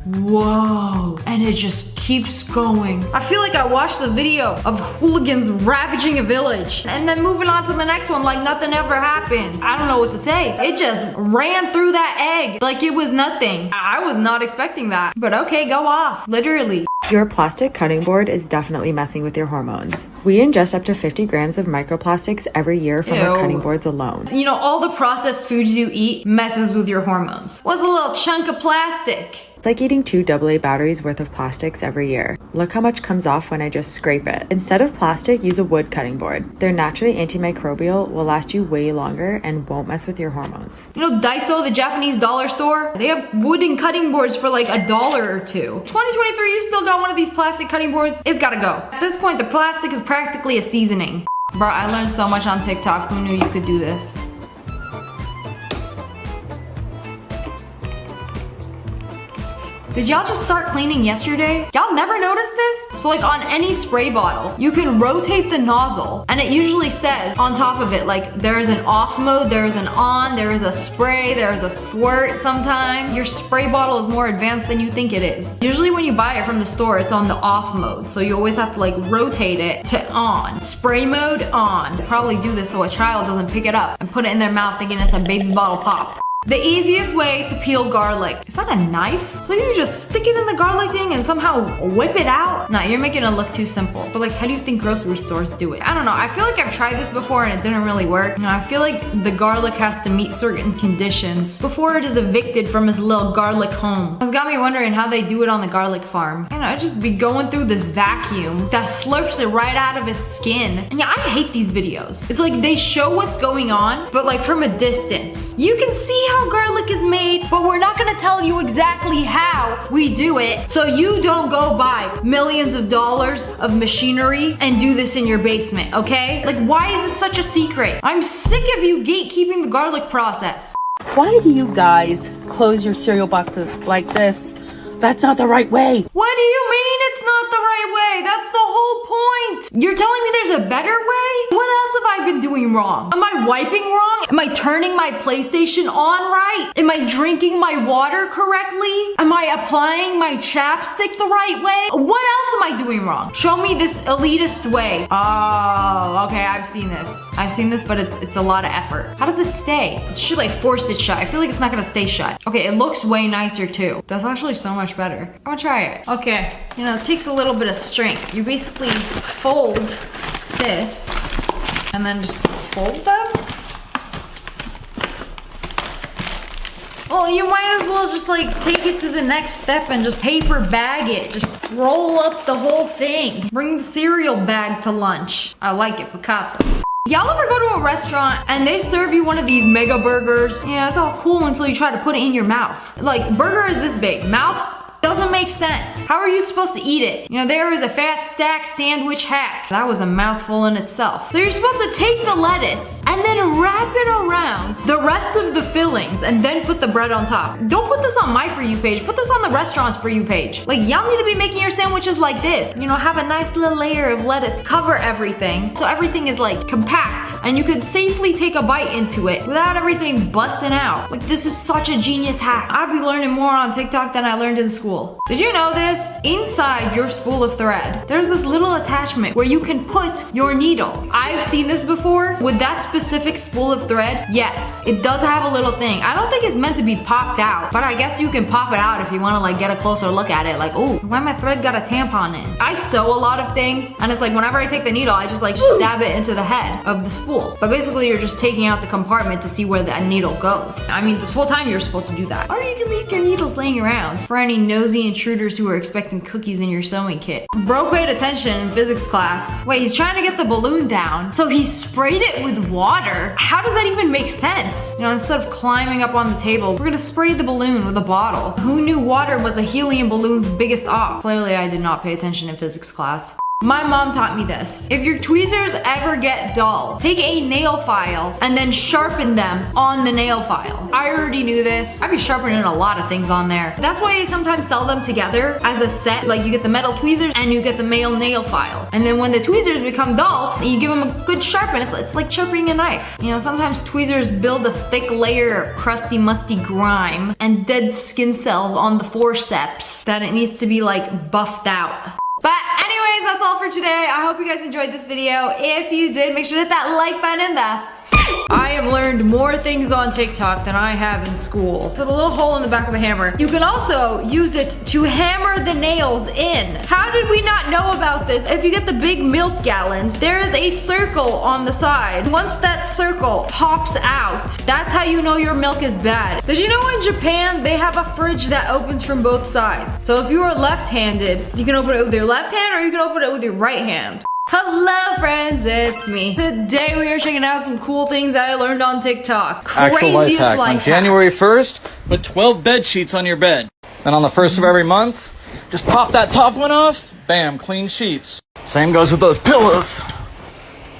Whoa. And it just keeps going. I feel like I watched the video of hooligans ravaging a village and then moving on to the next one like nothing ever happened. I don't know what to say. It just ran through that egg like it was nothing. I was not expecting that. But okay, go off. Literally. Your plastic cutting board is definitely messing with your hormones. We ingest up to 50 grams of microplastics every year from our cutting boards alone. You know, all the processed foods you eat messes with your hormones. What's a little chunk of plastic? It's like eating 2 AA batteries worth of plastics every year. Look how much comes off when I just scrape it. Instead of plastic, use a wood cutting board. They're naturally antimicrobial, will last you way longer, and won't mess with your hormones. You know Daiso, the Japanese dollar store? They have wooden cutting boards for like $1 or $2. 2023, you still got one of these plastic cutting boards? It's gotta go. At this point, the plastic is practically a seasoning. Bro, I learned so much on TikTok. Who knew you could do this? Did y'all just start cleaning yesterday? Y'all never noticed this? So like on any spray bottle, you can rotate the nozzle and it usually says on top of it, like there is an off mode, there is an on, there is a spray, there is a squirt sometimes. Your spray bottle is more advanced than you think it is. Usually when you buy it from the store, it's on the off mode. So you always have to like rotate it to on. Spray mode on. Probably do this so a child doesn't pick it up and put it in their mouth thinking it's a baby bottle pop. The easiest way to peel garlic. Is that a knife? So you just stick it in the garlic thing and somehow whip it out? Nah, you're making it look too simple. But like, how do you think grocery stores do it? I don't know. I feel like I've tried this before and it didn't really work. And I feel like the garlic has to meet certain conditions before it is evicted from its little garlic home. It's got me wondering how they do it on the garlic farm. And I'd just be going through this vacuum that slurps it right out of its skin. And yeah, I hate these videos. It's like they show what's going on, but like from a distance. You can see how garlic is made, but we're not gonna tell you exactly how we do it, so you don't go buy millions of dollars of machinery and do this in your basement, okay? Like, why is it such a secret? I'm sick of you gatekeeping the garlic process. Why do you guys close your cereal boxes like this? That's not the right way. What do you mean it's not the right way? That's the whole point. You're telling me there's a better way? What else have I been doing wrong? Am I wiping wrong? Am I turning my PlayStation on right? Am I drinking my water correctly? Am I applying my chapstick the right way? What else am I doing wrong? Show me this elitist way. Oh, okay, I've seen this. I've seen this, but it's a lot of effort. How does it stay? It should like force it shut. I feel like it's not gonna stay shut. Okay, it looks way nicer too. That's actually so much better. I'm gonna try it. Okay, you know, it takes a little bit of strength. You basically fold this and then just fold them. Well, you might as well just like take it to the next step and just paper bag it. Just roll up the whole thing. Bring the cereal bag to lunch. I like it, Picasso. Y'all ever go to a restaurant and they serve you one of these mega burgers? Yeah, it's all cool until you try to put it in your mouth. Like, burger is this big. Mouth? Doesn't make sense. How are you supposed to eat it? You know, there is a fat stack sandwich hack. That was a mouthful in itself. So you're supposed to take the lettuce and then wrap it around the rest of the fillings and then put the bread on top. Don't put this on my For You page. Put this on the restaurant's For You page. Like, y'all need to be making your sandwiches like this. You know, have a nice little layer of lettuce, cover everything, so everything is like compact and you could safely take a bite into it without everything busting out. Like, this is such a genius hack. I'd be learning more on TikTok than I learned in school. Did you know this? Inside your spool of thread, there's this little attachment where you can put your needle. I've seen this before with that specific spool of thread. Yes, it does have a little thing. I don't think it's meant to be popped out, but I guess you can pop it out if you want to like get a closer look at it. Like, oh, why my thread got a tampon in? I sew a lot of things, and it's like whenever I take the needle, I just like stab it into the head of the spool. But basically, you're just taking out the compartment to see where that needle goes. I mean, this whole time you're supposed to do that. Or you can leave your needles laying around for any nosy intruders who are expecting cookies in your sewing kit. Bro paid attention in physics class. Wait, he's trying to get the balloon down, so he sprayed it with water? How does that even make sense? You know, instead of climbing up on the table, we're gonna spray the balloon with a bottle. Who knew water was a helium balloon's biggest op? Clearly, I did not pay attention in physics class. My mom taught me this. If your tweezers ever get dull, take a nail file and then sharpen them on the nail file. I already knew this. I'd be sharpening a lot of things on there. That's why they sometimes sell them together as a set. Like, you get the metal tweezers and you get the male nail file. And then when the tweezers become dull, you give them a good sharpen. It's like sharpening a knife. You know, sometimes tweezers build a thick layer of crusty, musty grime and dead skin cells on the forceps that it needs to be like buffed out. But anyways, that's all for today. I hope you guys enjoyed this video. If you did, make sure to hit that like button in the face. I have learned more things on TikTok than I have in school. So the little hole in the back of a hammer, you can also use it to hammer the nails in. How did we not know about this? If you get the big milk gallons, there is a circle on the side. Once that circle pops out, that's how you know your milk is bad. Did you know in Japan, they have a fridge that opens from both sides? So if you are left-handed, you can open it with your left hand or you can open it with your right hand. Hello friends, it's me. Today we are checking out some cool things that I learned on TikTok. Actual life hack. On January 1st, put 12 bed sheets on your bed. Then on the 1st of every month, just pop that top one off, bam, clean sheets. Same goes with those pillows.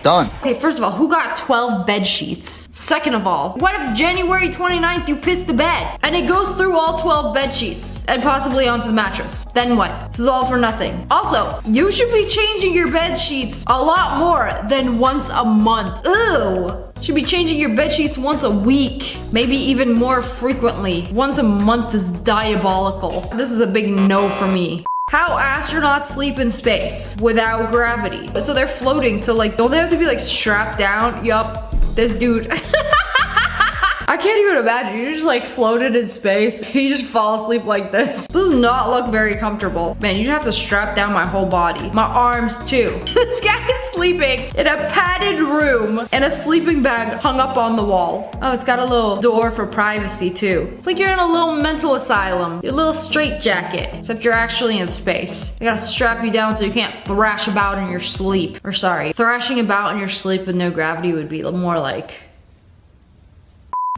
Done. Okay, first of all, who got 12 bed sheets? Second of all, what if January 29th you piss the bed and it goes through all 12 bed sheets and possibly onto the mattress? Then what? This is all for nothing. Also, you should be changing your bed sheets a lot more than once a month. Ew. You should be changing your bed sheets once a week, maybe even more frequently. Once a month is diabolical. This is a big no for me. How astronauts sleep in space without gravity. So they're floating, so like, don't they have to be like strapped down? Yup, this dude. I can't even imagine. You just like floated in space. You just fall asleep like this. This does not look very comfortable. Man, you'd have to strap down my whole body. My arms too. This guy is sleeping in a padded room and a sleeping bag hung up on the wall. Oh, it's got a little door for privacy too. It's like you're in a little mental asylum. Your little straitjacket, except you're actually in space. They gotta strap you down so you can't thrash about in your sleep. Or sorry, thrashing about in your sleep with no gravity would be more like...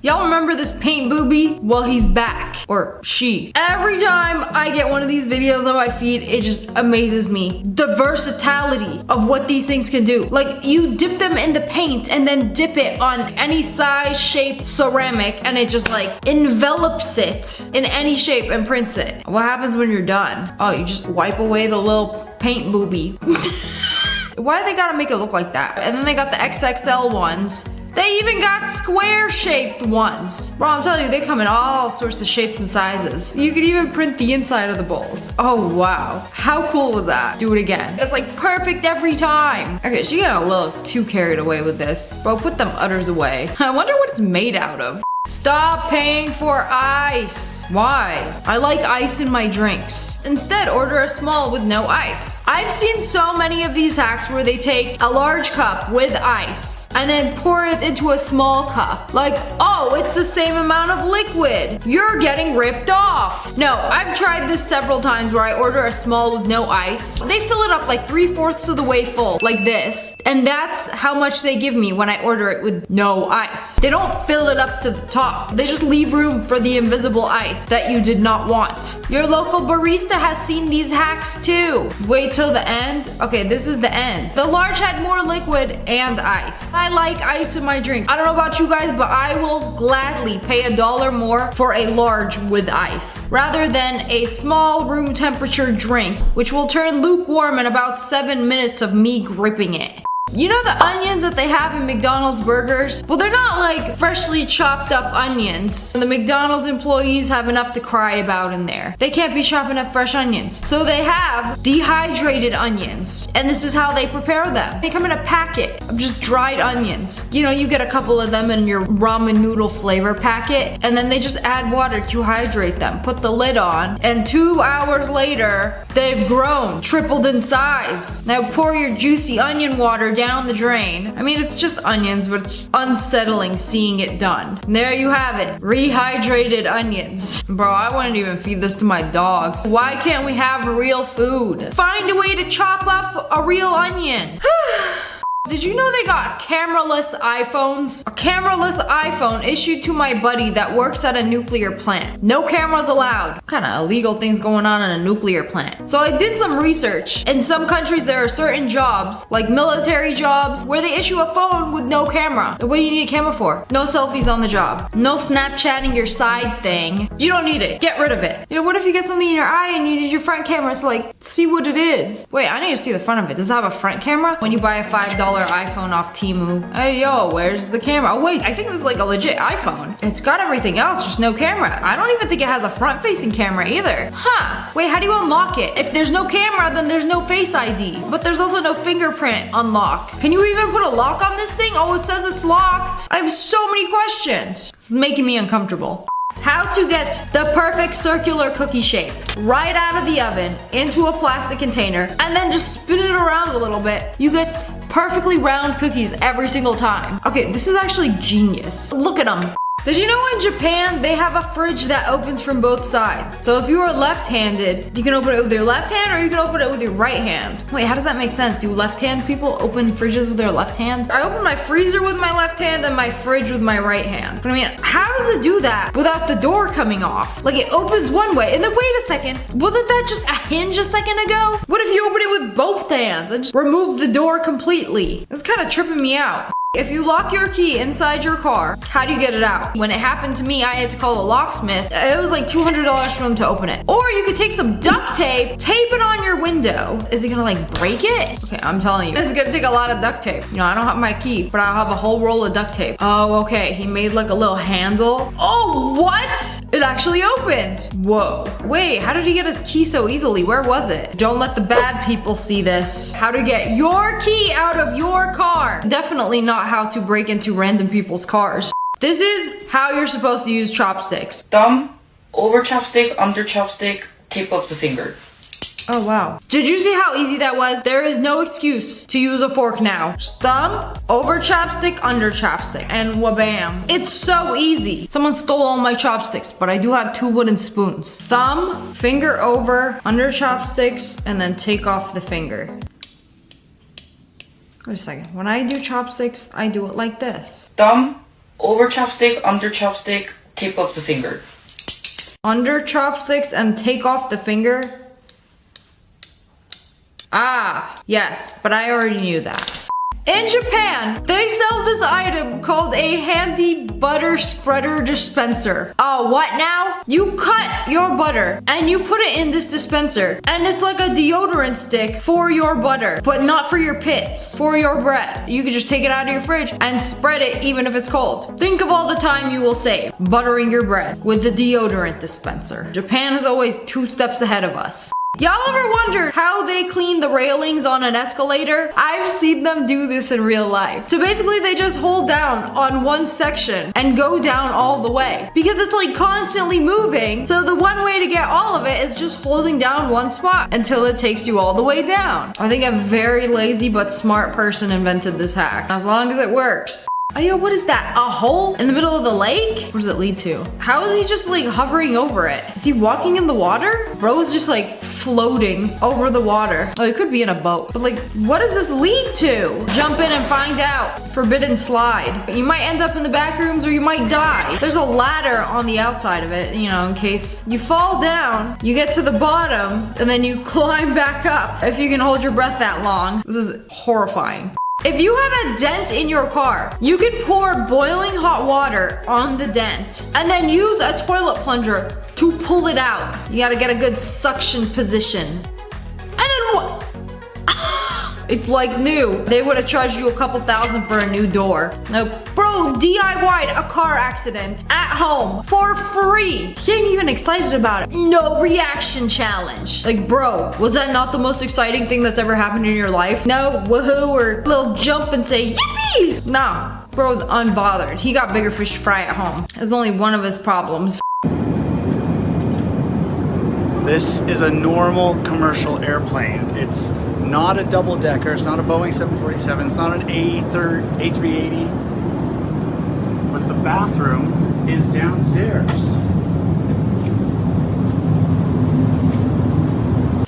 Y'all remember this paint booby? Well, he's back. Or she. Every time I get one of these videos on my feed, it just amazes me. The versatility of what these things can do. Like, you dip them in the paint and then dip it on any size, shape, ceramic, and it just like envelops it in any shape and prints it. What happens when you're done? Oh, you just wipe away the little paint booby. Why do they gotta make it look like that? And then they got the XXL ones. They even got square-shaped ones. Bro, I'm telling you, they come in all sorts of shapes and sizes. You could even print the inside of the bowls. Oh, wow. How cool was that? Do it again. It's like perfect every time. Okay, she got a little too carried away with this. Bro, put them udders away. I wonder what it's made out of. Stop paying for ice. Why? I like ice in my drinks. Instead, order a small with no ice. I've seen so many of these hacks where they take a large cup with ice and then pour it into a small cup. Like, oh, it's the same amount of liquid. You're getting ripped off. No, I've tried this several times where I order a small with no ice. They fill it up like 3/4 of the way full, like this. And that's how much they give me when I order it with no ice. They don't fill it up to the top. They just leave room for the invisible ice that you did not want. Your local barista has seen these hacks too. Wait till the end. Okay, this is the end. The large had more liquid and ice. I like ice in my drinks. I don't know about you guys, but I will gladly pay $1 more for a large with ice rather than a small room temperature drink, which will turn lukewarm in about 7 minutes of me gripping it. You know the onions that they have in McDonald's burgers? Well, they're not like freshly chopped up onions. The McDonald's employees have enough to cry about in there. They can't be chopping up fresh onions. So they have dehydrated onions. And this is how they prepare them. They come in a packet of just dried onions. You know, you get a couple of them in your ramen noodle flavor packet, and then they just add water to hydrate them. Put the lid on, and 2 hours later, they've grown, tripled in size. Now pour your juicy onion water down the drain. I mean, it's just onions, but it's just unsettling seeing it done. And there you have it, rehydrated onions. Bro, I wouldn't even feed this to my dogs. Why can't we have real food? Find a way to chop up a real onion. Did you know they got cameraless iPhones? A cameraless iPhone issued to my buddy that works at a nuclear plant. No cameras allowed. What kind of illegal things going on in a nuclear plant? So I did some research. In some countries there are certain jobs, like military jobs, where they issue a phone with no camera. What do you need a camera for? No selfies on the job. No Snapchatting your side thing. You don't need it. Get rid of it. You know, what if you get something in your eye and you need your front camera to like see what it is? Wait, I need to see the front of it. Does it have a front camera? When you buy a $5 iPhone off Temu. Hey yo, where's the camera? Oh wait, I think this is like a legit iPhone. It's got everything else, just no camera. I don't even think it has a front-facing camera either. Huh, wait, how do you unlock it? If there's no camera, then there's no Face ID. But there's also no fingerprint unlock. Can you even put a lock on this thing? Oh, it says it's locked. I have so many questions. This is making me uncomfortable. How to get the perfect circular cookie shape right out of the oven into a plastic container and then just spin it around a little bit. You get perfectly round cookies every single time. Okay, this is actually genius. Look at them. Did you know in Japan, they have a fridge that opens from both sides? So if you are left-handed, you can open it with your left hand or you can open it with your right hand. Wait, how does that make sense? Do left-hand people open fridges with their left hand? I open my freezer with my left hand and my fridge with my right hand. But I mean, how does it do that without the door coming off? Like it opens one way and then wait a second, wasn't that just a hinge a second ago? What if you open it with both hands and just remove the door completely? It's kind of tripping me out. If you lock your key inside your car, how do you get it out? When it happened to me, I had to call a locksmith. It was like $200 for him to open it. Or you could take some duct tape, tape it on your window. Is it gonna like break it? Okay, I'm telling you, this is gonna take a lot of duct tape. You know, I don't have my key, but I'll have a whole roll of duct tape. Oh, okay, he made like a little handle. Oh, what? It actually opened. Whoa. Wait, how did he get his key so easily? Where was it? Don't let the bad people see this. How to get your key out of your car. Definitely not how to break into random people's cars. This is how you're supposed to use chopsticks. Thumb, over chopstick, under chopstick, tip of the finger. Oh wow. Did you see how easy that was? There is no excuse to use a fork now. Just thumb, over chopstick, under chopstick, and wabam. It's so easy. Someone stole all my chopsticks, but I do have 2 wooden spoons. Thumb, finger over, under chopsticks, and then take off the finger. Wait a second. When I do chopsticks, I do it like this. Thumb, over chopstick, under chopstick, tip of the finger. Under chopsticks and take off the finger. Ah, yes, but I already knew that. In Japan, they sell this item called a handy butter spreader dispenser. Oh, what now? You cut your butter and you put it in this dispenser, and it's like a deodorant stick for your butter, but not for your pits, for your bread. You can just take it out of your fridge and spread it even if it's cold. Think of all the time you will save buttering your bread with the deodorant dispenser. Japan is always 2 steps ahead of us. Y'all ever wondered how they clean the railings on an escalator? I've seen them do this in real life. So basically they just hold down on one section and go down all the way because it's like constantly moving. So the one way to get all of it is just holding down one spot until it takes you all the way down. I think a very lazy but smart person invented this hack, as long as it works. Oh, yo, what is that? A hole in the middle of the lake? Where does it lead to? How is he just like hovering over it? Is he walking in the water? Bro is just like floating over the water. Oh, he could be in a boat. But like, what does this lead to? Jump in and find out. Forbidden slide. You might end up in the back rooms or you might die. There's a ladder on the outside of it, you know, in case you fall down, you get to the bottom, and then you climb back up if you can hold your breath that long. This is horrifying. If you have a dent in your car, you can pour boiling hot water on the dent and then use a toilet plunger to pull it out. You gotta get a good suction position. And then what? It's like new. They would have charged you a couple $1,000 for a new door. Nope. Bro, DIY'd a car accident at home for free. He ain't even excited about it. No reaction challenge. Like, bro, was that not the most exciting thing that's ever happened in your life? No, woohoo, or little jump and say, yippee! Nah, bro's unbothered. He got bigger fish to fry at home. It's only one of his problems. This is a normal commercial airplane. It's not a double decker, it's not a Boeing 747, it's not an A380, but the bathroom is downstairs.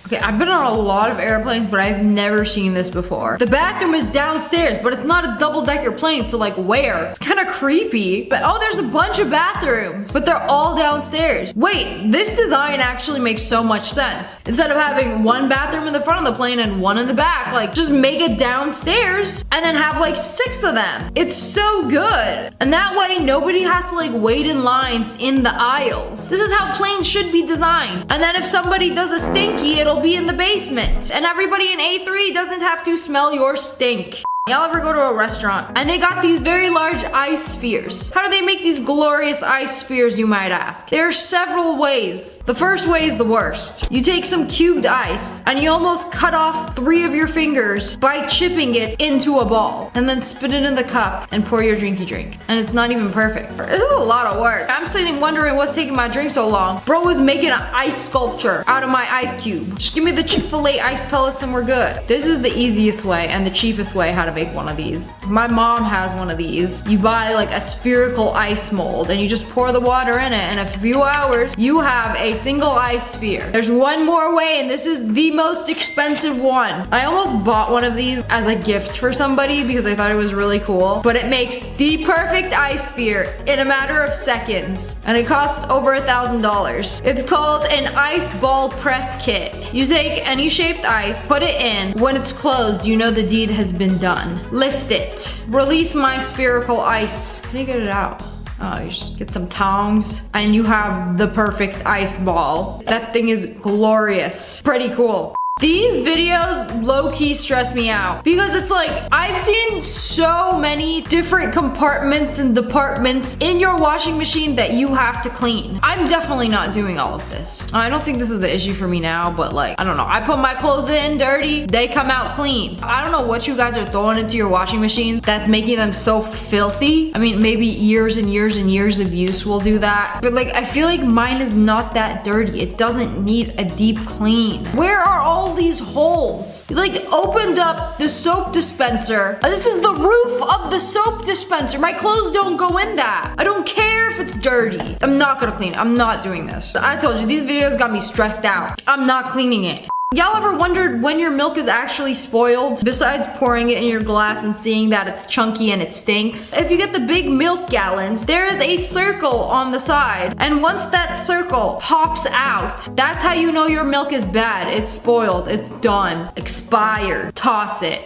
Okay, I've been on a lot of airplanes, but I've never seen this before. The bathroom is downstairs, but it's not a double-decker plane, so like where? It's kind of creepy. But oh, there's a bunch of bathrooms, but they're all downstairs. Wait, this design actually makes so much sense. Instead of having one bathroom in the front of the plane and one in the back, like just make it downstairs and then have like 6 of them. It's so good. And that way nobody has to like wait in lines in the aisles. This is how planes should be designed. And then if somebody does a stinky, it'll be in the basement. And everybody in A3 doesn't have to smell your stink. Y'all ever go to a restaurant and they got these very large ice spheres? How do they make these glorious ice spheres, you might ask? There are several ways. The first way is the worst. You take some cubed ice and you almost cut off 3 of your fingers by chipping it into a ball and then spit it in the cup and pour your drinky drink. And it's not even perfect. This is a lot of work. I'm sitting wondering what's taking my drink so long. Bro was making an ice sculpture out of my ice cube. Just give me the Chick-fil-A ice pellets and we're good. This is the easiest way and the cheapest way how to make one of these. My mom has one of these. You buy like a spherical ice mold and you just pour the water in it. In a few hours, you have a single ice sphere. There's one more way and this is the most expensive one. I almost bought one of these as a gift for somebody because I thought it was really cool, but it makes the perfect ice sphere in a matter of seconds and it costs over $1,000. It's called an ice ball press kit. You take any shaped ice, put it in. When it's closed, you know the deed has been done. Lift it. Release my spherical ice. How do you get it out? Oh, you just get some tongs and you have the perfect ice ball. That thing is glorious. Pretty cool. These videos low-key stress me out because it's like I've seen so many different compartments and departments in your washing machine that you have to clean. I'm definitely not doing all of this. I don't think this is the issue for me now, but like, I don't know. I put my clothes in dirty, they come out clean. I don't know what you guys are throwing into your washing machines that's making them so filthy. I mean, maybe years and years and years of use will do that. But like, I feel like mine is not that dirty. It doesn't need a deep clean. Where are all these holes? You like opened up the soap dispenser. This is the roof of the soap dispenser. My clothes don't go in that. I don't care if it's dirty. I'm not gonna clean it. I'm not doing this. I told you, these videos got me stressed out. I'm not cleaning it. Y'all ever wondered when your milk is actually spoiled? Besides pouring it in your glass and seeing that it's chunky and it stinks. If you get the big milk gallons, there is a circle on the side. And once that circle pops out, that's how you know your milk is bad. It's spoiled, it's done, expired. Toss it.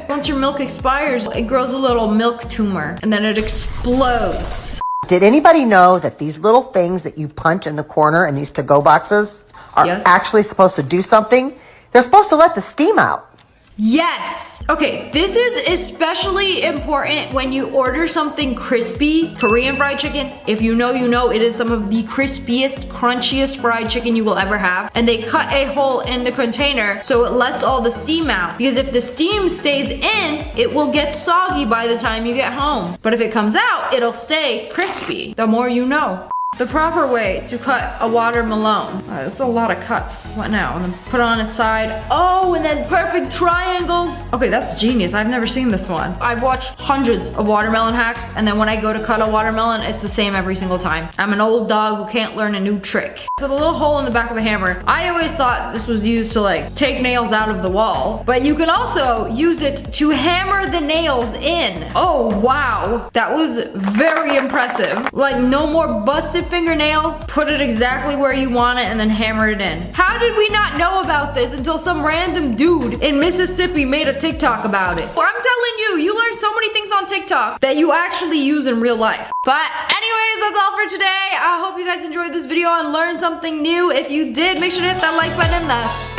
Once your milk expires, it grows a little milk tumor and then it explodes. Did anybody know that these little things that you punch in the corner in these to-go boxes are actually supposed to do something? They're supposed to let the steam out. Yes. Okay, this is especially important when you order something crispy. Korean fried chicken, if you know, you know, it is some of the crispiest, crunchiest fried chicken you will ever have. And they cut a hole in the container so it lets all the steam out. Because if the steam stays in, it will get soggy by the time you get home. But if it comes out, it'll stay crispy. The more you know. The proper way to cut a watermelon. That's a lot of cuts. What now? And then put it on its side. Oh, and then perfect triangles. Okay, that's genius. I've never seen this one. I've watched hundreds of watermelon hacks, and then when I go to cut a watermelon, it's the same every single time. I'm an old dog who can't learn a new trick. So the little hole in the back of a hammer, I always thought this was used to like take nails out of the wall, but you can also use it to hammer the nails in. Oh, wow. That was very impressive. Like no more busted fingernails. Put it exactly where you want it and then hammer it in. How did we not know about this until some random dude in Mississippi made a TikTok about it? I'm telling you, you learn so many things on TikTok that you actually use in real life. But anyways, that's all for today. I hope you guys enjoyed this video and learned something new. If you did, make sure to hit that like button and the